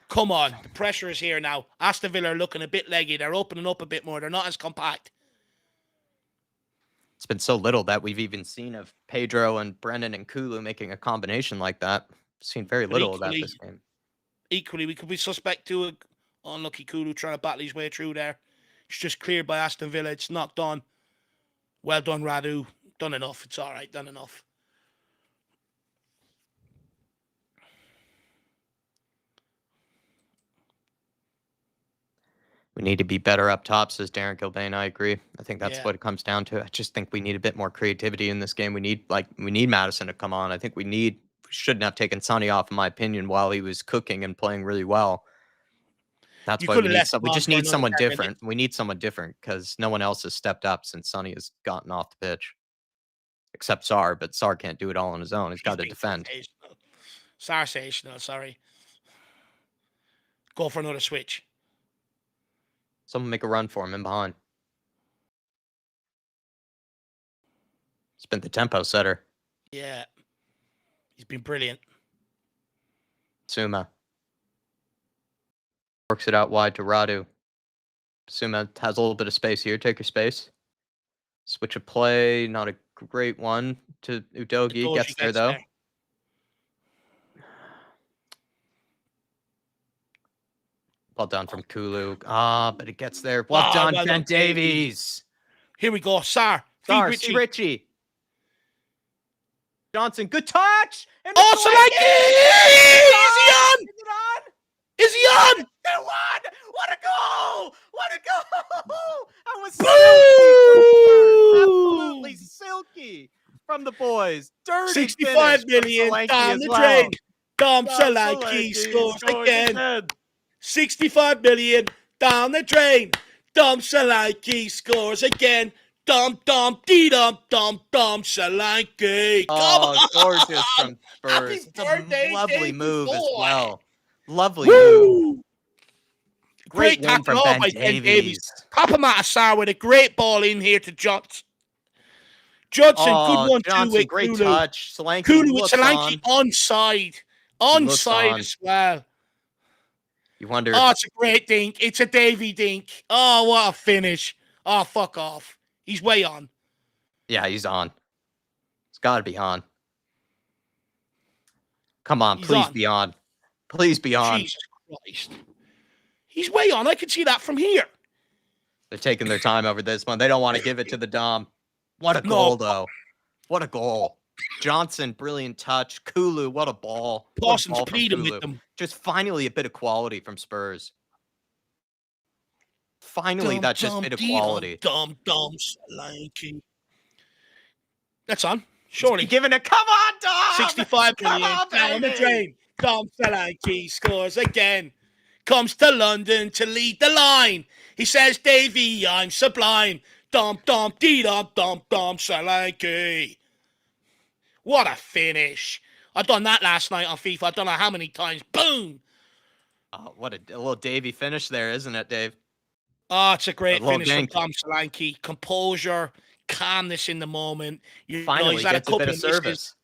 Come on. The pressure is here now. Aston Villa are looking a bit leggy. They're opening up a bit more. They're not as compact. It's been so little that we've even seen of Pedro and Brennan and Kulu making a combination like that. Seen very little of that this game. Equally, we could be suspect to unlucky Kulu trying to battle his way through there. It's just cleared by Aston Villa. It's knocked on. Well done, Radu. Done enough. It's all right. Done enough. We need to be better up top, says Darren Gilbane. I agree. I think that's what it comes down to. I just think we need a bit more creativity in this game. We need Maddison to come on. I think we shouldn't have taken Sonny off, in my opinion, while he was cooking and playing really well. That's why we just need someone different. We need someone different because no one else has stepped up since Sonny has gotten off the pitch. Except Sar, but Sar can't do it all on his own. He's got to defend. Sensational, sorry. Go for another switch. Someone make a run for him in behind. He's been the tempo setter. Yeah. He's been brilliant. Suma. Works it out wide to Radu. Suma has a little bit of space here. Take your space. Switch of play. Not a great one to Udogie. Gets there, though. Well done from Kulu. But it gets there. Well done, Ben Davies. Here we go. Sar. Richie. Johnson. Good touch. Solanke! Is he on? 2-1. What a goal! What a goal! I was absolutely silky from the boys. Dirty 65 million down the drain. Dom Solanke scores again. 65 million down the drain. Dom Solanke scores again. Dom Solanke. Gorgeous from Spurs. It's a lovely move as well. Lovely move. Great win from Ben Davies. Papa Matasar with a great ball in here to Johnson. Good one too with great Kulu. Touch. Kulu with Solanke onside. Onside as well. You wonder. Oh, it's a great dink. It's a Davy dink. Oh, what a finish. Oh, fuck off. He's way on. Yeah, he's on. It's got to be on. Come on, please be on. Please be on. Jesus Christ. He's way on. I can see that from here. They're taking their time over this one. They don't want to give it to the Dom. What a goal, though. What a goal. Johnson, brilliant touch. Kulu, what a ball. Parsons pleading with them. Just finally a bit of quality from Spurs. Finally, that's just a bit of quality. Dom Solanke. That's on. Surely. Giving it. Come on, Dom! 65 million down the drain. Dom Solanke scores again. Comes to London to lead the line. He says, Davy, I'm sublime. Dom Solanke. What a finish. I've done that last night on FIFA. I don't know how many times. Boom. Oh, what a little Davy finish there, isn't it, Dave? Oh, it's a great finish from Dom Solanke. Composure, calmness in the moment. He's Finally had a gets a bit couple of of misses. service.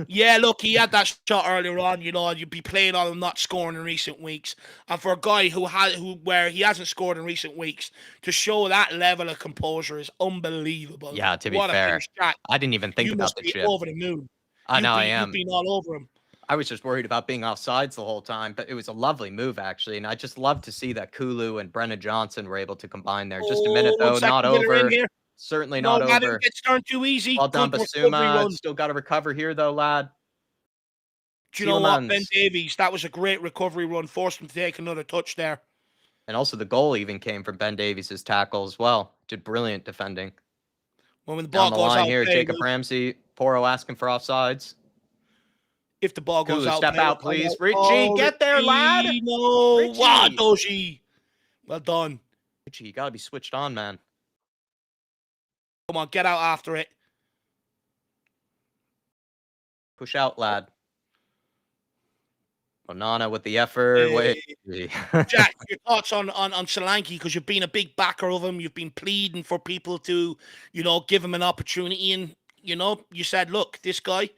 Yeah, look, he had that shot earlier on. You'd be playing on him not scoring in recent weeks, and for a guy where he hasn't scored in recent weeks, to show that level of composure is unbelievable. Yeah, to be What a fair, finish, Jack! I didn't even think You about must the be chip. over the moon. I know I You've am. been all over him. I was just worried about being offsides the whole time, but it was a lovely move actually, and I just love to see that Kulu and Brennan Johnson were able to combine there. Just a Oh, minute one though, not second, Villa in over. here. Certainly No, not that didn't over. get turned too easy. Well done, Good recovery Basuma. run. Still got to recover here though, lad. Do you know what, Ben Tielemans. Davies? That was a great recovery run. Forced him to take another touch there. And also the goal even came from Ben Davies' tackle as well. Did brilliant defending. When the Down ball the goes line out, here, play, Jacob Ramsey. Poro asking for offsides. if the ball goes Kulu, out, step play will out, find please. out. Richie, Oh, get there, lad. Richie, no. Wow, Richie. Doji. Well done. Richie, you got to be switched on, man. Come on, get out after it. Push out, lad. Onana with the effort. Wait. Jack, your thoughts on Solanke, because you've been a big backer of him. You've been pleading for people to, give him an opportunity. And, you said, look, this guy,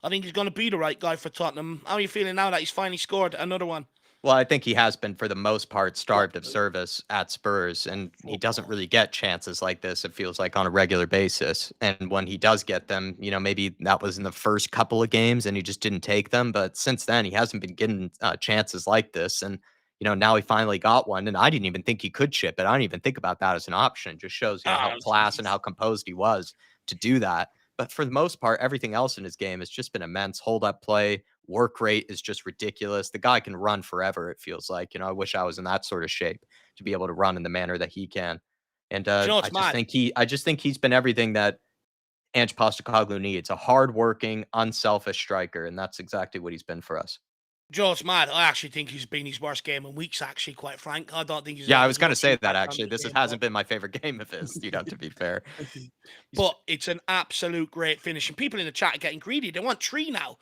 I think he's going to be the right guy for Tottenham. How are you feeling now that he's finally scored another one? Well, I think he has been, for the most part, starved of service at Spurs, and he doesn't really get chances like this, it feels like, on a regular basis. And when he does get them, maybe that was in the first couple of games and he just didn't take them. But since then, he hasn't been getting chances like this. And, now he finally got one. And I didn't even think he could chip it. I don't even think about that as an option. It just shows, how class and how composed he was to do that. But for the most part, everything else in his game has just been immense. Hold up play, work rate is just ridiculous. The guy can run forever, it feels like. I wish I was in that sort of shape to be able to run in the manner that he can. And It's mad. I just think he's been everything that Ange Postecoglou needs, a hardworking, unselfish striker, and that's exactly what he's been for us. It's mad. I actually think he's been his worst game in weeks, actually, quite frank. I don't think he's... Yeah, I was going to say that, actually. This hasn't been my favorite game of his, to be fair. But it's an absolute great finish. And people in the chat are getting greedy. They want 3 now.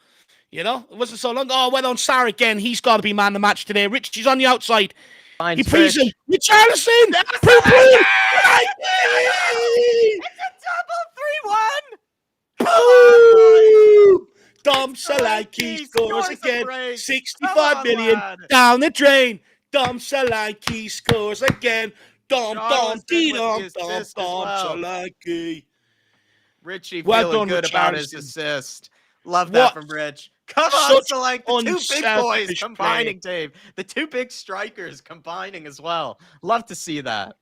It wasn't so long. Oh, well on Sarr again. He's got to be man of the match today. Rich, he's on the outside. He prees him. Richarlison! It's a double 3-1! Boom! Dom Solanke scores again. 65 million down the drain. Dom Solanke scores again. Dom Solanke. Richie Well feeling done, good about his Richarlison. assist. Love that from Rich. Come on, Solanke. The 2 big boys unselfish combining, Dave. The 2 big strikers combining as well. Love to see that.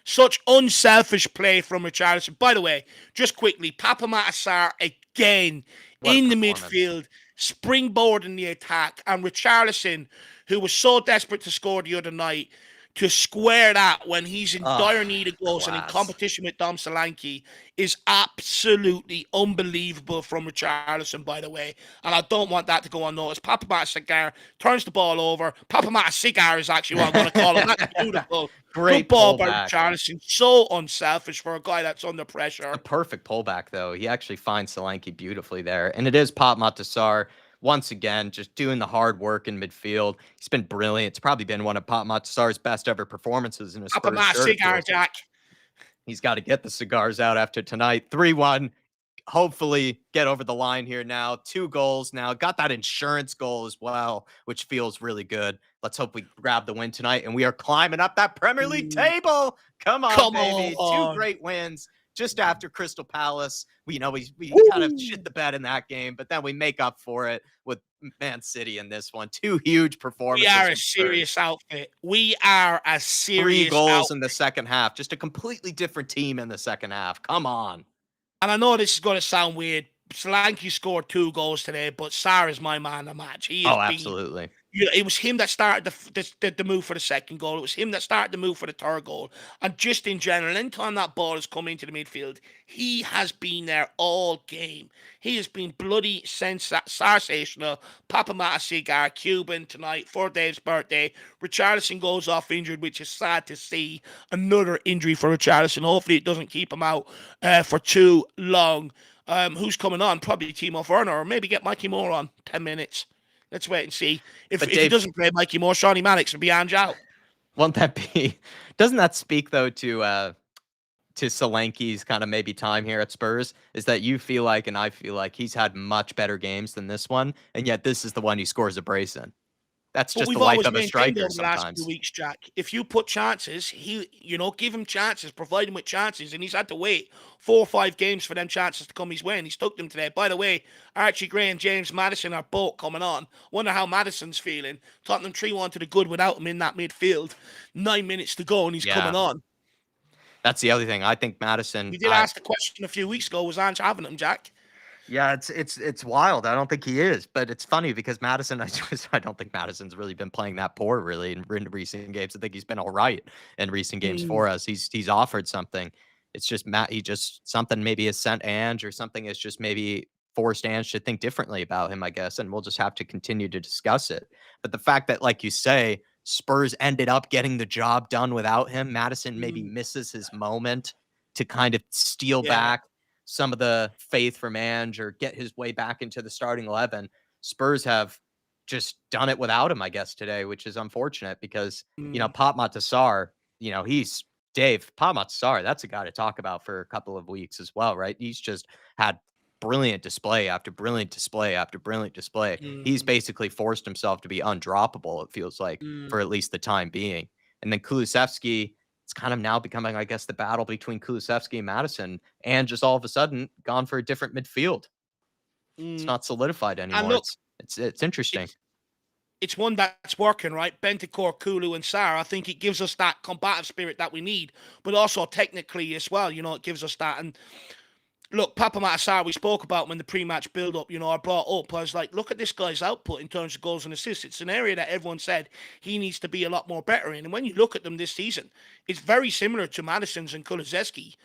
Such unselfish play from Richarlison. By the way, just quickly, Papamata Sarr again in the midfield, springboarding the attack, and Richarlison, who was so desperate to score the other night, to square that when he's in dire need of goals and in competition with Dom Solanke is absolutely unbelievable from Richarlison, by the way. And I don't want that to go unnoticed. Papamata Cigar turns the ball over. Papamata Cigar is actually what I'm going to call him. That's beautiful. Great good ball pullback by Richarlison. So unselfish for a guy that's under pressure. A perfect pullback, though. He actually finds Solanke beautifully there. And it is Papamata Sarr, once again, just doing the hard work in midfield. He's been brilliant. It's probably been one of Papamata Sarr's best ever performances in a Spurs shirt. Cigar, Jack. He's got to get the cigars out after tonight. 3-1. Hopefully get over the line here now. 2 goals now. Got that insurance goal as well, which feels really good. Let's hope we grab the win tonight, and we are climbing up that Premier League table. Come on, baby. 2 great wins just after Crystal Palace. We kind of shit the bed in that game, but then we make up for it with Man City in this one. 2 huge performances. We are a serious outfit. We are a serious 3 goals outfit. in the second half. Just a completely different team in the second half. Come on. And I know this is going to sound weird. Solanke scored 2 goals today, but Sarr is my man of the match. Absolutely. It was him that started the move for the second goal. It was him that started the move for the third goal. And just in general, anytime that ball has come into the midfield, he has been there all game. He has been bloody sensational. Papamata Cigar, Cuban tonight for Dave's birthday. Richarlison goes off injured, which is sad to see. Another injury for Richarlison. Hopefully it doesn't keep him out for too long. Who's coming on? Probably Timo Werner, or maybe get Mikey Moore on 10 minutes. Let's wait and see. If he doesn't play Mikey Moore, Shawnee Mannix will be Ange out. Won't that be? Doesn't that speak, though, to to Solanke's kind of maybe time here at Spurs is that you feel like, and I feel like he's had much better games than this one, and yet this is the one he scores a brace in. That's But just the we've life always of a maintained striker over the last few sometimes. weeks, Jack. If you put chances, give him chances, provide him with chances, and he's had to wait 4 or 5 games for them chances to come his way, and he's took them today. By the way, Archie Gray and James Maddison are both coming on. Wonder how Maddison's feeling. Tottenham 3-1 to the good without him in that midfield. 9 minutes to go, and he's Yeah, coming on. that's the other thing. I think Maddison. We did ask the question a few weeks ago: was Ange having him, Jack? Yeah, it's wild. I don't think he is, but it's funny because Madison. I don't think Madison's really been playing that poor really in recent games. I think he's been all right in recent games Mm, for us. He's offered something. It's just Matt. He just something maybe has sent Ange or something has just maybe forced Ange to think differently about him. I guess, and we'll just have to continue to discuss it. But the fact that, like you say, Spurs ended up getting the job done without him. Madison maybe mm, misses his moment to kind of steal yeah. back some of the faith from Ange or get his way back into the starting 11. Spurs have just done it without him, I guess, today, which is unfortunate because, Mm, Pop Matasar, he's Dave, Pop Matasar, that's a guy to talk about for a couple of weeks as well, right? He's just had brilliant display after brilliant display after brilliant display. He's mm, basically forced himself to be undroppable, it feels like, mm. for at least the time being. And then Kulusevski, it's kind of now becoming, I guess, the battle between Kulusevski and Madison, and just all of a sudden gone for a different midfield. It's Mm. not solidified And anymore. look, It's interesting. it's it's one that's working, right? Bentancur, Kulu, and Sarr. I think it gives us that combative spirit that we need, but also technically as well. It gives us that. And look, Papa Matasar, we spoke about him in the pre-match build-up. I brought up, I was like, look at this guy's output in terms of goals and assists. It's an area that everyone said he needs to be a lot more better in. And when you look at them this season, it's very similar to Madison's and Kulusevski,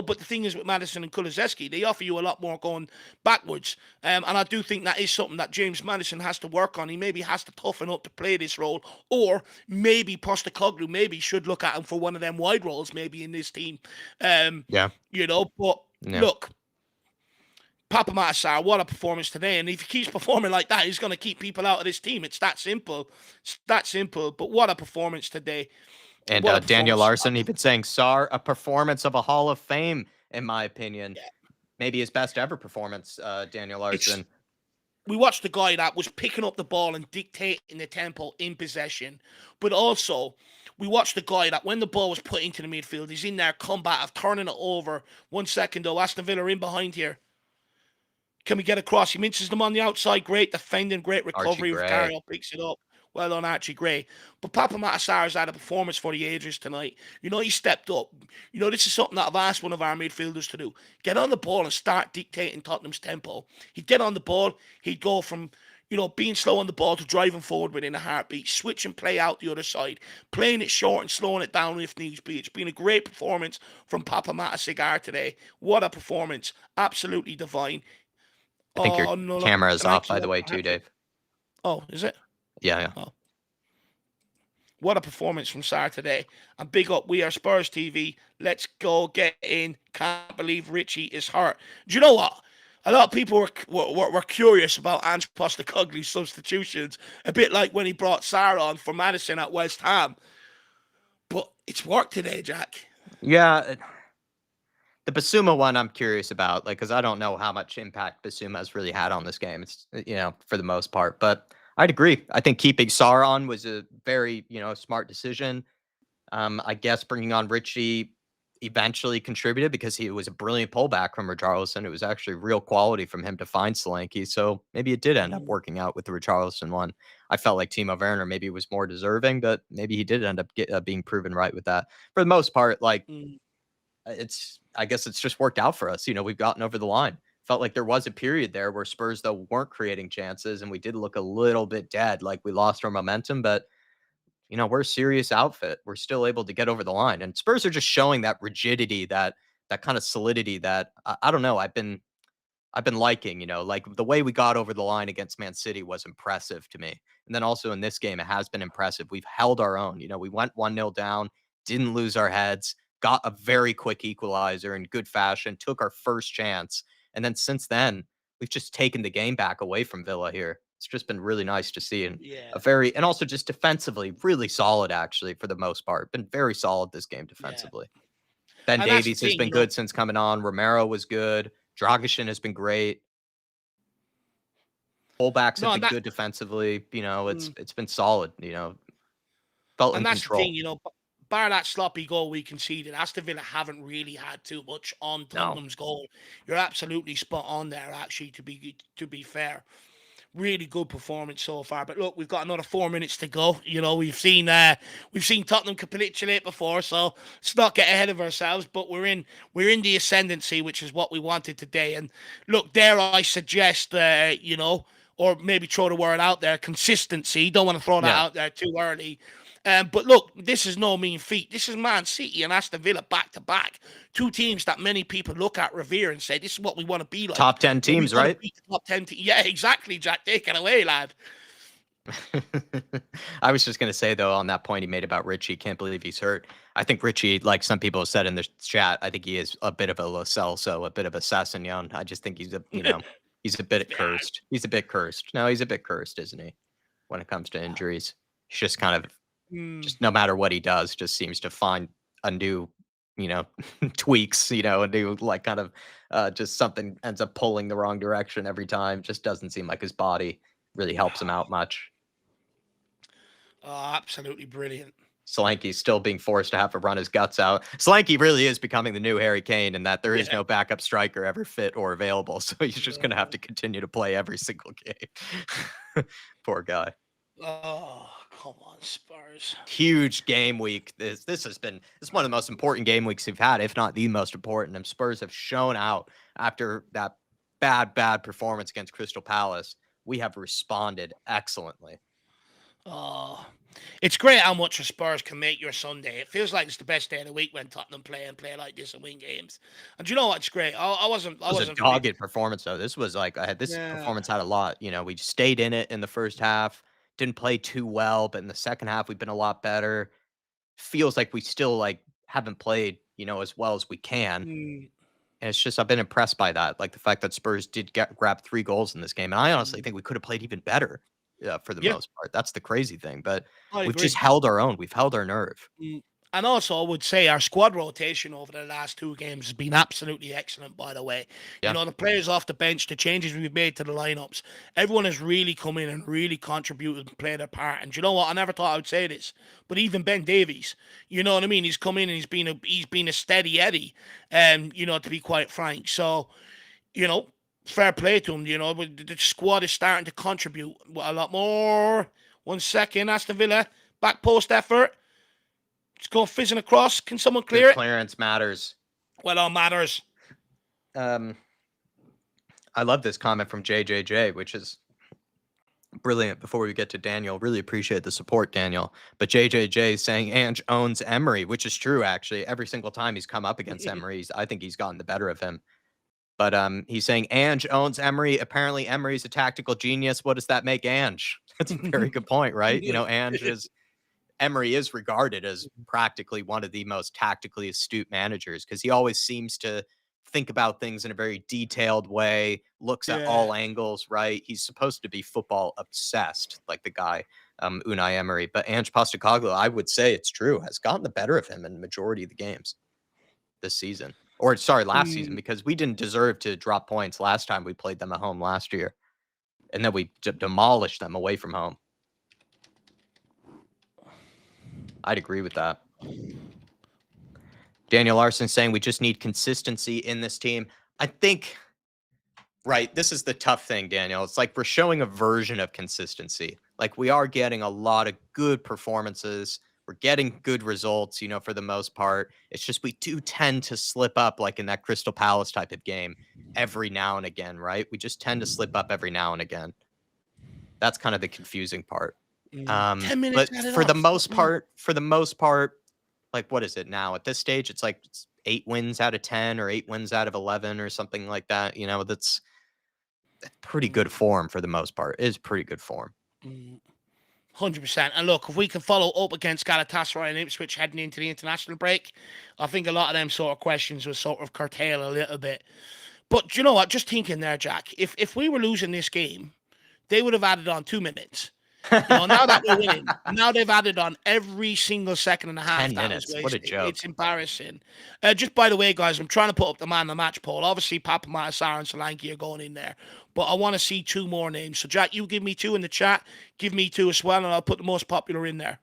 But the thing is with Madison and Kulusevski, they offer you a lot more going backwards. And I do think that is something that James Madison has to work on. He maybe has to toughen up to play this role, or maybe Postecoglou maybe should look at him for one of them wide roles maybe in this team. Um, Yeah. but Yeah. look, Papa Matasar, what a performance today. And if he keeps performing like that, he's going to keep people out of this team. It's that simple. It's that simple. But what a performance today. And What a Daniel performance. Larson, he's been saying Sar, a performance of a Hall of Fame, in my opinion. Yeah. Maybe his best ever performance, Daniel It's Larson. we watched the guy that was picking up the ball and dictating the tempo in possession. But also, we watched the guy that when the ball was put into the midfield, he's in there combative, turning it over. 1 second though, Aston Villa are in behind here. Can we get across? He minces them on the outside. Great defending, great Archie recovery. Gray. Vicario picks it up. Well done, Archie Gray. But Papa Matasar's had a performance for the ages tonight. He stepped up. This is something that I've asked one of our midfielders to do. Get on the ball and start dictating Tottenham's tempo. He'd get on the ball. He'd go from, being slow on the ball to driving forward within a heartbeat. Switch and play out the other side. Playing it short and slowing it down if needs be. It's been a great performance from Papa Matasar today. What a performance. Absolutely divine. I think your Oh, no, look, camera is can I off, actually by the look? way, too, Dave. Oh, is it? Yeah, yeah. Oh, what a performance from Sarr today. And big up, we are Spurs TV. Let's go get in. Can't believe Richie is hurt. Do you know what? A lot of people were curious about Ange Postecoglou's substitutions, a bit like when he brought Sarr on for Madison at West Ham. But it's worked today, Jack. Yeah, the Basuma one I'm curious about, like, because I don't know how much impact Basuma has really had on this game. It's, for the most part, but I'd agree. I think keeping Sar on was a very, smart decision. I guess bringing on Richie eventually contributed because he was a brilliant pullback from Richarlison. It was actually real quality from him to find Solanke. So maybe it did end up Mm, working out with the Richarlison one. I felt like Timo Werner maybe was more deserving, but maybe he did end up being proven right with that. For the most part, like, mm, I guess it's just worked out for us. We've gotten over the line. Felt like there was a period there where Spurs, though, weren't creating chances, and we did look a little bit dead, like we lost our momentum. But we're a serious outfit. We're still able to get over the line, and Spurs are just showing that rigidity, that kind of solidity that I don't know. I've been liking, like the way we got over the line against Man City was impressive to me. And then also in this game, it has been impressive. We've held our own. We went 1-0 down, didn't lose our heads, got a very quick equalizer in good fashion, took our first chance. And then since then, we've just taken the game back away from Villa here. It's just been really nice to see. And yeah, and also just defensively, really solid, actually, for the most part. Been very solid this game yeah. defensively. Ben And that's the Davies has thing, been good since coming on. Romero was good. Dragishin has been great. Fullbacks have no, been and that good defensively. mm, It's been solid. Felt in and that's the thing, control. bar that sloppy goal we conceded, Aston Villa haven't really had too much on No. Tottenham's goal. You're absolutely spot on there, actually, to be fair. Really good performance so far. But look, we've got another 4 minutes to go. We've seen Tottenham capitulate before, so let's not get ahead of ourselves. But we're in the ascendancy, which is what we wanted today. And look, dare I suggest, or maybe throw the word out there, consistency. Don't want to throw that Yeah. out there too early. But look, this is no mean feat. This is Man City and Aston Villa back to back. Two teams that many people look at, revere, and say, this is what we want to be like. Top 10 We teams, want to right? beat the top 10 teams. Yeah, exactly, Jack. Take it away, lad. I was just going to say, though, on that point he made about Richie, can't believe he's hurt. I think Richie, like some people have said in the chat, I think he is a bit of a Lo Celso, a bit of a Sassignon. I just think he's he's a bit Yeah. cursed. He's a bit cursed. No, he's a bit cursed, isn't he? When it comes to injuries, he's just kind of, Mm. just no matter what he does, just seems to find a new, tweaks, a new, like, kind of, just something ends up pulling the wrong direction every time. Just doesn't seem like his body really helps him out much. Oh, absolutely brilliant. Solanke's still being forced to have to run his guts out. Solanke really is becoming the new Harry Kane in that there is Yeah. no backup striker ever fit or available. So he's just going to have to continue to play every single game. Poor guy. Oh, come on, Spurs. Huge game week. This is one of the most important game weeks we've had, if not the most important. And Spurs have shown out after that bad performance against Crystal Palace. We have responded excellently. Oh, it's great how much a Spurs can make your Sunday. It feels like it's the best day of the week when Tottenham play like this and win games. And do you know what's great? I wasn't. It was a dogged performance, though. This was like this Yeah. performance had a lot. We stayed in it in the first half, didn't play too well, but in the second half we've been a lot better. Feels like we still haven't played, as well as we can. Mm, And it's just I've been impressed by that, like the fact that Spurs did grab 3 goals in this game, and I honestly mm. think we could have played even better, for the Yeah, most part. That's the crazy thing, but I we've just agree. held our own. We've held our nerve. Mm. And also, I would say our squad rotation over the last two games has been absolutely excellent, by the way. Yeah. The players off the bench, the changes we've made to the lineups, everyone has really come in and really contributed and played their part. And do you know what? I never thought I would say this, but even Ben Davies, you know what I mean? He's come in and he's been a steady Eddie, to be quite frank. So, fair play to him. But the squad is starting to contribute a lot more. 1 second, Aston Villa, back post effort. It's going fizzing across. Can someone clear Good it? clearance matters. Well, all matters. I love this comment from JJJ, which is brilliant. Before we get to Daniel, really appreciate the support, Daniel. But JJJ is saying Ange owns Emery, which is true, actually. Every single time he's come up against Emery, I think he's gotten the better of him. But he's saying Ange owns Emery. Apparently, Emery's a tactical genius. What does that make Ange? That's a very good point, right? Emery is regarded as practically one of the most tactically astute managers because he always seems to think about things in a very detailed way, looks at Yeah. all angles, right? He's supposed to be football obsessed, like the guy, Unai Emery. But Ange Postecoglou, I would say it's true, has gotten the better of him in the majority of the games this season. Or, sorry, last season, because we didn't deserve to drop points last time we played them at home last year. And then we demolished them away from home. I'd agree with that. Daniel Larson saying we just need consistency in this team. I think, right, this is the tough thing, Daniel. It's like we're showing a version of consistency. Like we are getting a lot of good performances. We're getting good results, for the most part. It's just we do tend to slip up like in that Crystal Palace type of game every now and again, right? We just tend to slip up every now and again. That's kind of the confusing part. 10 minutes. But for the most part, like what is it now? At this stage, it's like 8 wins out of 10 or 8 wins out of 11 or something like that. That's pretty good form for the most part. It is pretty good form. 100%. And look, if we can follow up against Galatasaray and Ipswich heading into the international break, I think a lot of them sort of questions will sort of curtail a little bit. But do you know what? Just thinking there, Jack, if we were losing this game, they would have added on 2 minutes. Now that we're winning, now they've added on every single second and a half 10 that was minutes. What a wasted. joke. It's embarrassing. Just by the way, guys, I'm trying to put up the man of the match poll. Obviously, Papa Matasar and Solanke are going in there, but I want to see 2 more names. So, Jack, you give me 2 in the chat. Give me 2 as well, and I'll put the most popular in there.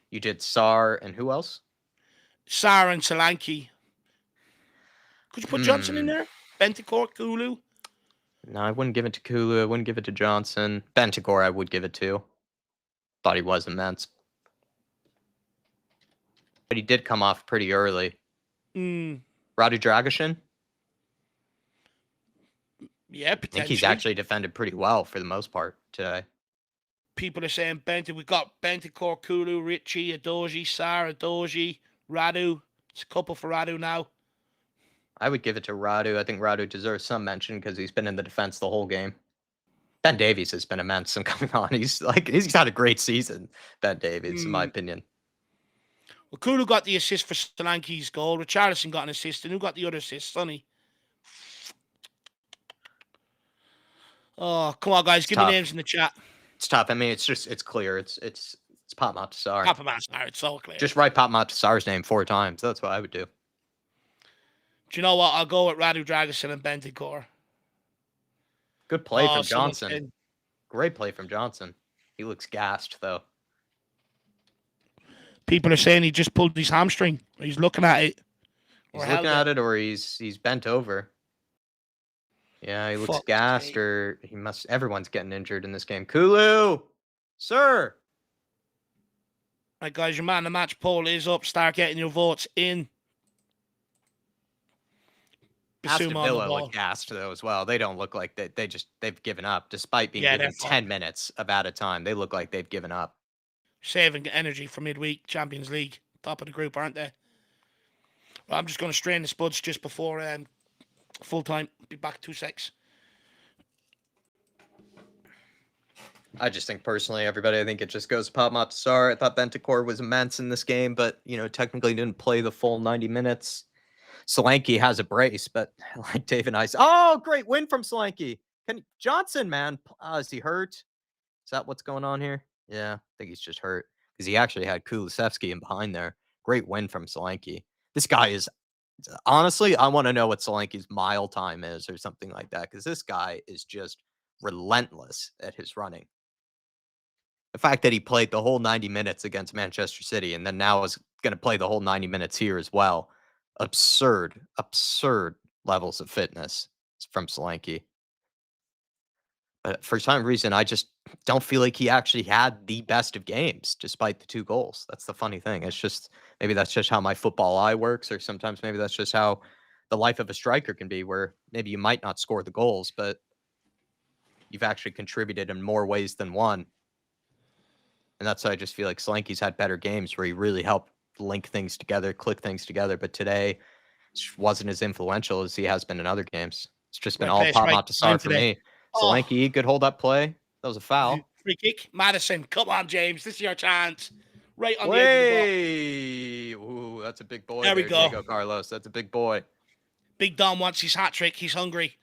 You did Sar and who else? Sar and Solanke. Could you put Johnson in there? Bentancur, Kulu? No, I wouldn't give it to Kulu. I wouldn't give it to Johnson. Bentancur, I would give it to. Thought he was immense. But he did come off pretty early. Radu Dragusin? Yeah, potentially. I think he's actually defended pretty well for the most part today. People are saying we've got Bentancur, Kulu, Richie, Adoji, Sar, Adoji, Radu. It's a couple for Radu now. I would give it to Radu. I think Radu deserves some mention because he's been in the defense the whole game. Ben Davies has been immense and coming on. He's had a great season, Ben Davies, in my opinion. Well, Kulu got the assist for Solanke's goal. Richarlison got an assist. And who got the other assist? Sonny. Oh, come on, guys. Give me names in the chat. It's tough. I mean, it's clear. It's Pop Matasar. Papa Matasar. It's so clear. Just write Pop Matasar's name 4 times. That's what I would do. Do you know what? I'll go with Radu Dragusin and Bentancur. Good play from Johnson. Great play from Johnson. He looks gassed, though. People are saying he just pulled his hamstring. He's looking at it. He's looking at it, or he's bent over. Yeah, he looks gassed, or he must. Everyone's getting injured in this game. Kulu, sir. All right, guys, your man of the match poll is up. Start getting your votes in. Aston Villa look gassed though as well. They don't look like they've given up despite being given 10 minutes of added time. They look like they've given up. Saving energy for midweek Champions League, top of the group, aren't they? Well, I'm just going to strain the spuds just before full time. Be back 2 secs. I just think personally, everybody, I think it just goes to Pop Matasar. I thought Bentancur was immense in this game, but technically didn't play the full 90 minutes. Solanke has a brace, but like Dave and I said, oh, great win from Solanke. Johnson, man, is he hurt? Is that what's going on here? Yeah, I think he's just hurt because he actually had Kulusevski in behind there. Great win from Solanke. This guy is, honestly, I want to know what Solanke's mile time is or something like that because this guy is just relentless at his running. The fact that he played the whole 90 minutes against Manchester City and then now is going to play the whole 90 minutes here as well. Absurd levels of fitness from Solanke. But for some reason, I just don't feel like he actually had the best of games, despite the 2 goals. That's the funny thing. It's just, maybe that's just how my football eye works, or sometimes maybe that's just how the life of a striker can be, where maybe you might not score the goals, but you've actually contributed in more ways than one. And that's why I just feel like Solanke's had better games where he really helped link things together, click things together. But today, it wasn't as influential as he has been in other games. It's just been all Pop Matasar for me. Solanke, good hold up play. That was a foul. Free kick. Madison, come on, James. This is your chance. Right on the edge of the box. Ooh, that's a big boy. There we go. Diego Carlos. That's a big boy. Big Dom wants his hat trick. He's hungry.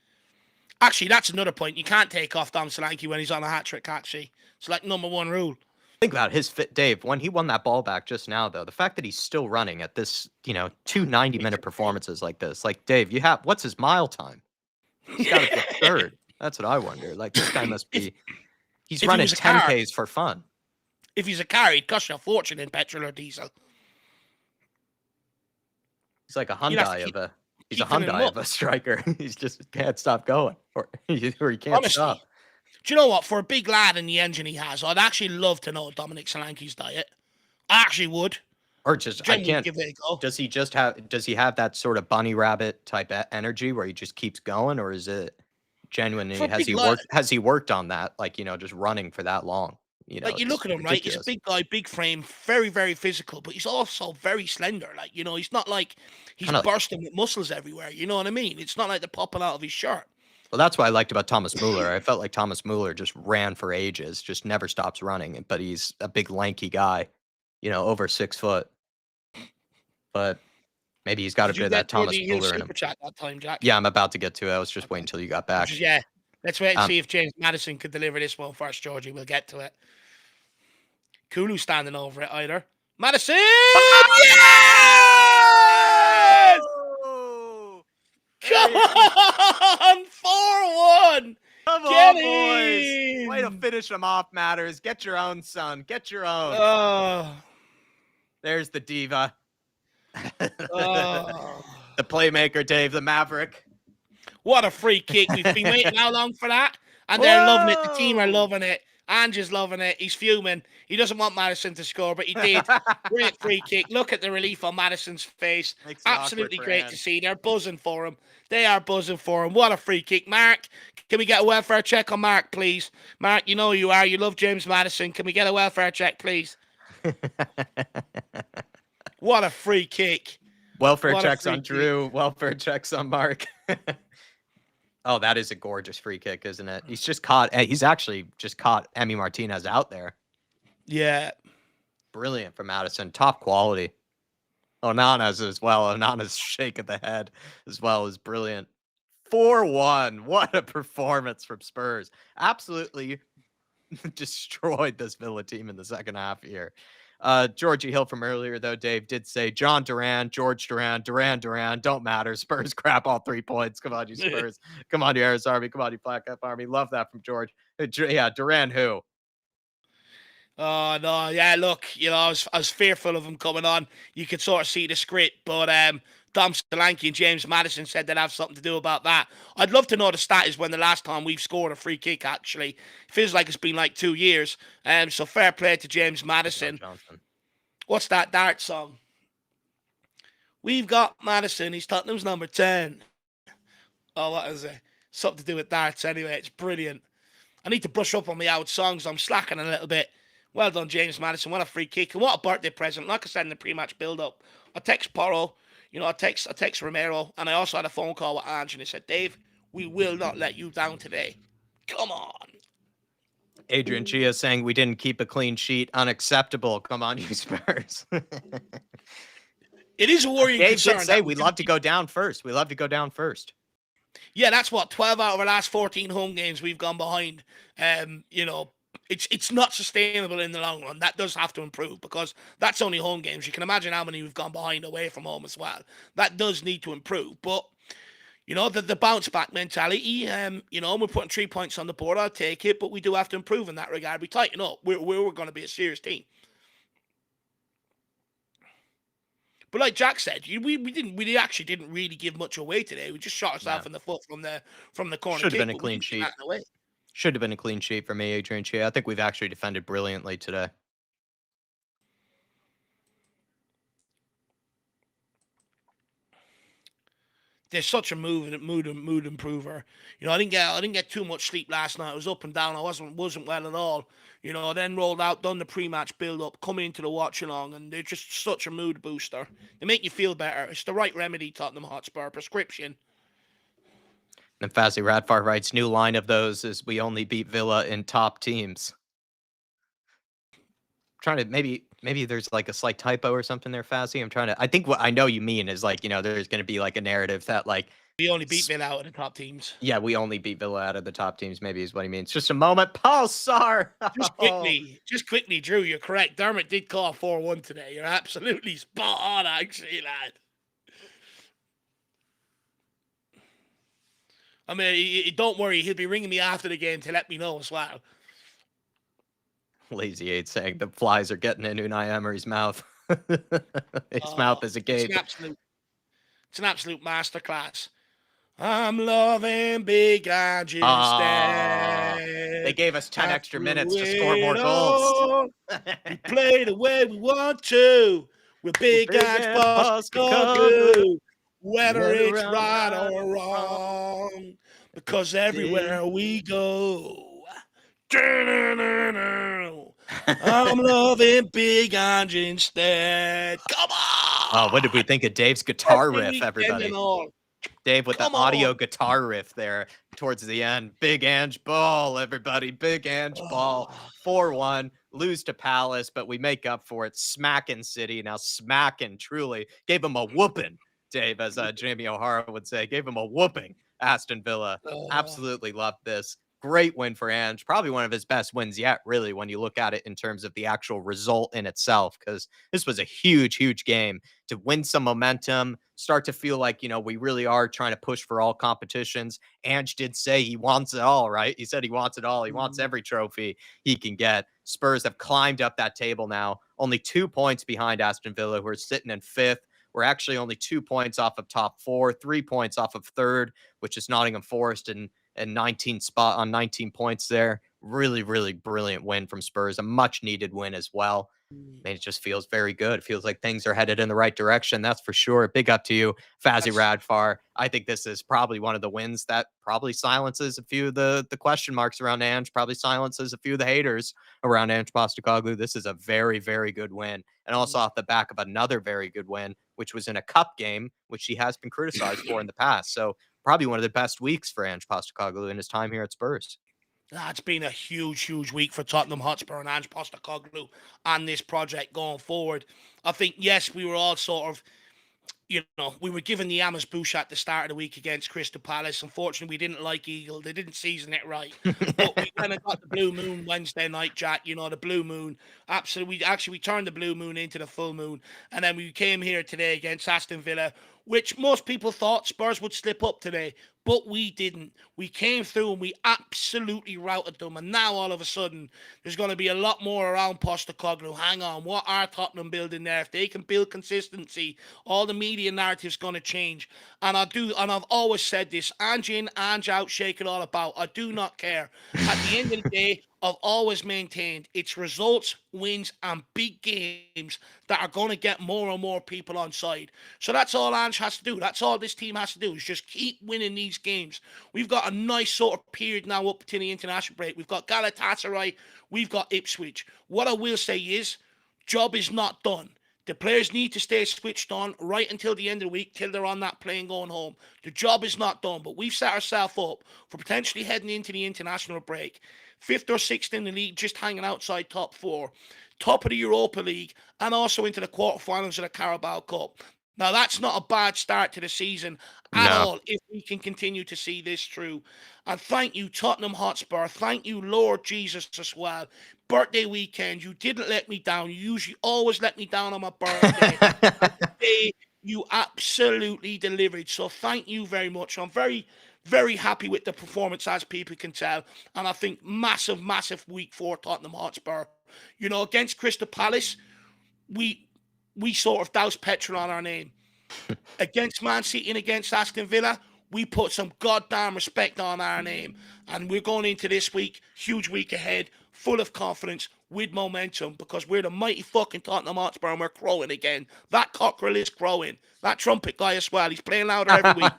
Actually, that's another point. You can't take off Dom Solanke when he's on a hat trick, actually. It's like #1 rule. Think about his fit, Dave. When he won that ball back just now, though, the fact that he's still running at this, 2 90-minute performances like this. Like, Dave, what's his mile time? He's got to be third. That's what I wonder. Like, this guy must be. He's running 10Ks for fun. If he's a car, he'd cost you a fortune in petrol or diesel. He's like a Hyundai of a striker. He's just can't stop going, or he can't stop. Do you know what? For a big lad in the engine he has, I'd actually love to know Dominic Solanke's diet. I actually would. Or just I can't give it a go. Does he have that sort of bunny rabbit type energy where he just keeps going, or is it genuinely has he worked on that, like, just running for that long? Like, you look at him, ridiculous. Right? He's a big guy, big frame, very, very physical, but he's also very slender. Like, he's not like he's bursting with muscles everywhere. You know what I mean? It's not like they're popping out of his shirt. Well, that's what I liked about Thomas Muller. I felt like Thomas Muller just ran for ages, just never stops running, but he's a big lanky guy, over 6 foot. But maybe he's got a bit of that Thomas Muller in him. Chat that time, Jack? Yeah, I'm about to get to it. I was just waiting until you got back. Yeah, let's wait and see if James Madison could deliver this one first, Georgie. We'll get to it. Kulu standing over it either. Madison! Yes! Oh! Come on! 4-1! Come Get on, boys. Way to in! finish them off, Matters. Get your own, son. Get your own. Oh. There's the diva. Oh. The playmaker, Dave, the Maverick. What a free kick. We've been waiting how long for that? And they're loving it. The team are Whoa! loving it. Ange's loving it. He's fuming. He doesn't want Madison to score, but he did. Great free kick. Look at the relief on Madison's face. Makes it awkward Absolutely for great Ange. to see. They're buzzing for him. They are buzzing for him. What a free kick. Mark, can we get a welfare check on Mark, please? Mark, you know who you are. You love James Madison. Can we get a welfare check, please? What a free kick. Welfare What a checks free on kick. Drew. Welfare checks on Mark. Oh, that is a gorgeous free kick, isn't it? He's actually just caught Emi Martinez out there. Yeah. Brilliant from Madison. Top quality. Onana's as well. Onana's shake of the head as well is brilliant. 4-1. What a performance from Spurs. Absolutely destroyed this Villa team in the second half here. Georgie Hill from earlier, though, Dave did say John Duran, George Duran, Duran, don't matter. Spurs crap all 3 points. Come on, you Spurs. Come on, you Harris Army. Come on, you Black F Army. Love that from George. Yeah, Duran who? Oh, no, yeah, look, I was fearful of him coming on. You could sort of see the script, but Dom Solanke and James Madison said they'd have something to do about that. I'd love to know the stat is when the last time we've scored a free kick, actually. It feels like it's been like 2 years. So fair play to James Madison. What's that dart song? We've got Madison. He's Tottenham's number 10. Oh, what is it? Something to do with darts anyway. It's brilliant. I need to brush up on my out songs. I'm slacking a little bit. Well done, James Madison. What a free kick. And what a birthday present. Like I said in the pre-match build-up, I text Porro, I text Romero, and I also had a phone call with Ange, and he said, Dave, we will not let you down today. Come on. Adrian Chia saying we didn't keep a clean sheet. Unacceptable. Come on, you Spurs. It is a worrying Dave concern. did say we love to go down first. We love to go down first. Yeah, that's what 12 out of our last 14 home games we've gone behind. It's not sustainable in the long run. That does have to improve because that's only home games. You can imagine how many we've gone behind away from home as well. That does need to improve. But the bounce back mentality. We're putting 3 points on the board. I'll take it, but we do have to improve in that regard. We tighten up. We're going to be a serious team. But like Jack said, we actually didn't really give much away today. We just shot ourselves in the foot from the corner. Should have been a clean sheet. Should have been a clean sheet for me, Adrian Chia. I think we've actually defended brilliantly today. There's such a mood improver. I didn't get too much sleep last night. I was up and down. I wasn't well at all. Then rolled out, done the pre-match build-up, come into the watch-along, and they're just such a mood booster. They make you feel better. It's the right remedy, Tottenham Hotspur. Prescription. And Fazzy Radfar writes, new line of those is we only beat Villa in top teams. Trying to maybe there's like a slight typo or something there, Fazzy. I think what I know you mean is like, there's going to be like a narrative that like we only beat Villa out of the top teams. Yeah, we only beat Villa out of the top teams, maybe is what he means. Just a moment. Pulsar. Just quickly, Drew, you're correct. Dermot did call 4-1 today. You're absolutely spot on, actually, lad. I mean, don't worry. He'll be ringing me after the game to let me know as well. Lazy 8 saying the flies are getting in Unai Emery's mouth. His mouth is a gate. It's an absolute masterclass. I'm loving Big Ange instead. They gave us 10 extra minutes to score more goals. We play the way we want to. With Big Ange Postecoglou. Whether it's right or wrong. Because everywhere we go. I'm loving Big Ange instead. Come on! Oh, what did we think of Dave's guitar riff, everybody? Dave with the audio guitar riff there towards the end. Big Ange ball, everybody. Big Ange ball. 4-1. Lose to Palace, but we make up for it. Smacking City. Now smacking, truly. Gave him a whooping, Dave, as Jamie O'Hara would say. Gave him a whooping. Aston Villa. Absolutely loved this. great win for Ange. Probably one of his best wins yet, really, when you look at it in terms of the actual result in itself, because this was a huge, huge game to win some momentum, start to feel like, we really are trying to push for all competitions. Ange did say he wants it all, right? He said he wants it all. He wants Mm. every trophy he can get. Spurs have climbed up that table now, only 2 points behind Aston Villa, who are sitting in fifth. We're actually only 2 points off of top four, 3 points off of third, which is Nottingham Forest, and 19 spot on 19 points there. Really, really brilliant win from Spurs. A much needed win as well. Mm. I mean, it just feels very good. It feels like things are headed in the right direction. That's for sure. Big up to you, Fazzy That's Radfar. I think this is probably one of the wins that probably silences a few of the question marks around Ange, probably silences a few of the haters around Ange Postecoglou. This is a very, very good win. And also mm. off the back of another very good win, which was in a cup game, which he has been criticized for in the past. So probably one of the best weeks for Ange Postecoglou in his time here at Spurs. It's been a huge, huge week for Tottenham Hotspur and Ange Postecoglou and this project going forward. I think, yes, we were all sort of, we were given the Amos Bush at the start of the week against Crystal Palace. Unfortunately, we didn't like Eagle. They didn't season it right. But we went and got the Blue Moon Wednesday night, Jack. The Blue Moon. Absolutely. We turned the Blue Moon into the full moon. And then we came here today against Aston Villa, which most people thought Spurs would slip up today. But we didn't. We came through and we absolutely routed them. And now all of a sudden, there's going to be a lot more around Postecoglou. Hang on, what are Tottenham building there? If they can build consistency, all the media narrative's going to change. And I've always said this: Ange in, Ange out, shake it all about. I do not care. At the end of the day, I've always maintained it's results, wins, and big games that are going to get more and more people on side. So that's all Ange has to do. That's all this team has to do is just keep winning these games. We've got a nice sort of period now up to the international break. We've got Galatasaray, we've got Ipswich. What I will say is, job is not done. The players need to stay switched on right until the end of the week, till they're on that plane going home. The job is not done, but we've set ourselves up for potentially heading into the international break. Fifth or sixth in the league, just hanging outside top four. Top of the Europa League, and also into the quarterfinals of the Carabao Cup. Now, that's not a bad start to the season at No. all if we can continue to see this through. And thank you, Tottenham Hotspur. Thank you, Lord Jesus, as well. Birthday weekend, you didn't let me down. You usually always let me down on my birthday. And today, you absolutely delivered. So thank you very much. I'm very, very happy with the performance, as people can tell. And I think massive, massive week for Tottenham Hotspur. Against Crystal Palace, we we sort of doused petrol on our name. Against Man City and against Aston Villa, we put some goddamn respect on our name. And we're going into this week, huge week ahead, full of confidence, with momentum, because we're the mighty fucking Tottenham Hotspur and we're crowing again. That cockerel is crowing. That trumpet guy as well. He's playing louder every week.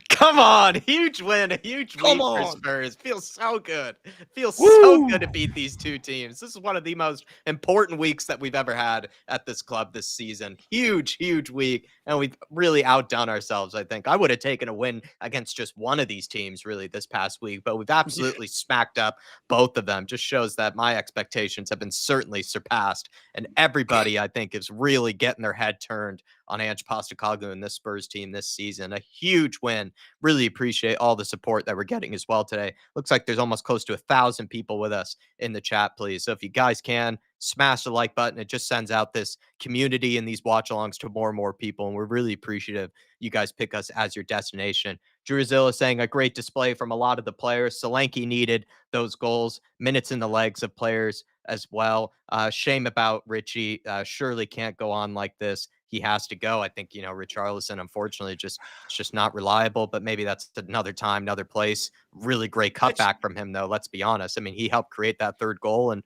Come on, huge win, a huge Come week for on. Spurs. Feels so good. Feels so good to Woo! beat these two teams. This is one of the most important weeks that we've ever had at this club this season. Huge, huge week, and we've really outdone ourselves, I think. I would have taken a win against just one of these teams really this past week, but we've Yeah. absolutely smacked up both of them. Just shows that my expectations have been certainly surpassed, and everybody I think is really getting their head turned on Ange Postecoglou and this Spurs team this season. A huge win. Really appreciate all the support that we're getting as well today. Looks like there's almost close to 1,000 people with us in the chat, please. So if you guys can smash the like button, it just sends out this community and these watch alongs to more and more people. And we're really appreciative you guys pick us as your destination. Drew Zilla saying a great display from a lot of the players. Solanke needed those goals, minutes in the legs of players as well. Shame about Richie. Surely can't go on like this. He has to go. I think, Richarlison, unfortunately, it's just not reliable, but maybe that's another time, another place. Really great Let's cutback from him, though. Let's be honest. I mean, he helped create that third goal and,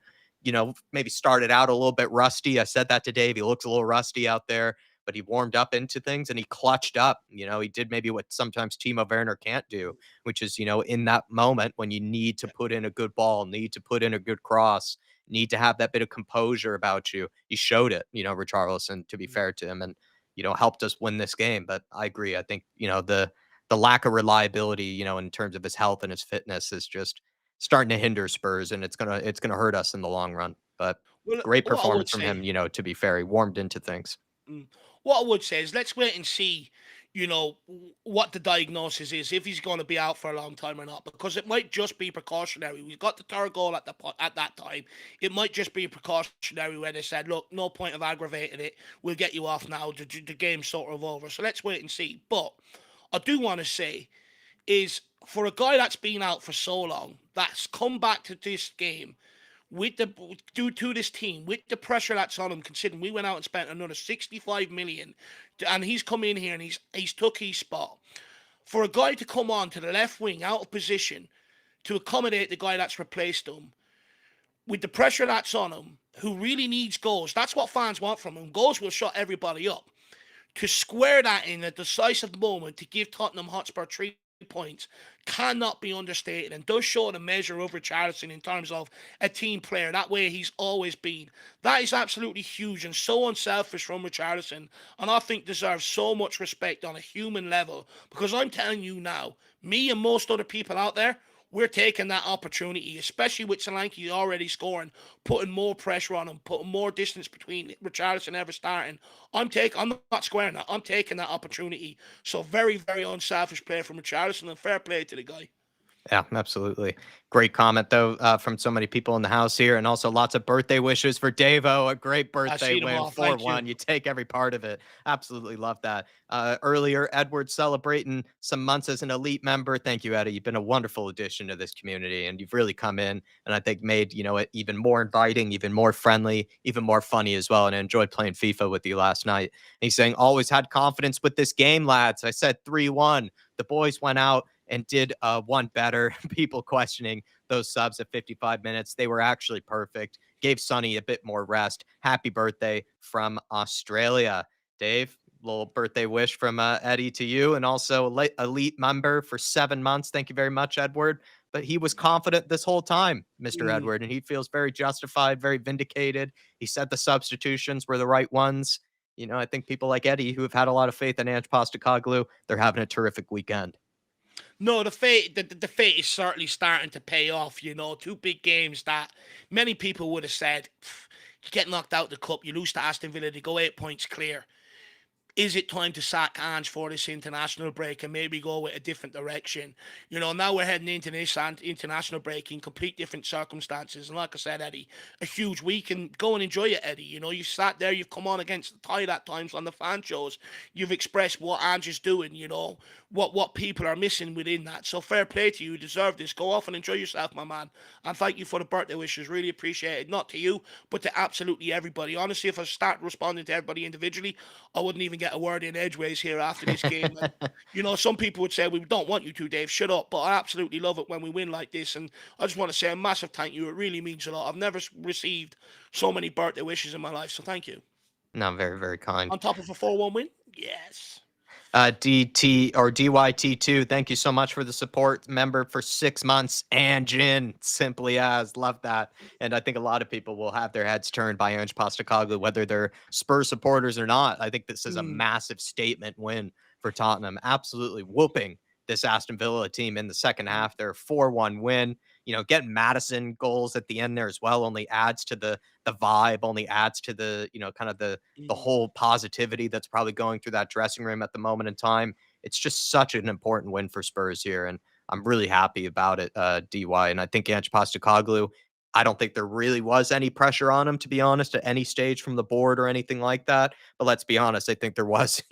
maybe started out a little bit rusty. I said that to Dave. He looks a little rusty out there, but he warmed up into things and he clutched up. He did maybe what sometimes Timo Werner can't do, which is, in that moment when you need to put in a good ball, need to put in a good cross, need to have that bit of composure about you. He showed it, Richarlison, to be fair to him, and helped us win this game. But I agree. I think the lack of reliability, in terms of his health and his fitness, is just starting to hinder Spurs, and it's gonna hurt us in the long run. But well, great what I would performance from say. him. To be fair, he warmed into things. Mm. What I would say is let's wait and see. what the diagnosis is, if he's going to be out for a long time or not, because it might just be precautionary. We got the third goal at that time. It might just be precautionary where they said, look, no point of aggravating it. We'll get you off now. The game's sort of over. So let's wait and see. But I do want to say is for a guy that's been out for so long, that's come back to this game with the due to this team with the pressure that's on him, considering we went out and spent another 65 million, and he's come in here and he's took his spot. For a guy to come on to the left wing out of position to accommodate the guy that's replaced him, with the pressure that's on him, who really needs goals, that's what fans want from him. Goals will shut everybody up. To square that in a decisive moment to give Tottenham Hotspur 3 points cannot be understated, and does show the measure of Richarlison in terms of a team player, that way he's always been. That is absolutely huge and so unselfish from Richarlison, and I think deserves so much respect on a human level, because I'm telling you now, me and most other people out there, we're taking that opportunity, especially with Solanke already scoring, putting more pressure on him, putting more distance between Richarlison ever starting. I'm not squaring that. I'm taking that opportunity. So very, very unselfish play from Richarlison, and fair play to the guy. Yeah, absolutely. Great comment, though, from so many people in the house here. And also lots of birthday wishes for Davo. A great I birthday see them win, all. Thank you. 4-1. You take every part of it. Absolutely love that. Earlier, Edward celebrating some months as an elite member. Thank you, Eddie. You've been a wonderful addition to this community, and you've really come in and I think made, it even more inviting, even more friendly, even more funny as well. And I enjoyed playing FIFA with you last night. And he's saying, always had confidence with this game, lads. I said 3-1. The boys went out and did one better. People questioning those subs at 55 minutes. They were actually perfect. Gave Sonny a bit more rest. Happy birthday from Australia. Dave, little birthday wish from Eddie to you, and also elite member for 7 months. Thank you very much, Edward. But he was confident this whole time, Mr. Mm. Edward, and he feels very justified, very vindicated. He said the substitutions were the right ones. I think people like Eddie, who have had a lot of faith in Ange Postecoglou, they're having a terrific weekend. No, the fate is certainly starting to pay off. Two big games that many people would have said, you get knocked out the cup, you lose to Aston Villa, they go 8 points clear. Is it time to sack Ange for this international break and maybe go with a different direction? Now we're heading into this international break in complete different circumstances. And like I said, Eddie, a huge week, and go and enjoy it, Eddie. You sat there, you've come on against the tide at times on the fan shows. You've expressed what Ange is doing, what people are missing within that. So fair play to you. You deserve this. Go off and enjoy yourself, my man. And thank you for the birthday wishes. Really appreciate it. Not to you, but to absolutely everybody. Honestly, if I start responding to everybody individually, I wouldn't even get a word in edgeways here after this game. And, some people would say, we don't want you to, Dave, shut up. But I absolutely love it when we win like this. And I just want to say a massive thank you. It really means a lot. I've never received so many birthday wishes in my life. So thank you. No, very, very kind. On top of a 4-1 win? Yes. DT or DYT2, thank you so much for the support. Member for 6 months. And Jin, simply as, love that. And I think a lot of people will have their heads turned by Ange Postecoglou, whether they're Spurs supporters or not. I think this is a massive statement win for Tottenham. Absolutely whooping this Aston Villa team in the second half. Their 4-1 win. Getting Madison goals at the end there as well only adds to the vibe, only adds to the, kind of the whole positivity that's probably going through that dressing room at the moment in time. It's just such an important win for Spurs here, and I'm really happy about it, DY. And I think Ange Postecoglou, I don't think there really was any pressure on him, to be honest, at any stage from the board or anything like that. But let's be honest, I think there was,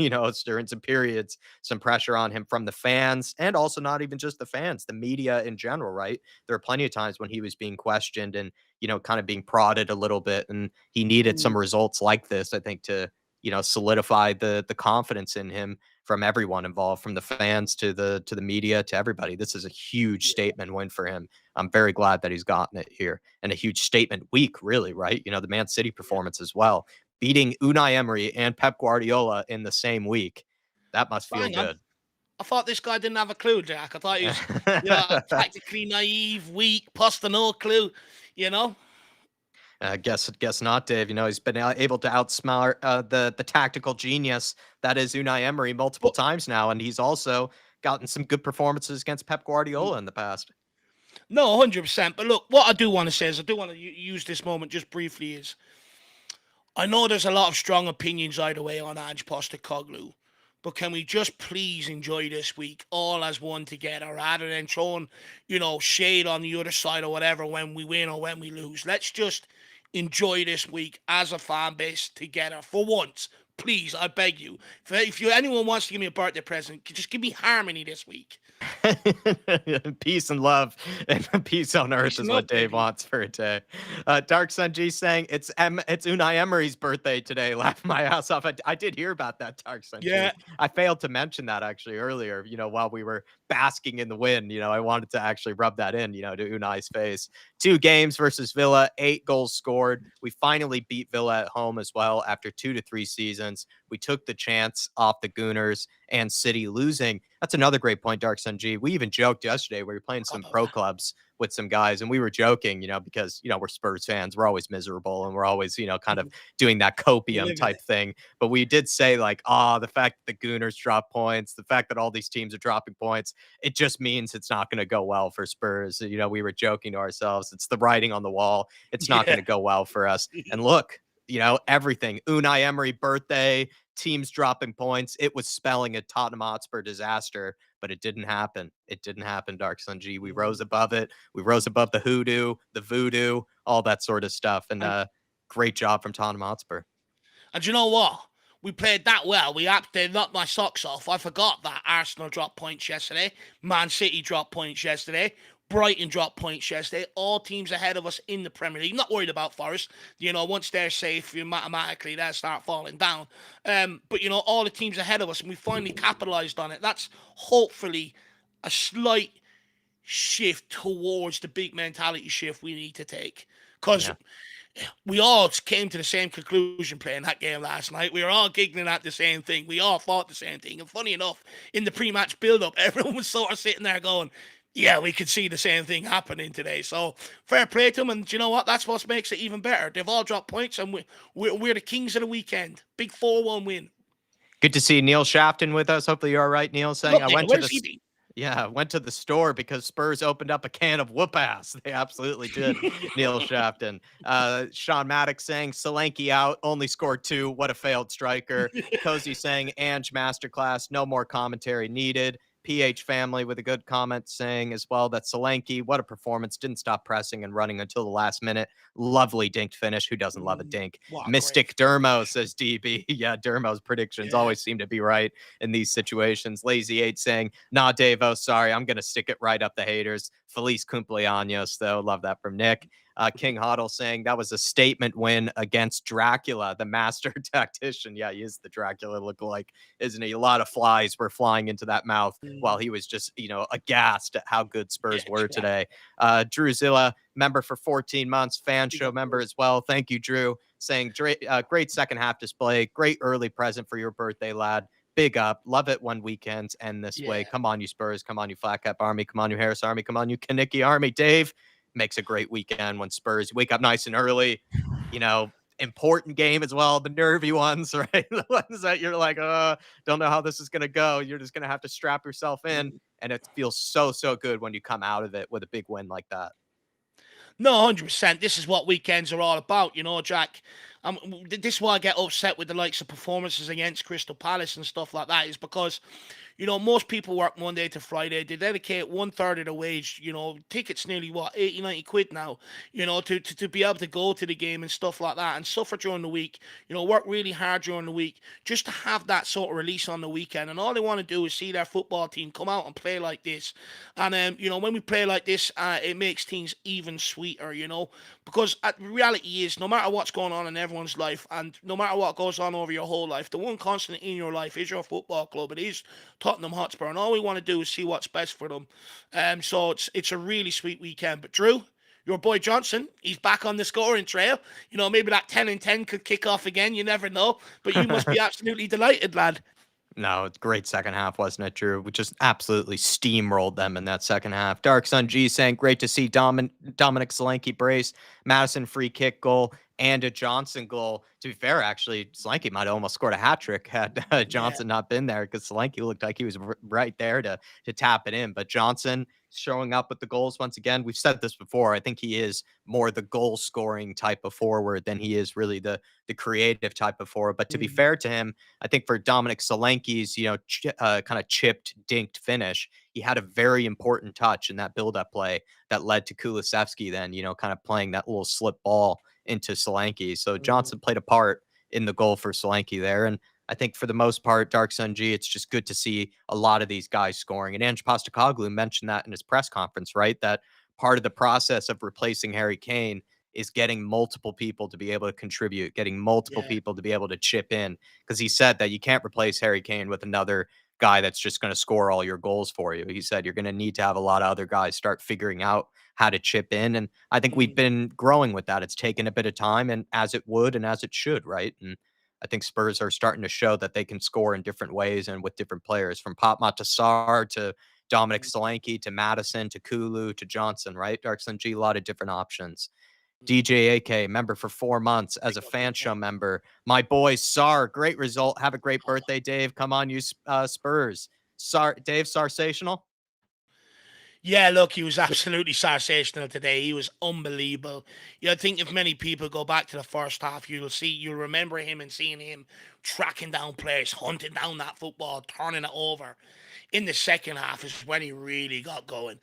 during some periods, some pressure on him from the fans, and also not even just the fans, the media in general, right? There are plenty of times when he was being questioned and, kind of being prodded a little bit, and he needed some results like this, I think, to, solidify the confidence in him from everyone involved, from the fans to the media to everybody. This is a huge statement win for him. I'm very glad that he's gotten it here, and a huge statement week, really, right? The Man City performance as well, beating Unai Emery and Pep Guardiola in the same week. That must feel Hang on. good. I thought this guy didn't have a clue, Jack. I thought he was, tactically naive, weak, Posta no clue, Guess not, Dave. He's been able to outsmart the tactical genius that is Unai Emery multiple times now, and he's also gotten some good performances against Pep Guardiola in the past. No, 100%. But look, what I do want to say is, I do want to use this moment just briefly is, I know there's a lot of strong opinions either way on Ange Postecoglou, but can we just please enjoy this week all as one together rather than throwing, shade on the other side or whatever when we win or when we lose? Let's just enjoy this week as a fan base together for once. Please, I beg you. Anyone wants to give me a birthday present, just give me harmony this week. Peace and love and peace on earth Peace is and what love, Dave baby. wants for a day. Dark Sun G saying it's Unai Emery's birthday today. Laugh my ass off. I did hear about that, Dark Sun G. Yeah. I failed to mention that actually earlier. While we were basking in the win, I wanted to actually rub that in, to Unai's face. 2 games versus Villa, 8 goals scored. We finally beat Villa at home as well after 2 to 3 seasons. We took the chance off the Gooners and City losing. That's another great point, Dark Sun G. We even joked yesterday. We were playing Forgot some about pro that. clubs with some guys, and we were joking, because, we're Spurs fans. We're always miserable, and we're always, kind of doing that We copium live in type it. thing. But we did say, like, the fact that the Gooners drop points, the fact that all these teams are dropping points, it just means it's not going to go well for Spurs. We were joking to ourselves. It's the writing on the wall. It's not going Yeah. to go well for us. And look, everything. Unai Emery birthday, teams dropping points. It was spelling a Tottenham Hotspur disaster, but it didn't happen. It didn't happen, Dark Sun G. We rose above it. We rose above the hoodoo, the voodoo, all that sort of stuff. And And great job from Tottenham Hotspur. And you know what? We played that well. They knocked my socks off. I forgot that Arsenal dropped points yesterday. Man City dropped points yesterday. Brighton dropped points yesterday. All teams ahead of us in the Premier League. Not worried about Forest. Once they're safe, mathematically they'll start falling down. But all the teams ahead of us, and we finally capitalised on it. That's hopefully a slight shift towards the big mentality shift we need to take. Because Yeah. we all came to the same conclusion playing that game last night. We were all giggling at the same thing. We all thought the same thing. And funny enough, in the pre-match build-up, everyone was sort of sitting there going, yeah, we could see the same thing happening today. So fair play to them. And you know what? That's what makes it even better. They've all dropped points, and we're the kings of the weekend. Big 4-1 win. Good to see Neil Shafton with us. Hopefully you're all right, Neil. Good Saying luck, I Neil. went to Where's the he been? Yeah, went to the store because Spurs opened up a can of whoop ass. They absolutely did. Neil Shafton. Sean Maddox saying Solanke out, only scored 2. What a failed striker. Cozy saying Ange masterclass, no more commentary needed. PH family with a good comment saying as well that Solanke, what a performance, didn't stop pressing and running until the last minute. Lovely dinked finish. Who doesn't love a dink? What great. Mystic Dermo says DB. Yeah, Dermo's predictions Yeah. always seem to be right in these situations. Lazy 8 saying, nah, Davo, sorry, I'm going to stick it right up the haters. Feliz cumpleaños, though. Love that from Nick. King Hoddle saying that was a statement win against Dracula, the master tactician. Yeah, he is the Dracula lookalike, isn't he? A lot of flies were flying into that mouth while he was just, aghast at how good Spurs were Yeah. today. Drew Zilla, member for 14 months, fan show member as well. Thank you, Drew. Saying great second half display, great early present for your birthday, lad. Big up. Love it when weekends end this way. Yeah. Come on, you Spurs. Come on, you Flat Cap Army. Come on, you Harris Army. Come on, you Kanicki Army. Dave makes a great weekend when Spurs wake up nice and early. Important game as well. The nervy ones, right? The ones that you're like, don't know how this is going to go. You're just going to have to strap yourself in. And it feels so, so good when you come out of it with a big win like that. No, 100%. This is what weekends are all about, Jack. This is why I get upset with the likes of performances against Crystal Palace and stuff like that, is because, most people work Monday to Friday. They dedicate 1/3 of the wage, tickets nearly, 80, 90 quid now, to be able to go to the game and stuff like that and suffer during the week, work really hard during the week just to have that sort of release on the weekend. And all they want to do is see their football team come out and play like this. And, when we play like this, it makes things even sweeter, because the reality is no matter what's going on in everyone's life and no matter what goes on over your whole life, the one constant in your life is your football club. It is Tottenham Hotspur, and all we want to do is see what's best for them. So it's a really sweet weekend. But Drew, your boy Johnson, he's back on the scoring trail. Maybe that 10-10 could kick off again. You never know. But you must be absolutely delighted, lad. No, it's great second half, wasn't it, Drew? We just absolutely steamrolled them in that second half. Dark Sun G saying, great to see Dominic Solanke brace, Madison free kick goal, and a Johnson goal. To be fair, actually, Solanke might have almost scored a hat trick had Yeah. Johnson not been there because Solanke looked like he was right there to tap it in. But Johnson showing up with the goals once again. We've said this before. I think he is more the goal scoring type of forward than he is really the creative type of forward. But to be Mhm. fair to him, I think for Dominic Solanke's, kind of chipped, dinked finish, he had a very important touch in that build-up play that led to Kulusevski then, kind of playing that little slip ball into Solanke. So Mhm. Johnson played a part in the goal for Solanke there. And I think for the most part, Dark Sun G, it's just good to see a lot of these guys scoring. And Ange Postecoglou mentioned that in his press conference, right? That part of the process of replacing Harry Kane is getting multiple people to be able to contribute, getting multiple Yeah. people to be able to chip in. Because he said that you can't replace Harry Kane with another guy that's just going to score all your goals for you. He said you're going to need to have a lot of other guys start figuring out how to chip in. And I think we've Mhm. been growing with that. It's taken a bit of time, and as it would and as it should, right? And I think Spurs are starting to show that they can score in different ways and with different players, from Popma to Sarr to Dominic Mhm. Solanke to Madison to Kulu to Johnson, right? Darkson G, a lot of different options. Mhm. DJ AK, member for 4 months as Big a up, big fan show up. member. My boy Sar, great result. Have a great birthday, Dave. Come on, you Spurs. Sar, Dave, Sarsational. Yeah, look, he was absolutely sensational today. He was unbelievable. I think if many people go back to the first half, you'll remember him and seeing him tracking down players, hunting down that football, turning it over. In the second half is when he really got going.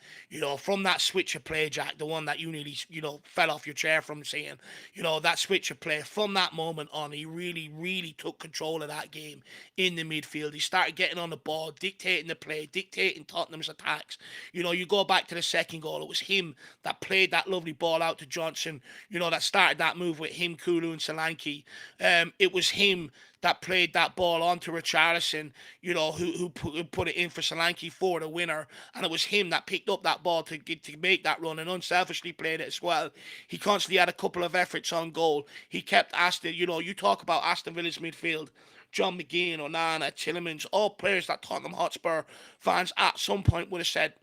From that switch of play, Jack, the one that you nearly, fell off your chair from seeing, that switch of play. From that moment on, he really, really took control of that game in the midfield. He started getting on the ball, dictating the play, dictating Tottenham's attacks. You go back to the second goal, it was him that played that lovely ball out to Johnson, that started that move with him, Kulu, and Solanke. It was him that played that ball onto Richarlison, who put it in for Solanke for the winner, and it was him that picked up that ball to make that run and unselfishly played it as well. He constantly had a couple of efforts on goal. He kept Aston. You talk about Aston Villa's midfield. John McGinn, Onana, Tillemans, all players that Tottenham Hotspur fans at some point would have said,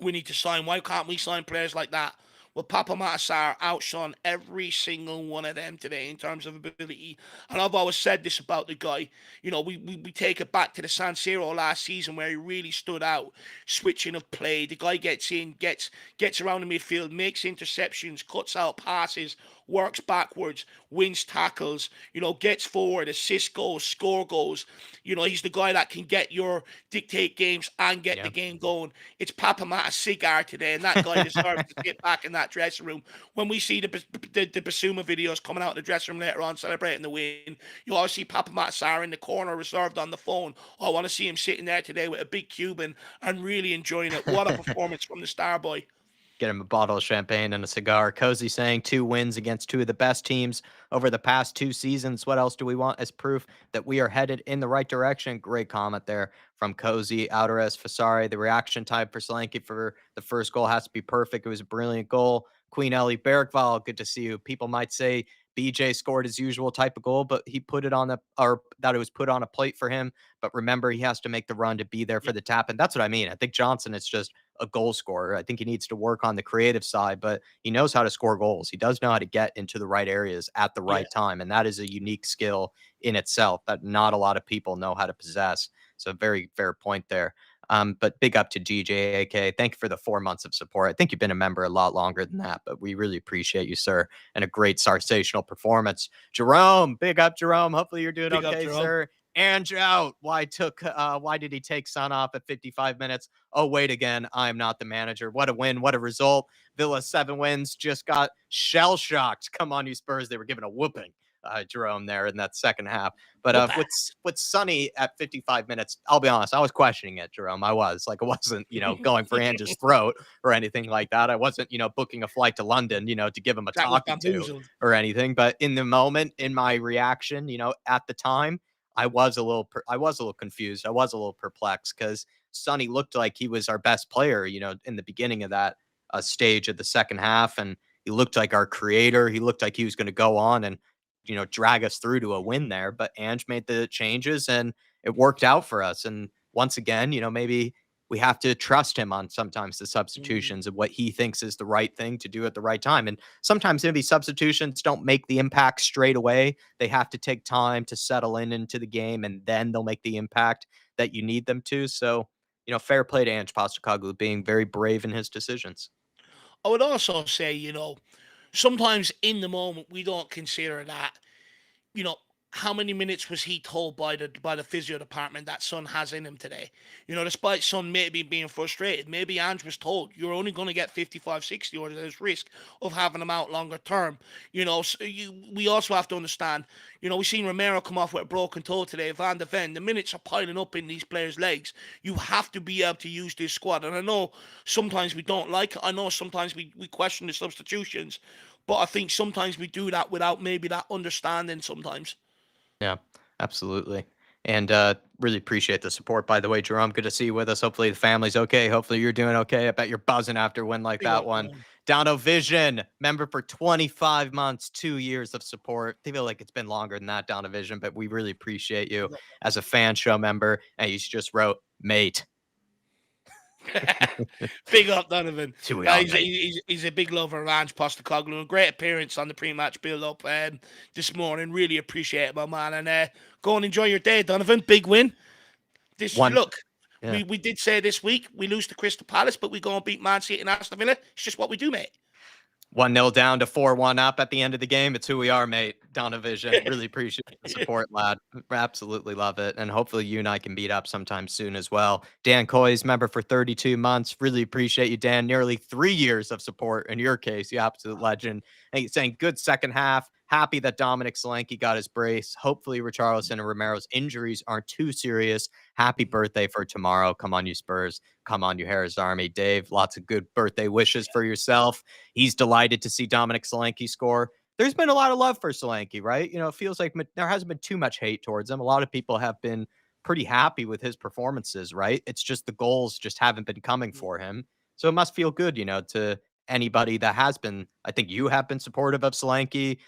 we need to sign. Why can't we sign players like that? Well, Papa Matasar outshone every single one of them today in terms of ability. And I've always said this about the guy. We take it back to the San Siro last season where he really stood out. Switching of play. The guy gets in, gets around the midfield, makes interceptions, cuts out passes, works backwards, wins tackles, gets forward, assists goals, score goals. He's the guy that can dictate games and get the Yeah. game going. It's Papa Mata's cigar today, and that guy deserves to sit back in that dressing room. When we see the Basuma videos coming out of the dressing room later on celebrating the win, you always see Papa Matasar in the corner reserved on the phone. I want to see him sitting there today with a big Cuban and really enjoying it. What a performance from the star boy. Get him a bottle of champagne and a cigar. Cozy saying 2 wins against two of the best teams over the past 2 seasons. What else do we want as proof that we are headed in the right direction? Great comment there from Cozy. Alvarez Fasari. The reaction time for Solanke for the first goal has to be perfect. It was a brilliant goal. Queen Ellie Bergval, good to see you. People might say BJ scored his usual type of goal, but he put it on or that it was put on a plate for him. But remember, he has to make the run to be there for Yeah, the tap. And that's what I mean. I think Johnson is just a goal scorer. I think he needs to work on the creative side, but he knows how to score goals. He does know how to get into the right areas at the yeah. right time. And that is a unique skill in itself that not a lot of people know how to possess. So, very fair point there. But big up to DJAK. Thank you for the 4 months of support. I think you've been a member a lot longer than that, but we really appreciate you, sir. And a great sensational performance. Jerome, big up, Jerome. Hopefully you're doing Big up, okay, Jerome. sir. And out. Why did he take Son off at 55 minutes? Oh, wait again. I'm not the manager. What a win. What a result. Villa 7 wins. Just got shell shocked. Come on, you Spurs. They were given a whooping. Jerome there in that second half. But Whoop ass. with Sonny at 55 minutes, I'll be honest, I was questioning it, Jerome. I was like, I wasn't, going for Ange's throat or anything like that. I wasn't, booking a flight to London, to give him a That was talking to bamboozled. or anything. But in the moment, in my reaction, at the time, I was a little confused. I was a little perplexed because Sonny looked like he was our best player, in the beginning of that stage of the second half, and he looked like our creator. He looked like he was going to go on and drag us through to a win there. But Ange made the changes, and it worked out for us. And once again, maybe we have to trust him on sometimes the Mhm. substitutions of what he thinks is the right thing to do at the right time. And sometimes maybe substitutions don't make the impact straight away. They have to take time to settle into the game, and then they'll make the impact that you need them to. So, fair play to Ange Postecoglou being very brave in his decisions. I would also say, sometimes in the moment we don't consider that, you know, how many minutes was he told by the physio department that Son has in him today? Despite Son maybe being frustrated, maybe Ange was told you're only going to get 55, 60, or there's risk of having him out longer term. We also have to understand, we've seen Romero come off with a broken toe today, Van de Ven. The minutes are piling up in these players' legs. You have to be able to use this squad. And I know sometimes we don't like it. I know sometimes we question the substitutions. But I think sometimes we do that without maybe that understanding sometimes. Yeah, absolutely. And really appreciate the support, by the way, Jerome. Good to see you with us. Hopefully the family's okay. Hopefully you're doing okay. I bet you're buzzing after a win like Big that up, one. man. Dono Vision, member for 25 months, 2 years of support. I feel like it's been longer than that, Dono Vision, but we really appreciate you Big up. as a fan show member. And you just wrote, mate. Big up, Donovan. That's who we are, He's, mate. he's a big lover of Ange Postecoglou. A great appearance on the pre-match build-up this morning. Really appreciate it, my man. And go and enjoy your day, Donovan. Big win. One, Look, yeah. we did say this week we lose to Crystal Palace, but we go and beat Man City and Aston Villa. It's just what we do, mate. 1-0 down to 4-1 up at the end of the game. It's who we are, mate. Donovision. Really appreciate the support, lad. Absolutely love it. And hopefully you and I can meet up sometime soon as well. Dan Coy's member for 32 months. Really appreciate you, Dan. Nearly 3 years of support in your case. You absolute legend. And he's saying good second half. Happy that Dominic Solanke got his brace. Hopefully Richarlison and Romero's injuries aren't too serious. Happy birthday for tomorrow. Come on, you Spurs. Come on, you Harris Army. Dave, lots of good birthday wishes for yourself. He's delighted to see Dominic Solanke score. There's been a lot of love for Solanke, right? It feels like there hasn't been too much hate towards him. A lot of people have been pretty happy with his performances, right? It's just the goals just haven't been coming for him. So it must feel good, to anybody that has been. I think you have been supportive of Solanke.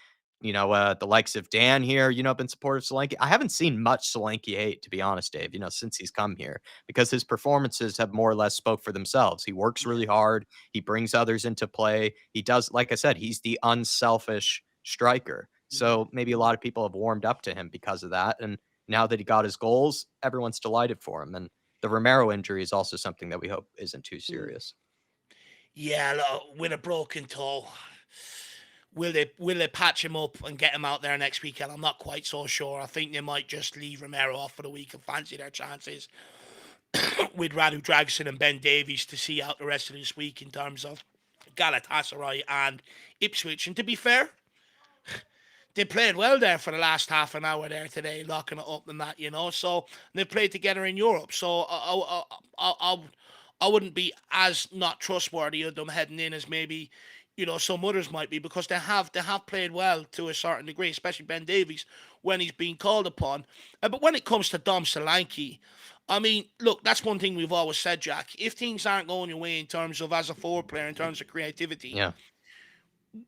The likes of Dan here, have been supportive of Solanke. I haven't seen much Solanke hate, to be honest, Dave, since he's come here, because his performances have more or less spoke for themselves. He works Yeah. really hard. He brings others into play. He does, like I said, he's the unselfish striker. So maybe a lot of people have warmed up to him because of that. And now that he got his goals, everyone's delighted for him. And the Romero injury is also something that we hope isn't too serious. Yeah, look, with a broken toe, will they patch him up and get him out there next weekend? I'm not quite so sure. I think they might just leave Romero off for the week and fancy their chances with Radu Dragosin and Ben Davies to see out the rest of this week in terms of Galatasaray and Ipswich. And to be fair, they played well there for the last half an hour there today, locking it up and that. So they played together in Europe. So I wouldn't be as not trustworthy of them heading in as maybe some others might be, because they have played well to a certain degree, especially Ben Davies when he's been called upon. But when it comes to Dom Solanke, I mean, look, that's one thing we've always said, Jack. If things aren't going your way in terms of as a forward player, in terms of creativity, Yeah,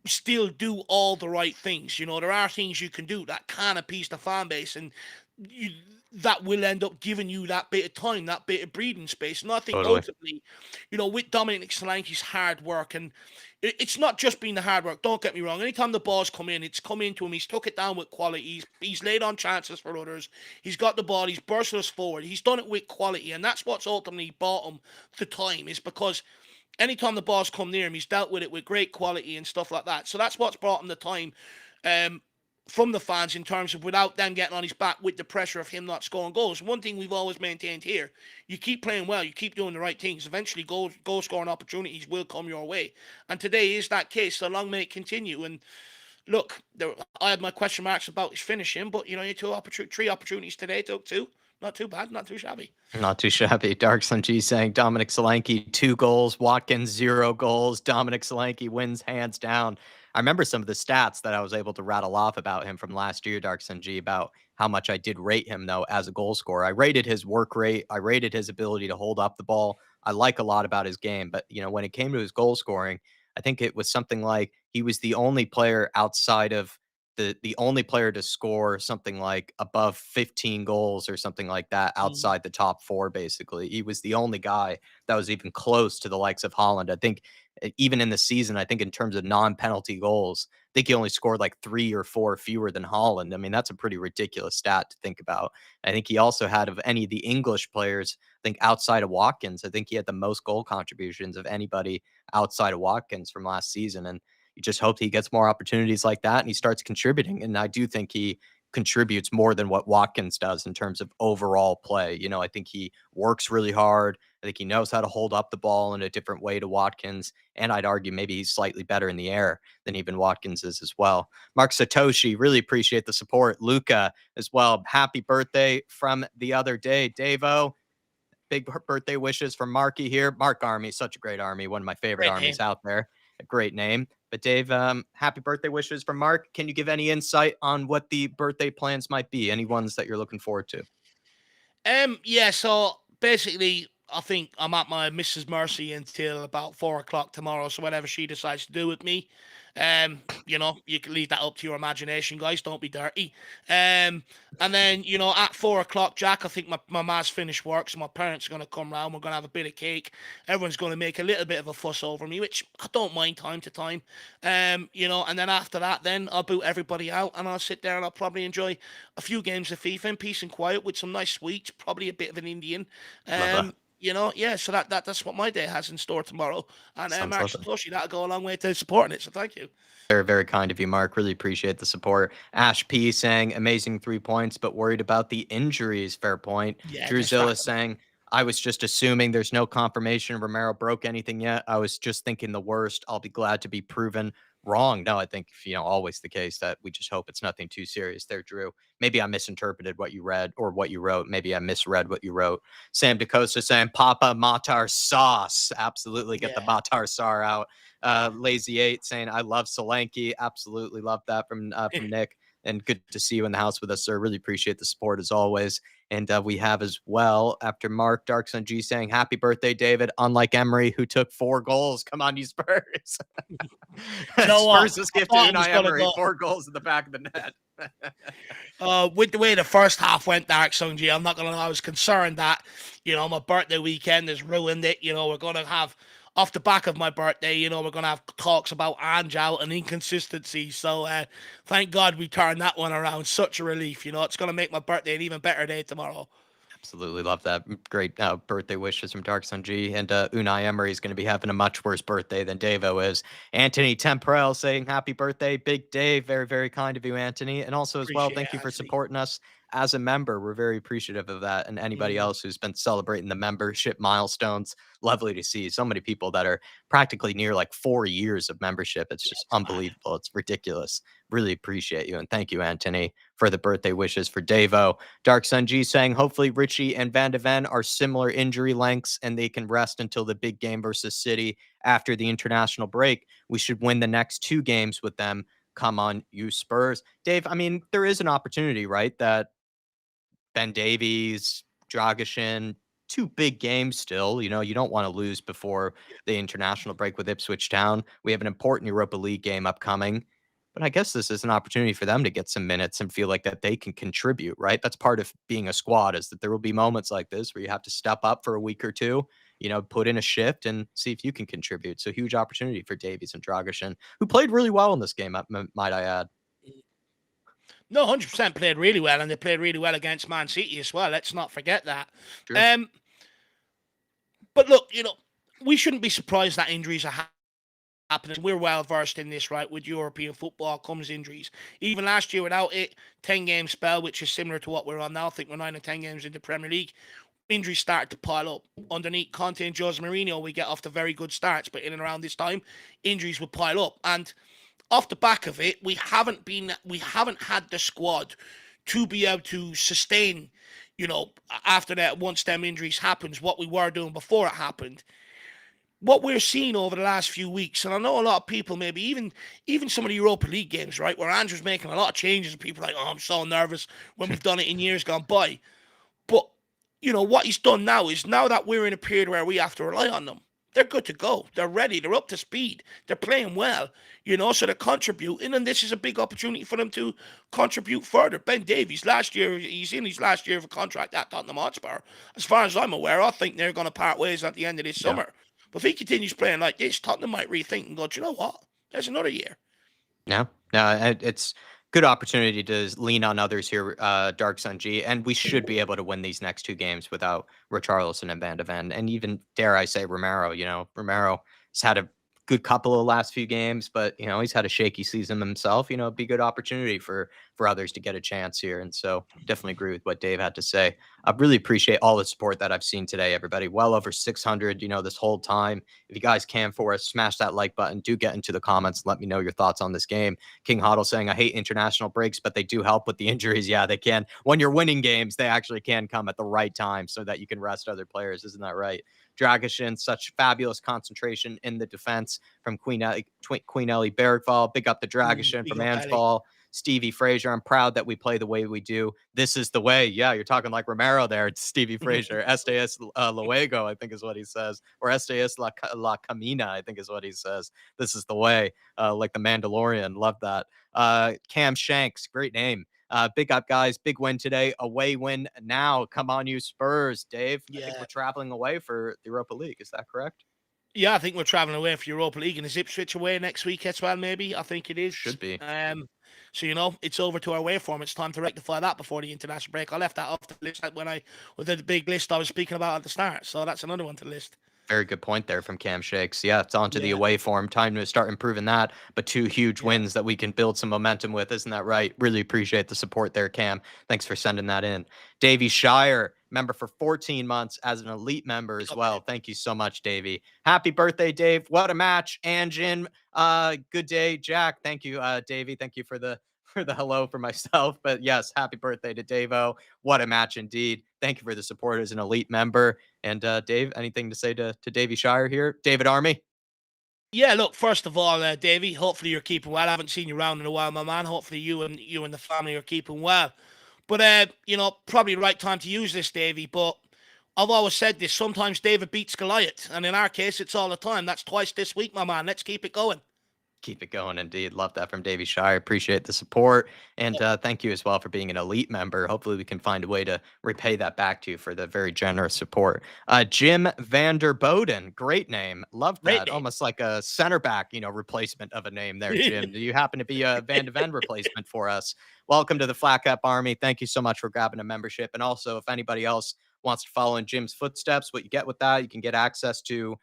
still do all the right things. There are things you can do that can appease the fan base, and you, that will end up giving you that bit of time, that bit of breathing space. And I think totally. ultimately, with Dominic Solanke's hard work, and it's not just been the hard work. Don't get me wrong. Anytime the ball's come in, it's come into him. He's took it down with quality. He's laid on chances for others. He's got the ball. He's burst us forward. He's done it with quality, and that's what's ultimately bought him the time. Is because anytime the ball's come near him, he's dealt with it with great quality and stuff like that. So that's what's brought him the time um, from the fans, in terms of without them getting on his back with the pressure of him not scoring goals. One thing we've always maintained here: you keep playing well, you keep doing the right things, eventually goal scoring opportunities will come your way. And today is that case, so long may it continue. And look, I had my question marks about his finishing, but you had three opportunities today, took two. Not too bad, not too shabby. Not too shabby. Dark Sun G saying Dominic Solanke, 2 goals, Watkins, 0 goals. Dominic Solanke wins hands down. I remember some of the stats that I was able to rattle off about him from last year, Dark Sun G, about how much I did rate him, though, as a goal scorer. I rated his work rate. I rated his ability to hold up the ball. I like a lot about his game. But, when it came to his goal scoring, I think it was something like he was the only player outside of the only player to score something like above 15 goals or something like that Mm. outside the top 4. Basically, he was the only guy that was even close to the likes of Holland. I think even in the season, I think in terms of non-penalty goals, I think he only scored like 3 or 4 fewer than Holland. I mean, that's a pretty ridiculous stat to think about. I think he also had, of any of the English players, I think outside of Watkins, I think he had the most goal contributions of anybody outside of Watkins from last season. And you just hope he gets more opportunities like that and he starts contributing. And I do think he contributes more than what Watkins does in terms of overall play. I think he works really hard. I think he knows how to hold up the ball in a different way to Watkins. And I'd argue maybe he's slightly better in the air than even Watkins is as well. Mark Satoshi, really appreciate the support. Luca as well. Happy birthday from the other day. Davo, big birthday wishes from Marky here. Mark Army, such a great army. One of my favorite Great armies name. out there. A great name. But Dave, happy birthday wishes from Mark. Can you give any insight on what the birthday plans might be? Any ones that you're looking forward to? Yeah, so basically, I think I'm at my Mrs. Mercy until about 4 o'clock tomorrow. So whatever she decides to do with me, you can leave that up to your imagination, guys. Don't be dirty. And then at 4 o'clock, Jack, I think my ma's finished work, so my parents are gonna come round. We're gonna have a bit of cake. Everyone's gonna make a little bit of a fuss over me, which I don't mind time to time. And then after that, then I'll boot everybody out, and I'll sit there and I'll probably enjoy a few games of FIFA in peace and quiet with some nice sweets, probably a bit of an Indian. Love that. Yeah, so that's what my day has in store tomorrow. And Sounds Mark lovely. Satoshi, that'll go a long way to supporting it. So thank you. Very, very kind of you, Mark. Really appreciate the support. Ash P saying amazing 3 points, but worried about the injuries. Fair point. Yeah, Drew just Zilla fact about saying, I was just assuming there's no confirmation Romero broke anything yet. I was just thinking the worst. I'll be glad to be proven wrong. No, I think, always the case that we just hope it's nothing too serious there, Drew. Maybe I misinterpreted what you read or what you wrote. Maybe I misread what you wrote. Sam DaCosta saying, Papa Matar sauce. Absolutely get the yeah. Matar Sar out. Lazy Eight saying, I love Solanke. Absolutely love that from Nick. And good to see you in the house with us, sir. Really appreciate the support as always. And we have as well, after Mark Darkson G saying, happy birthday, David. Unlike Emery, who took 4 goals. Come on, you Spurs. Do you know what? Spurs' I gift to thought it was Unai gonna Emery, go. 4 goals in the back of the net. With the way the first half went, Dark Sun G, I'm not gonna lie, I was concerned that my birthday weekend has ruined it. We're gonna have off the back of my birthday, we're gonna have talks about Ange out and inconsistency. So thank God we turned that one around. Such a relief. It's gonna make my birthday an even better day tomorrow. Absolutely love that. Great birthday wishes from Dark Sun G. And Unai Emery is going to be having a much worse birthday than Davo is. Anthony Temporel saying happy birthday, Big Dave. Very, very kind of you, Anthony. And also as well, Appreciate thank it, you for Anthony. supporting us as a member. We're very appreciative of that. And anybody Mm, else who's been celebrating the membership milestones, lovely to see. So many people that are practically near like 4 years of membership. It's yeah, just it's mad. unbelievable. It's ridiculous. Really appreciate you. And thank you, Anthony, for the birthday wishes for Davo. Dark Sun G saying, hopefully Richie and Van de Ven are similar injury lengths and they can rest until the big game versus City after the international break. We should win the next 2 games with them. Come on, you Spurs. Dave, I mean, there is an opportunity, right? That Ben Davies, Dragishin, 2 big games still. You don't want to lose before the international break with Ipswich Town. We have an important Europa League game upcoming. But I guess this is an opportunity for them to get some minutes and feel like that they can contribute, right? That's part of being a squad, is that there will be moments like this where you have to step up for a week or two, put in a shift and see if you can contribute. So huge opportunity for Davies and Dragishin, who played really well in this game, might I add. No, 100% played really well, and they played really well against Man City as well. Let's not forget that. True. Um, but look, we shouldn't be surprised that injuries are happening. We're well versed in this, right? With European football comes injuries. Even last year without it, 10-game spell, which is similar to what we're on now. I think we're 9 or 10 games in the Premier League. Injuries started to pile up. Underneath Conte and Jose Mourinho, we get off to very good starts, but in and around this time, injuries would pile up. And off the back of it, we haven't had the squad to be able to sustain, after that, once them injuries happens, what we were doing before it happened. What we're seeing over the last few weeks, and I know a lot of people, maybe even some of the Europa League games, right, where Andrew's making a lot of changes, and people are like, oh, I'm so nervous when we've done it in years gone by. But what he's done now is, now that we're in a period where we have to rely on them, they're good to go. They're ready. They're up to speed. They're playing well, so they're contributing, and this is a big opportunity for them to contribute further. Ben Davies, last year, he's in his last year of a contract at Tottenham Hotspur. As far as I'm aware, I think they're going to part ways at the end of this Yeah. summer. But if he continues playing like this, Tottenham might rethink and go, do you know what? There's another year. No, no, it's good opportunity to lean on others here, Dark Sun G, and we should be able to win these next two games without Richarlison and Van de Ven, and even dare I say Romero. Romero has had a good couple of last few games, but he's had a shaky season himself. It'd be a good opportunity for others to get a chance here, and so definitely agree with what Dave had to say. I really appreciate all the support that I've seen today, everybody. Well over 600, this whole time. If you guys can for us, smash that like button. Do get into the comments. Let me know your thoughts on this game. King Hoddle saying, I hate international breaks, but they do help with the injuries. Yeah, they can. When you're winning games, they actually can come at the right time so that you can rest other players. Isn't that right? Dragishin, such fabulous concentration in the defense from Queen Ellie Bergval. Big up the Dragishin Big from up, Ellie. Ansball. Stevie Frazier, I'm proud that we play the way we do. This is the way. Yeah, you're talking like Romero there. It's Stevie Frazier. Estes Luego, I think is what he says. Or Estes La Camina, I think is what he says. This is the way. Like the Mandalorian. Love that. Cam Shanks, great name. Big up, guys. Big win today. Away win now. Come on, you Spurs. Dave, I think we're Yeah. traveling away for the Europa League. Is that correct? Yeah, I think we're travelling away for Europa League and is Ipswich away next week as well, maybe. I think it is. Should be. So it's over to our away form. It's time to rectify that before the international break. I left that off the list with the big list I was speaking about at the start. So that's another one to the list. Very good point there from Cam Shakes. Yeah, it's on to the Yeah, away form. Time to start improving that. But two huge yeah. wins that we can build some momentum with. Isn't that right? Really appreciate the support there, Cam. Thanks for sending that in. Davey Shire, member for 14 months as an elite member as Big up, well. Dave. Thank you so much, Davey. Happy birthday, Dave. What a match. Anjin, good day, Jack. Thank you, Davey. Thank you for the hello for myself. But yes, happy birthday to Davo. What a match indeed. Thank you for the support as an elite member. And Dave, anything to say to Davey Shire here? David Army? Yeah, look, first of all, Davey, hopefully you're keeping well. I haven't seen you around in a while, my man. Hopefully you and the family are keeping well. But probably the right time to use this, Davey. But I've always said this: sometimes David beats Goliath, and in our case, it's all the time. That's twice this week, my man. Let's keep it going. Keep it going, indeed. Love that from Davey Shire. Appreciate the support. And thank you as well for being an elite member. Hopefully, we can find a way to repay that back to you for the very generous support. Jim Vanderboden, great name. Love Great that. name. Almost like a center back, replacement of a name there, Jim. Do you happen to be a Van de Ven replacement for us? Welcome to the Flat Cap Army. Thank you so much for grabbing a membership. And also, if anybody else wants to follow in Jim's footsteps, what you get with that, you can get access to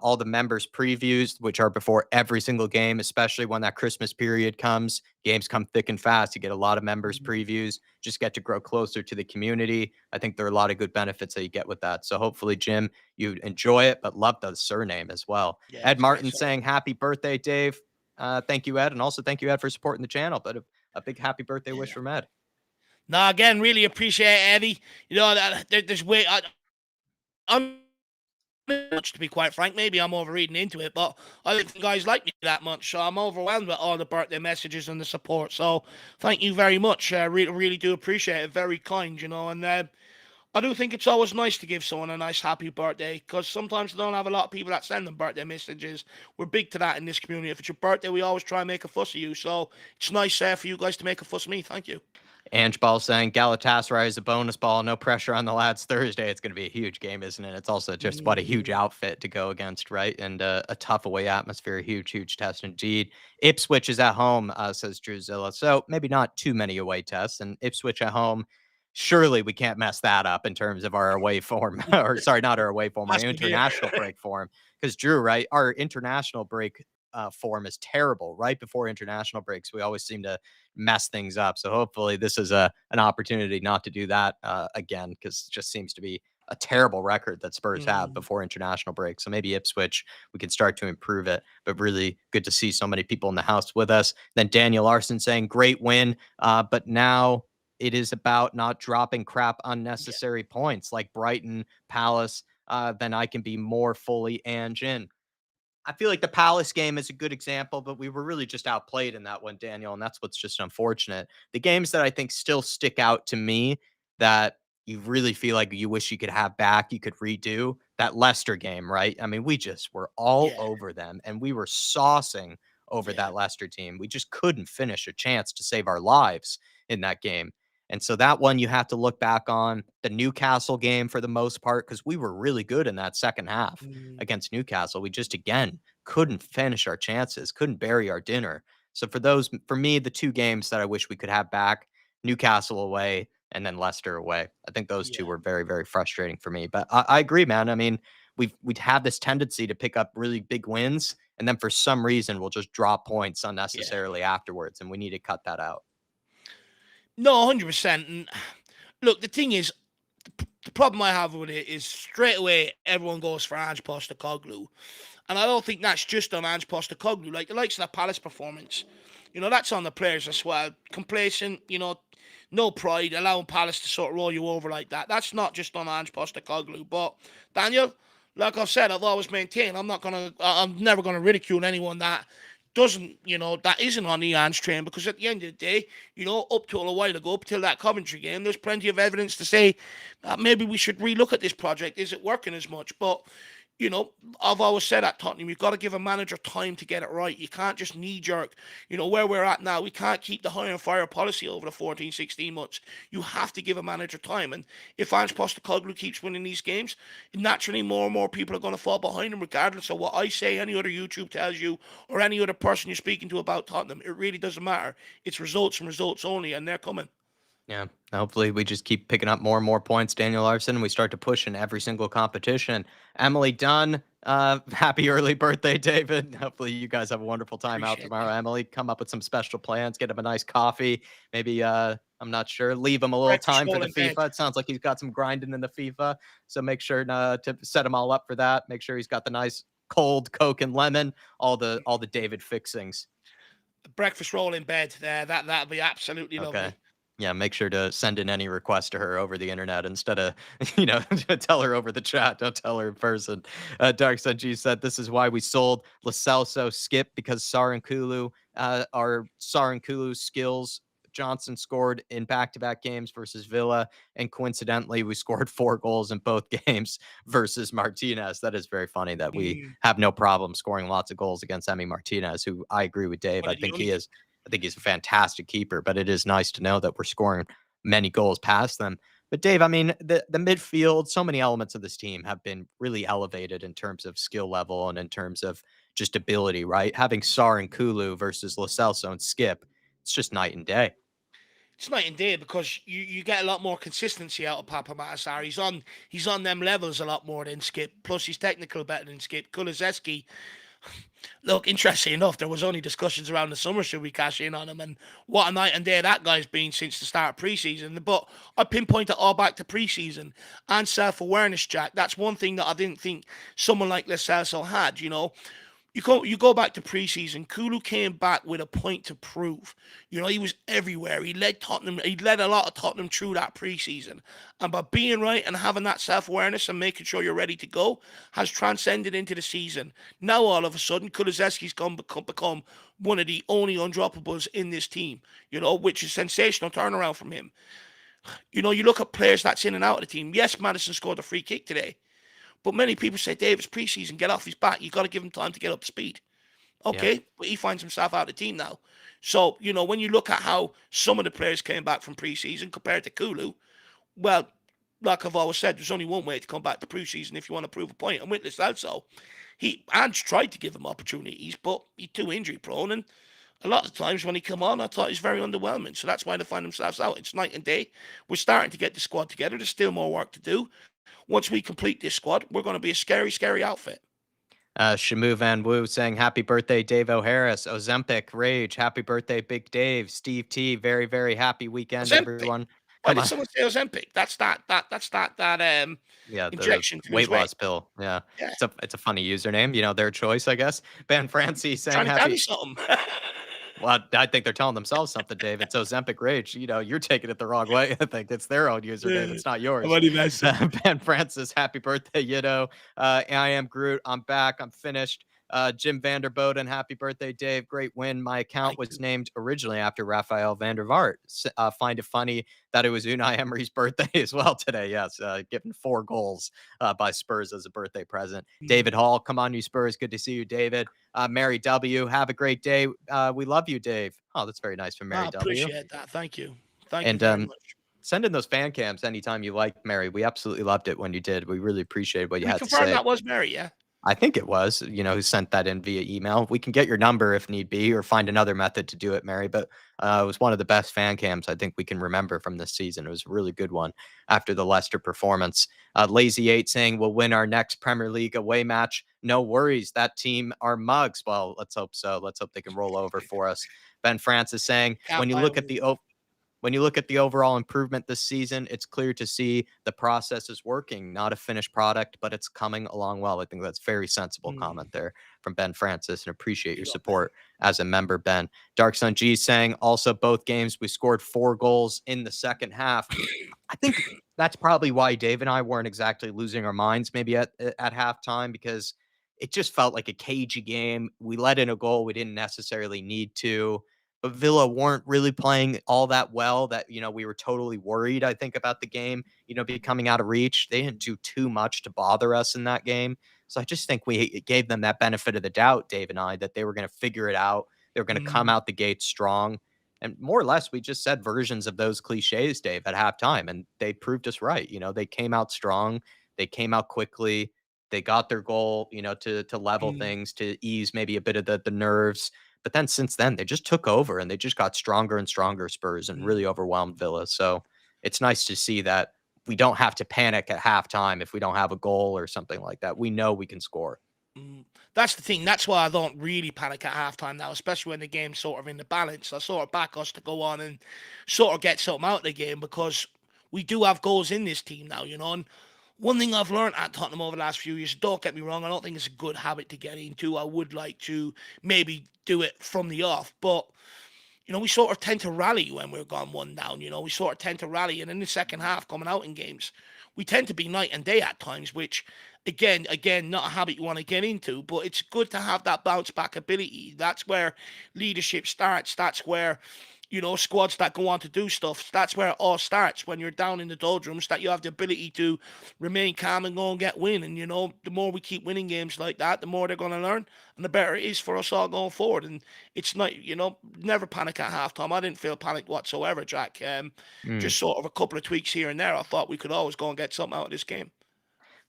all the members previews, which are before every single game, especially when that Christmas period comes. Games come thick and fast. You get a lot of members previews, just get to grow closer to the community. I think there are a lot of good benefits that you get with that. So hopefully, Jim, you enjoy it, but love the surname as well. Yeah, Ed it's a great Martin song. saying happy birthday, Dave. Thank you, Ed. And also thank you, Ed, for supporting the channel. But a big happy birthday wish Yeah. from Ed. Now, again, really appreciate it, Eddie. There's way. I'm much, to be quite frank. Maybe I'm overreading into it, but I don't think guys like me that much. So I'm overwhelmed with all the birthday messages and the support. So thank you very much. I really do appreciate it. Very kind, and I do think it's always nice to give someone a nice happy birthday because sometimes I don't have a lot of people that send them birthday messages. We're big to that in this community. If it's your birthday, we always try and make a fuss of you. So it's nice for you guys to make a fuss of me. Thank you. Ange Ball saying Galatasaray is a bonus ball. No pressure on the lads Thursday. It's going to be a huge game, isn't it? It's also just what a huge outfit to go against, right? And a tough away atmosphere. Huge test indeed. Ipswich is at home, says Drew Zilla. So maybe not too many away tests. And Ipswich at home, surely we can't mess that up in terms of our away form. Or sorry, not our away form, our Has to be international break form. Because Drew, right? Our international break form is terrible right before international breaks. We always seem to mess things up. So hopefully this is an opportunity not to do that again, because it just seems to be a terrible record that Spurs have before international break. So maybe Ipswich, we can start to improve it. But really good to see so many people in the house with us. Then Daniel Larson saying, great win. But now it is about not dropping crap Yeah. unnecessary points like Brighton, Palace. Then I can be more fully in. I feel like the Palace game is a good example, but we were really just outplayed in that one, Daniel, and that's what's just unfortunate. The games that I think still stick out to me that you really feel like you wish you could have back, you could redo, that Leicester game, right? I mean, we just were all Yeah. over them and we were saucing over Yeah. that Leicester team. We just couldn't finish a chance to save our lives in that game. And so that one you have to look back on. The Newcastle game for the most part, because we were really good in that second half Mm, against Newcastle. We just, again, couldn't finish our chances, couldn't bury our dinner. So for me, the two games that I wish we could have back, Newcastle away and then Leicester away. I think those two yeah, were very, very frustrating for me. But I agree, man. I mean, we'd have this tendency to pick up really big wins, and then for some reason we'll just drop points yeah. unnecessarily afterwards, and we need to cut that out. No, 100%. And look, the thing is, the problem I have with it is straight away everyone goes for Ange Postecoglou. And I don't think that's just on Ange Postecoglou. Like the likes of that Palace performance, that's on the players as well. Complacent, no pride, allowing Palace to sort of roll you over like that. That's not just on Ange Postecoglou. But Daniel, like I've said, I've always maintained I'm never gonna ridicule anyone that doesn't, that isn't on the Ange train, because at the end of the day, up till a while ago, up till that Coventry game, there's plenty of evidence to say that maybe we should relook at this project. Is it working as much? But you know, I've always said at Tottenham, you've got to give a manager time to get it right. You can't just knee jerk. Where we're at now, we can't keep the hire and fire policy over the 14, 16 months. You have to give a manager time. And if Ange Postecoglou keeps winning these games, naturally more and more people are going to fall behind him, regardless of what I say, any other YouTube tells you, or any other person you're speaking to about Tottenham. It really doesn't matter. It's results and results only, and they're coming. Yeah. Hopefully, we just keep picking up more and more points, Daniel Larson, and we start to push in every single competition. Emily Dunn, happy early birthday, David. Hopefully, you guys have a wonderful time out Appreciate tomorrow. that. Emily, come up with some special plans, get him a nice coffee. Maybe, I'm not sure, leave him a little Breakfast time for roll the in bed. FIFA. It sounds like he's got some grinding in the FIFA. So make sure to set him all up for that. Make sure he's got the nice cold Coke and lemon, all the David fixings. Breakfast roll in bed. That'd be absolutely Okay. lovely. Yeah, make sure to send in any request to her over the internet instead of, tell her over the chat. Don't tell her in person. Dark Sun G said, this is why we sold Lo Celso Skip, because Sarankulu, our Sarankulu skills. Johnson scored in back-to-back games versus Villa, and coincidentally, we scored 4 goals in both games versus Martinez. That is very funny that we Mm, have no problem scoring lots of goals against Emi Martinez, who I agree with Dave. one I of the think only. I think he's a fantastic keeper, but it is nice to know that we're scoring many goals past them. But Dave, I mean, the midfield, so many elements of this team have been really elevated in terms of skill level and in terms of just ability, right? Having Sar and Kulu versus Lo Celso and Skip, it's just night and day. It's night and day, because you get a lot more consistency out of Papa Matasar. He's on them levels a lot more than Skip. Plus he's technical better than Skip. Kulizeski, look, interesting enough, there was only discussions around the summer should we cash in on him, and what a night and day that guy's been since the start of preseason. But I pinpoint it all back to preseason and self-awareness, Jack. That's one thing that I didn't think someone like Lo Celso had. You go back to preseason. Kulu came back with a point to prove. He was everywhere. He led Tottenham. He led a lot of Tottenham through that preseason, and by being right and having that self awareness and making sure you're ready to go, has transcended into the season. Now all of a sudden, Kulusevski's become one of the only undroppables in this team. Which is sensational turnaround from him. You look at players that's in and out of the team. Yes, Madison scored a free kick today. But many people say, David's preseason, get off his back. You've got to give him time to get up to speed. Yeah. Okay, but he finds himself out of the team now. So, when you look at how some of the players came back from preseason compared to Kulu, well, like I've always said, there's only one way to come back to preseason if you want to prove a point. And with this also, Ange tried to give him opportunities, but he's too injury prone. And a lot of times when he come on, I thought he's very underwhelming. So that's why they find themselves out. It's night and day. We're starting to get the squad together. There's still more work to do. Once we complete this squad, we're going to be a scary, scary outfit. Shamu Van Woo saying, happy birthday, Dave O'Harris. Ozempic, Rage, happy birthday, Big Dave. Steve T, very, very happy weekend, Ozempic. everyone. Why Come did on. someone say Ozempic? That's that Yeah, the injection to his weight weight. loss pill. Yeah. Yeah, It's a funny username, their choice, I guess. Ben Francie saying trying to tell you happy. something. Well, I think they're telling themselves something, Dave. It's Ozempic Rage. You're taking it the wrong way. I think it's their own username. Yeah, It's not I'm yours. only messing. Ben Francis, happy birthday, Yiddo. I am Groot. I'm back. I'm finished. Jim Vanderboden, happy birthday, Dave. Great win. My account Thank was you. named originally after Raphael van der Vaart. Find it funny that it was Unai Emery's birthday as well today. Yes, given 4 goals by Spurs as a birthday present. David Mm. Hall, come on, you Spurs. Good to see you, David. Mary W, have a great day. We love you, Dave. Oh, that's very nice from I Mary W. appreciate that. Thank you. Thank you And very much. Send in those fan cams anytime you like, Mary. We absolutely loved it when you did. We really appreciated what you Can we had to confirm say. that was Mary? Yeah. I think it was, who sent that in via email. We can get your number if need be, or find another method to do it, Mary. But it was one of the best fan cams I think we can remember from this season. It was a really good one after the Leicester performance. Lazy Eight saying we'll win our next Premier League away match. No worries, that team are mugs. Well, let's hope so. Let's hope they can roll over for us. Ben Francis saying Can't buy them. when you look at the overall improvement this season, it's clear to see the process is working, not a finished product, but it's coming along well. I think that's very sensible comment there from Ben Francis, and appreciate your Big up, Ben. support as a member, Ben. Dark Sun G saying also both games we scored 4 goals in the second half. I think that's probably why Dave and I weren't exactly losing our minds maybe at halftime, because it just felt like a cagey game. We let in a goal we didn't necessarily need to, but Villa weren't really playing all that well that, we were totally worried, I think, about the game, becoming out of reach. They didn't do too much to bother us in that game. So I just think we gave them that benefit of the doubt, Dave and I, that they were going to figure it out. They were going to come Mm, out the gate strong. And more or less, we just said versions of those cliches, Dave, at halftime. And they proved us right. They came out strong. They came out quickly. They got their goal, to level mm, things, to ease maybe a bit of the nerves. But then since then, they just took over and they just got stronger and stronger, Spurs, and really mm. overwhelmed Villa. So it's nice to see that we don't have to panic at halftime if we don't have a goal or something like that. We know we can score. Mm. That's the thing. That's why I don't really panic at halftime now, especially when the game's sort of in the balance. I sort of back us to go on and sort of get something out of the game, because we do have goals in this team now, And one thing I've learned at Tottenham over the last few years, don't get me wrong, I don't think it's a good habit to get into. I would like to maybe do it from the off, but we sort of tend to rally when we're gone one down. We sort of tend to rally, and in the second half, coming out in games, we tend to be night and day at times. Which, again, not a habit you want to get into, but it's good to have that bounce back ability. That's where leadership starts. That's where squads that go on to do stuff. That's where it all starts, when you're down in the doldrums, that you have the ability to remain calm and go and get win. And, the more we keep winning games like that, the more they're going to learn, and the better it is for us all going forward. And it's not, never panic at halftime. I didn't feel panicked whatsoever, Jack. Mm. Just sort of a couple of tweaks here and there. I thought we could always go and get something out of this game.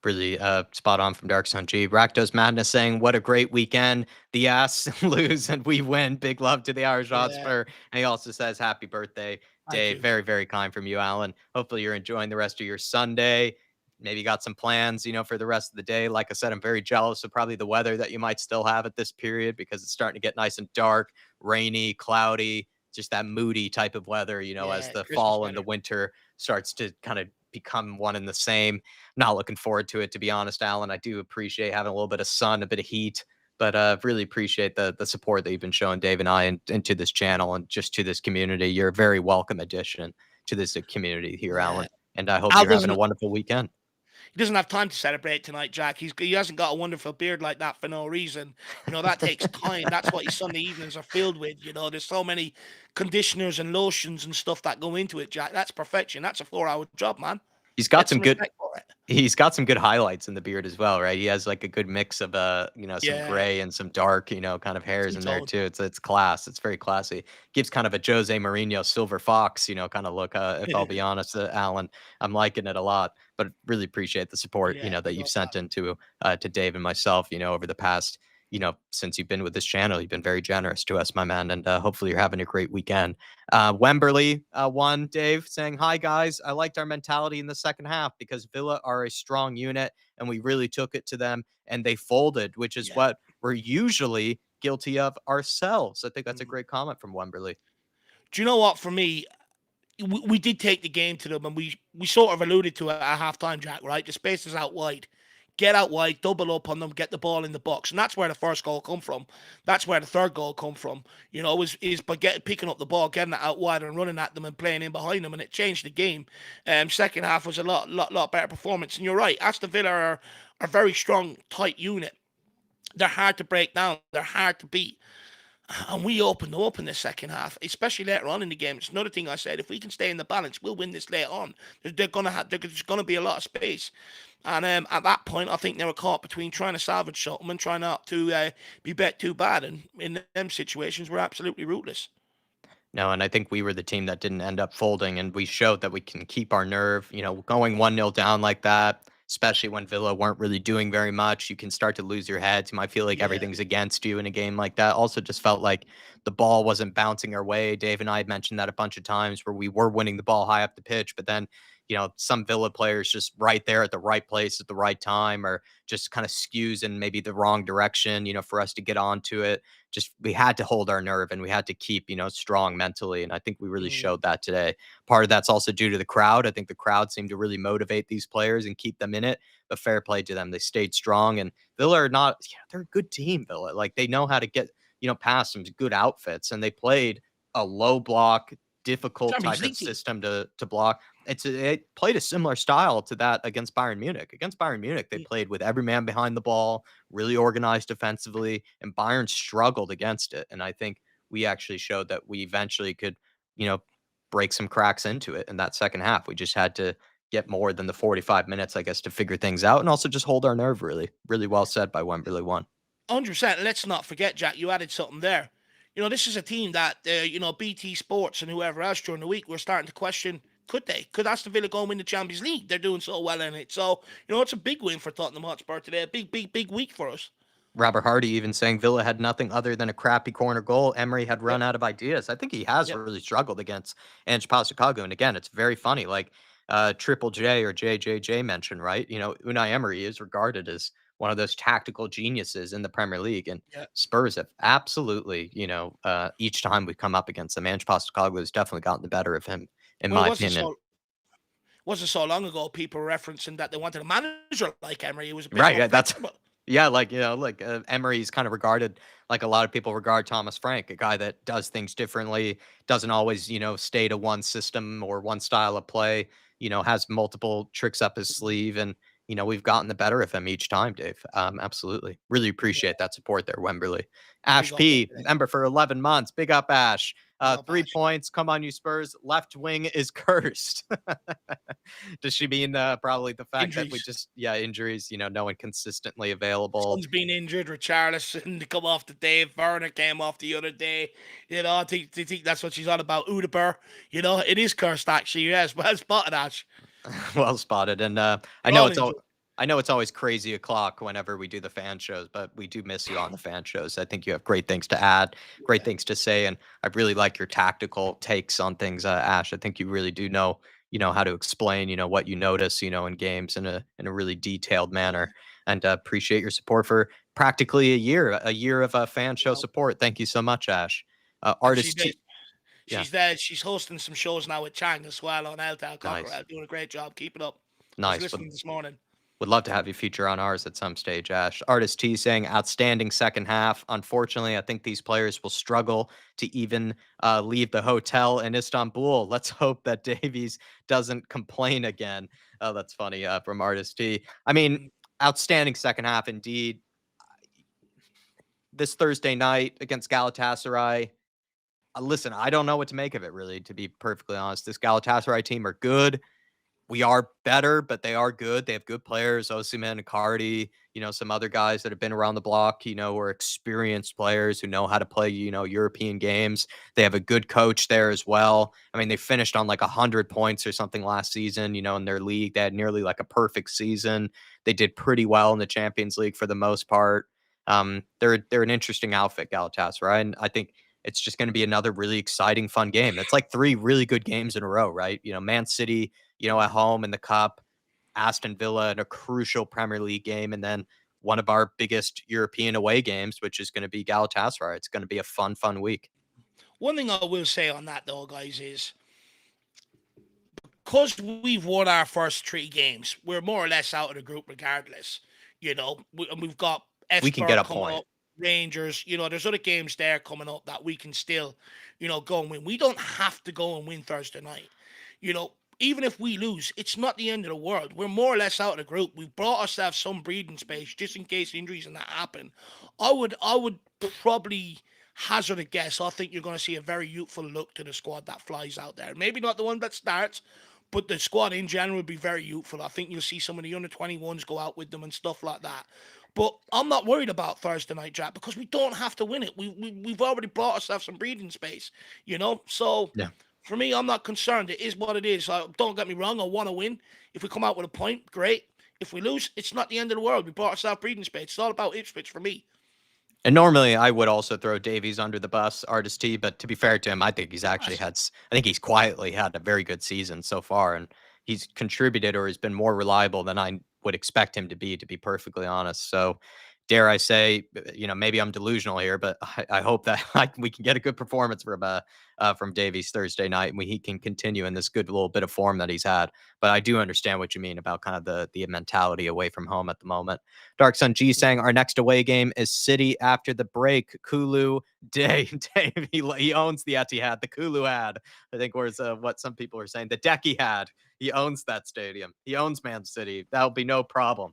Really spot on from Dark Sun G. Rakdos Madness saying, what a great weekend. The ass lose and we win. Big love to the Irish Yeah, Hotspur. And he also says, happy birthday, thank Dave. you. Very, very kind from you, Alan. Hopefully you're enjoying the rest of your Sunday. Maybe got some plans, for the rest of the day. Like I said, I'm very jealous of probably the weather that you might still have at this period, because it's starting to get nice and dark, rainy, cloudy, just that moody type of weather, as Yeah, the Christmas fall and the weather. winter starts to kind of become one and the same. Not looking forward to it, to be honest, Alan. I do appreciate having a little bit of sun, a bit of heat, but really appreciate the support that you've been showing Dave and I, and to this channel and just to this community. You're a very welcome addition to this community here, Yeah. Alan. And I hope Al you're having a doesn't wonderful weekend. He doesn't have time to celebrate tonight, Jack. He hasn't got a wonderful beard like that for no reason. That takes time. That's what his Sunday evenings are filled with. There's so many conditioners and lotions and stuff that go into it, Jack. That's perfection. That's a 4-hour job, man. He's Get got some some good respect for it. He's got some good highlights in the beard as well, right? He has like a good mix of some Yeah, gray and some dark, kind of hairs two in there tone. too. It's class. It's very classy. Gives kind of a Jose Mourinho silver fox, kind of look, if I'll be honest, Alan. I'm liking it a lot, but really appreciate the support, Yeah, that big you've up, sent into to Dave and myself, over the past, since you've been with this channel. You've been very generous to us, my man, and hopefully you're having a great weekend. Wemberley won, Dave, saying, hi, guys. I liked our mentality in the second half because Villa are a strong unit and we really took it to them and they folded, which is yeah. what we're usually guilty of ourselves. I think that's a Mhm. great comment from Wemberley. Do you know what? For me, we did take the game to them, and we sort of alluded to it at halftime, Jack. Right, the space is out wide. Get out wide, double up on them, get the ball in the box, and that's where the first goal come from. That's where the third goal come from. Is by picking up the ball, getting it out wide, and running at them and playing in behind them, and it changed the game. Second half was a lot better performance. And you're right, Aston Villa are a very strong, tight unit. They're hard to break down. They're hard to beat. And we opened them up in the second half, especially later on in the game. It's another thing I said: if we can stay in the balance, we'll win this later on. There's gonna be a lot of space, and at that point, I think they were caught between trying to salvage something and trying not to be bet too bad. And in them situations, we're absolutely rootless. No, and I think we were the team that didn't end up folding, and we showed that we can keep our nerve. Going 1-0 down like that, especially when Villa weren't really doing very much, you can start to lose your heads. You might feel like Yeah. everything's against you in a game like that. Also, just felt like the ball wasn't bouncing our way. Dave and I had mentioned that a bunch of times where we were winning the ball high up the pitch, but then, some Villa players just right there at the right place at the right time, or just kind of skews in maybe the wrong direction, for us to get onto it. Just we had to hold our nerve and we had to keep, strong mentally. And I think we really Mm. showed that today. Part of that's also due to the crowd. I think the crowd seemed to really motivate these players and keep them in it. But fair play to them. They stayed strong. And Villa are not, they're a good team, Villa. Like they know how to get, past some good outfits. And they played a low block, difficult Champions type of League team. system to block. It played a similar style to that against Bayern Munich. Against Bayern Munich, they Yeah. played with every man behind the ball, really organized defensively, and Bayern struggled against it. And I think we actually showed that we eventually could, you know, break some cracks into it in that second half. We just had to get more than the 45 minutes, I guess, to figure things out and also just hold our nerve really. Really well said by Wembley One. 100%. Let's not forget, Jack, you added something there. This is a team that, BT Sports and whoever else during the week were starting to question, could they? Could Aston Villa go and win the Champions League? They're doing so well in it. So, it's a big win for Tottenham Hotspur today. A big, big, big week for us. Robert Hardy even saying Villa had nothing other than a crappy corner goal. Emery had run Yep. out of ideas. I think he has Yep. really struggled against Ange Postecoglou. And again, it's very funny. Like Triple J or JJJ mentioned, right? Unai Emery is regarded as one of those tactical geniuses in the Premier League. And Yeah. Spurs have absolutely, each time we come up against them, Ange Postecoglou has definitely gotten the better of him, in Well, it my wasn't opinion. so long ago people were referencing that they wanted a manager like Emery. It was a bit Right. Yeah, that's unfixable. yeah, Emery's kind of regarded like a lot of people regard Thomas Frank, a guy that does things differently, doesn't always, stay to one system or one style of play, has multiple tricks up his sleeve. And, we've gotten the better of him each time, Dave. Absolutely. Really appreciate that support there, Wembley. Big Ash up there P, today. member for 11 months. Big up, Ash. Big up, Three Ash. points. Come on, you Spurs. Left wing is cursed. Does she mean probably the fact that we Injuries. just, yeah, injuries, no one consistently available? Son's been injured. Richarlison to come off the day. Werner came off the other day. I think that's what she's on about. Udabur. It is cursed actually. Yes, well spotted, Ash. Well spotted. And I We're know all it's all. injured. I know it's always crazy o'clock whenever we do the fan shows, but we do miss you on the fan shows. I think you have great things to add, great Yeah. things to say, and I really like your tactical takes on things, Ash. I think you really do know, how to explain, what you notice, in games in a really detailed manner. And appreciate your support for practically a year of fan show Well, support. Thank you so much, Ash. and she's Artist there. T, yeah, She's there. She's hosting some shows now with Chang as well on Eltal nice, Cockerel. Doing a great job. Keep it up. I was nice. listening this morning. Would love to have you feature on ours at some stage, Ash. Artist T saying outstanding second half. Unfortunately, I think these players will struggle to even leave the hotel in Istanbul. Let's hope that Davies doesn't complain again. Oh, that's funny from Artist T. I mean, Mm. outstanding second half indeed. This Thursday night against Galatasaray. Listen, I don't know what to make of it, really, to be perfectly honest. This Galatasaray team are good. We are better, but they are good. They have good players, Osimhen and Cardi, some other guys that have been around the block, are experienced players who know how to play, European games. They have a good coach there as well. I mean, they finished on like 100 points or something last season, in their league. They had nearly like a perfect season. They did pretty well in the Champions League for the most part. They're an interesting outfit, Galatasaray, and I think it's just going to be another really exciting, fun game. It's like three really good games in a row, right? Man City, at home in the cup, Aston Villa in a crucial Premier League game, and then one of our biggest European away games, which is going to be Galatasaray. It's going to be a fun, fun week. One thing I will say on that though, guys, is because we've won our first three games, we're more or less out of the group regardless. And we've got We can get Spur a coming point. up, Rangers. There's other games there coming up that we can still, go and win. We don't have to go and win Thursday night. Even if we lose, it's not the end of the world. We're more or less out of the group. We've brought ourselves some breathing space just in case injuries and that happen. I would probably hazard a guess. I think you're going to see a very youthful look to the squad that flies out there. Maybe not the one that starts, but the squad in general will be very youthful. I think you'll see some of the under 21s go out with them and stuff like that. But I'm not worried about Thursday night, Jack, because we don't have to win it. We've already bought ourselves some breathing space, you know. So Yeah. for me, I'm not concerned. It is what it is. Don't get me wrong. I want to win. If we come out with a point, great. If we lose, it's not the end of the world. We bought ourselves breathing space. It's all about Ipswich for me. And normally I would also throw Davies under the bus, Artist T, but to be fair to him, I think he's actually Massive. I think he's quietly had a very good season so far, and he's contributed or has been more reliable than I would expect him to be perfectly honest. So, dare I say, maybe I'm delusional here, but I hope that we can get a good performance from Davies Thursday night, and he can continue in this good little bit of form that he's had. But I do understand what you mean about kind of the mentality away from home at the moment. Dark Sun G saying our next away game is City after the break. Kulu Dave, he owns the Etihad, the Kulu had. I think was what some people are saying. The Decky had. He owns that stadium. He owns Man City. That'll be no problem.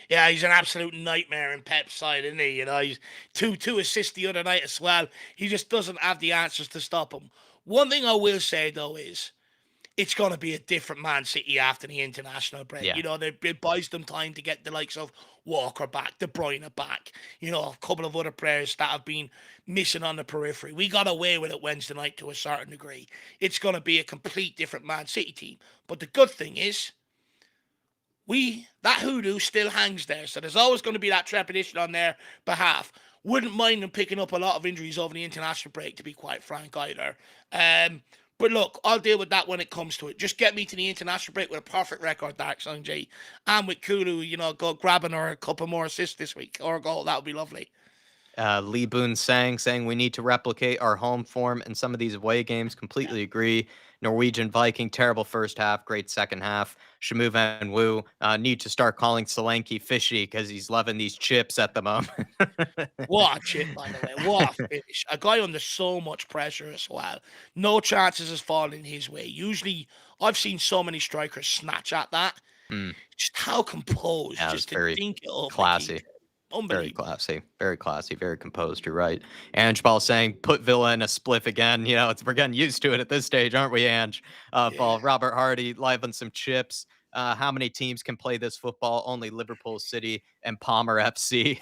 Yeah, he's an absolute nightmare in Pep's side, isn't he? He's two assists the other night as well. He just doesn't have the answers to stop him. One thing I will say though is it's going to be a different Man City after the international break. Yeah. It buys them time to get the likes of Walker back, De Bruyne back, a couple of other players that have been missing on the periphery. We got away with it Wednesday night to a certain degree. It's going to be a complete different Man City team. But the good thing is, that hoodoo still hangs there. So there's always going to be that trepidation on their behalf. Wouldn't mind them picking up a lot of injuries over the international break, to be quite frank, either. But look, I'll deal with that when it comes to it. Just get me to the international break with a perfect record, Dark Sun J. And with Kulu, go grabbing her a couple more assists this week or a goal. That would be lovely. Lee Boon saying we need to replicate our home form in some of these away games. Completely agree. Norwegian Viking, terrible first half, great second half. Shamu Van Woo need to start calling Solanke fishy because he's loving these chips at the moment. What a chip, by the way. What a finish. A guy under so much pressure as well. No chances has fallen his way. Usually, I've seen so many strikers snatch at that. Mm, Just how composed, yeah, it was just to very dink it over the classy. keeper. Unbelievable. Very classy, very composed. You're right. Ange Ball saying, put Villa in a spliff again. We're getting used to it at this stage, aren't we, Ange? Yeah. Ball, Robert Hardy, live on some chips. How many teams can play this football? Only Liverpool City and Palmer FC.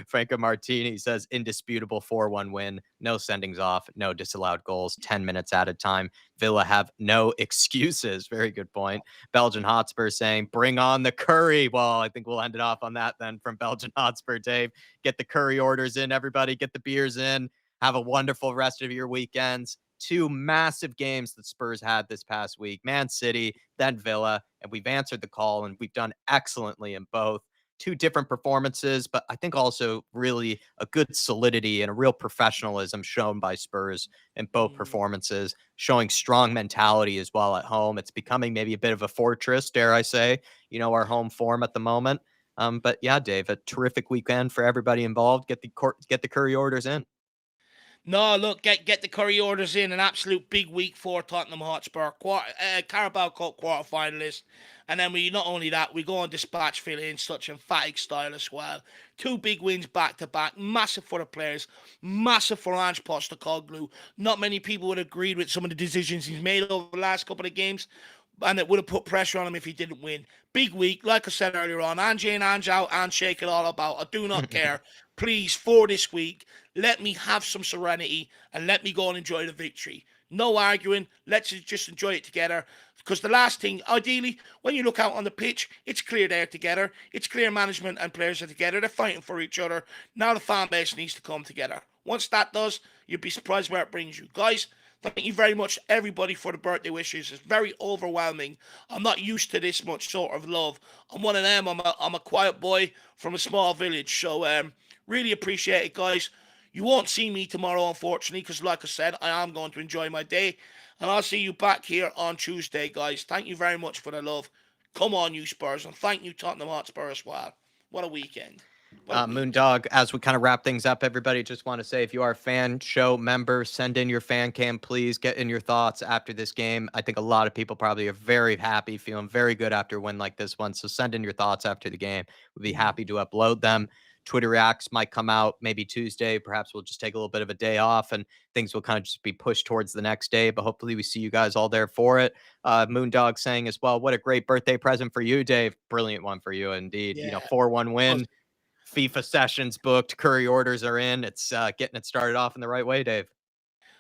Franco Martini says, indisputable 4-1 win. No sendings off, no disallowed goals, 10 minutes at a time. Villa have no excuses. Very good point. Belgian Hotspur saying, bring on the curry. Well, I think we'll end it off on that then from Belgian Hotspur, Dave. Get the curry orders in, everybody. Get the beers in. Have a wonderful rest of your weekends. Two massive games that Spurs had this past week, Man City, then Villa, and we've answered the call and we've done excellently in both. Two different performances, but I think also really a good solidity and a real professionalism shown by Spurs in both Mm. performances, showing strong mentality as well at home. It's becoming maybe a bit of a fortress, dare I say, our home form at the moment. But yeah, Dave, a terrific weekend for everybody involved. Get the curry orders in. No, look, get the curry orders in. An absolute big week for Tottenham Hotspur. Carabao Cup quarter finalist. And then we not only that, we go on dispatch Villa in such emphatic style as well. Two big wins back to back. Massive for the players. Massive for Ange Postecoglou. Not many people would have agreed with some of the decisions he's made over the last couple of games. And it would have put pressure on him if he didn't win. Big week, like I said earlier on. Ange in, Ange out, and shake it all about. I do not care. Please, for this week, let me have some serenity and let me go and enjoy the victory. No arguing. Let's just enjoy it together. Because the last thing, ideally, when you look out on the pitch, it's clear they're together. It's clear management and players are together. They're fighting for each other. Now the fan base needs to come together. Once that does, you'll be surprised where it brings you. Guys, thank you very much, everybody, for the birthday wishes. It's very overwhelming. I'm not used to this much sort of love. I'm one of them. I'm a quiet boy from a small village. So, really appreciate it, guys. You won't see me tomorrow, unfortunately, because like I said, I am going to enjoy my day. And I'll see you back here on Tuesday, guys. Thank you very much for the love. Come on, you Spurs. And thank you, Tottenham Hotspur, as well. What a weekend. What a weekend. Moondog, as we kind of wrap things up, everybody, just want to say if you are a fan show member, send in your fan cam, please. Get in your thoughts after this game. I think a lot of people probably are very happy, feeling very good after a win like this one. So send in your thoughts after the game. We'll be happy to upload them. Twitter reacts might come out maybe Tuesday. Perhaps we'll just take a little bit of a day off and things will kind of just be pushed towards the next day. But hopefully we see you guys all there for it. Moondog saying as well, what a great birthday present for you, Dave. Brilliant one for you indeed. Yeah. 4-1 win. FIFA sessions booked. Curry orders are in. It's getting it started off in the right way, Dave.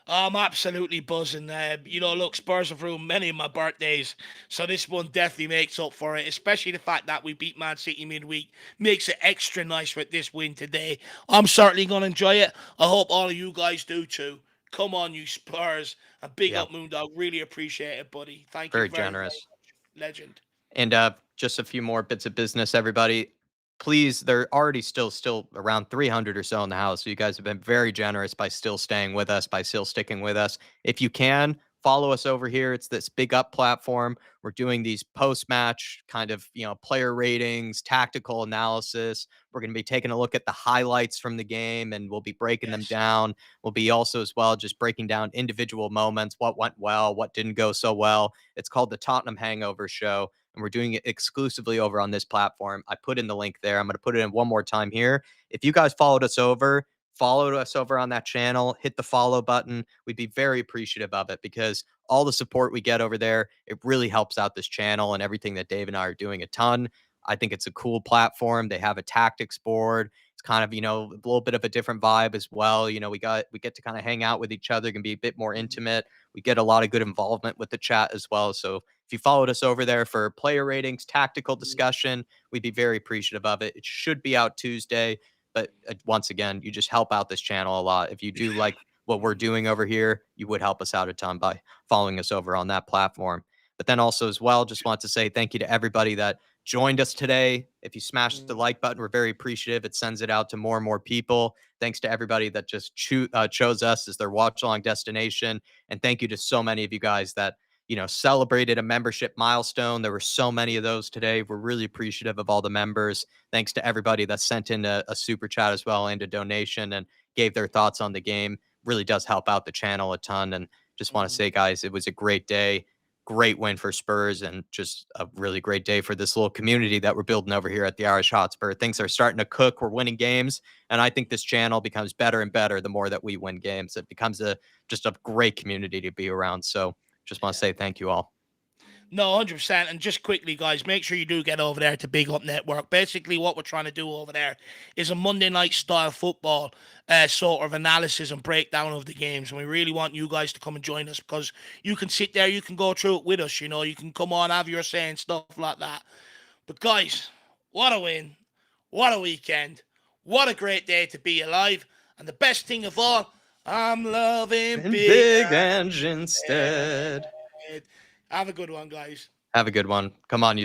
I'm absolutely buzzing. Look, Spurs have ruined many of my birthdays, so this one definitely makes up for it. Especially the fact that we beat Man City midweek makes it extra nice with this win today. I'm certainly going to enjoy it. I hope all of you guys do too. Come on, you Spurs. And big up, Moondog. Really appreciate it, buddy. Thank you Very very, very generous. much. Legend. And just a few more bits of business, everybody. Please, they're already still around 300 or so in the house. So you guys have been very generous by still staying with us, by still sticking with us. If you can, follow us over here. It's this Big Up platform. We're doing these post-match kind of, player ratings, tactical analysis. We're going to be taking a look at the highlights from the game and we'll be breaking them down. We'll be also as well just breaking down individual moments, what went well, what didn't go so well. It's called the Tottenham Hangover Show. And we're doing it exclusively over on this platform. I put in the link there. I'm going to put it in one more time here. If you guys followed us over on that channel, hit the follow button. We'd be very appreciative of it because all the support we get over there, it really helps out this channel and everything that Dave and I are doing a ton. I think it's a cool platform. They have a tactics board. It's kind of, a little bit of a different vibe as well. We get to kind of hang out with each other, can be a bit more intimate. We get a lot of good involvement with the chat as well. So if you followed us over there for player ratings, tactical discussion, we'd be very appreciative of it. It should be out Tuesday. But once again, you just help out this channel a lot. If you do like what we're doing over here, you would help us out a ton by following us over on that platform. But then also as well, just want to say thank you to everybody that joined us today. If you smash the like button, we're very appreciative. It sends it out to more and more people. Thanks to everybody that just chose us as their watch along destination. And thank you to so many of you guys that celebrated a membership milestone. There were so many of those today. We're really appreciative of all the members. Thanks to everybody that sent in a super chat as well and a donation and gave their thoughts on the game. Really does help out the channel a ton. And just want to say, guys, it was a great day. Great win for Spurs and just a really great day for this little community that we're building over here at the Irish Hotspur. Things are starting to cook. We're winning games. And I think this channel becomes better and better the more that we win games. It becomes just a great community to be around. So just want to say thank you all. No, 100%. And just quickly, guys, make sure you do get over there to Big Up Network. Basically, what we're trying to do over there is a Monday night style football sort of analysis and breakdown of the games. And we really want you guys to come and join us because you can sit there, you can go through it with us, you can come on, have your say and stuff like that. But guys, what a win. What a weekend. What a great day to be alive. And the best thing of all, I'm loving big engine instead. Have a good one, guys. Have a good one. Come on, you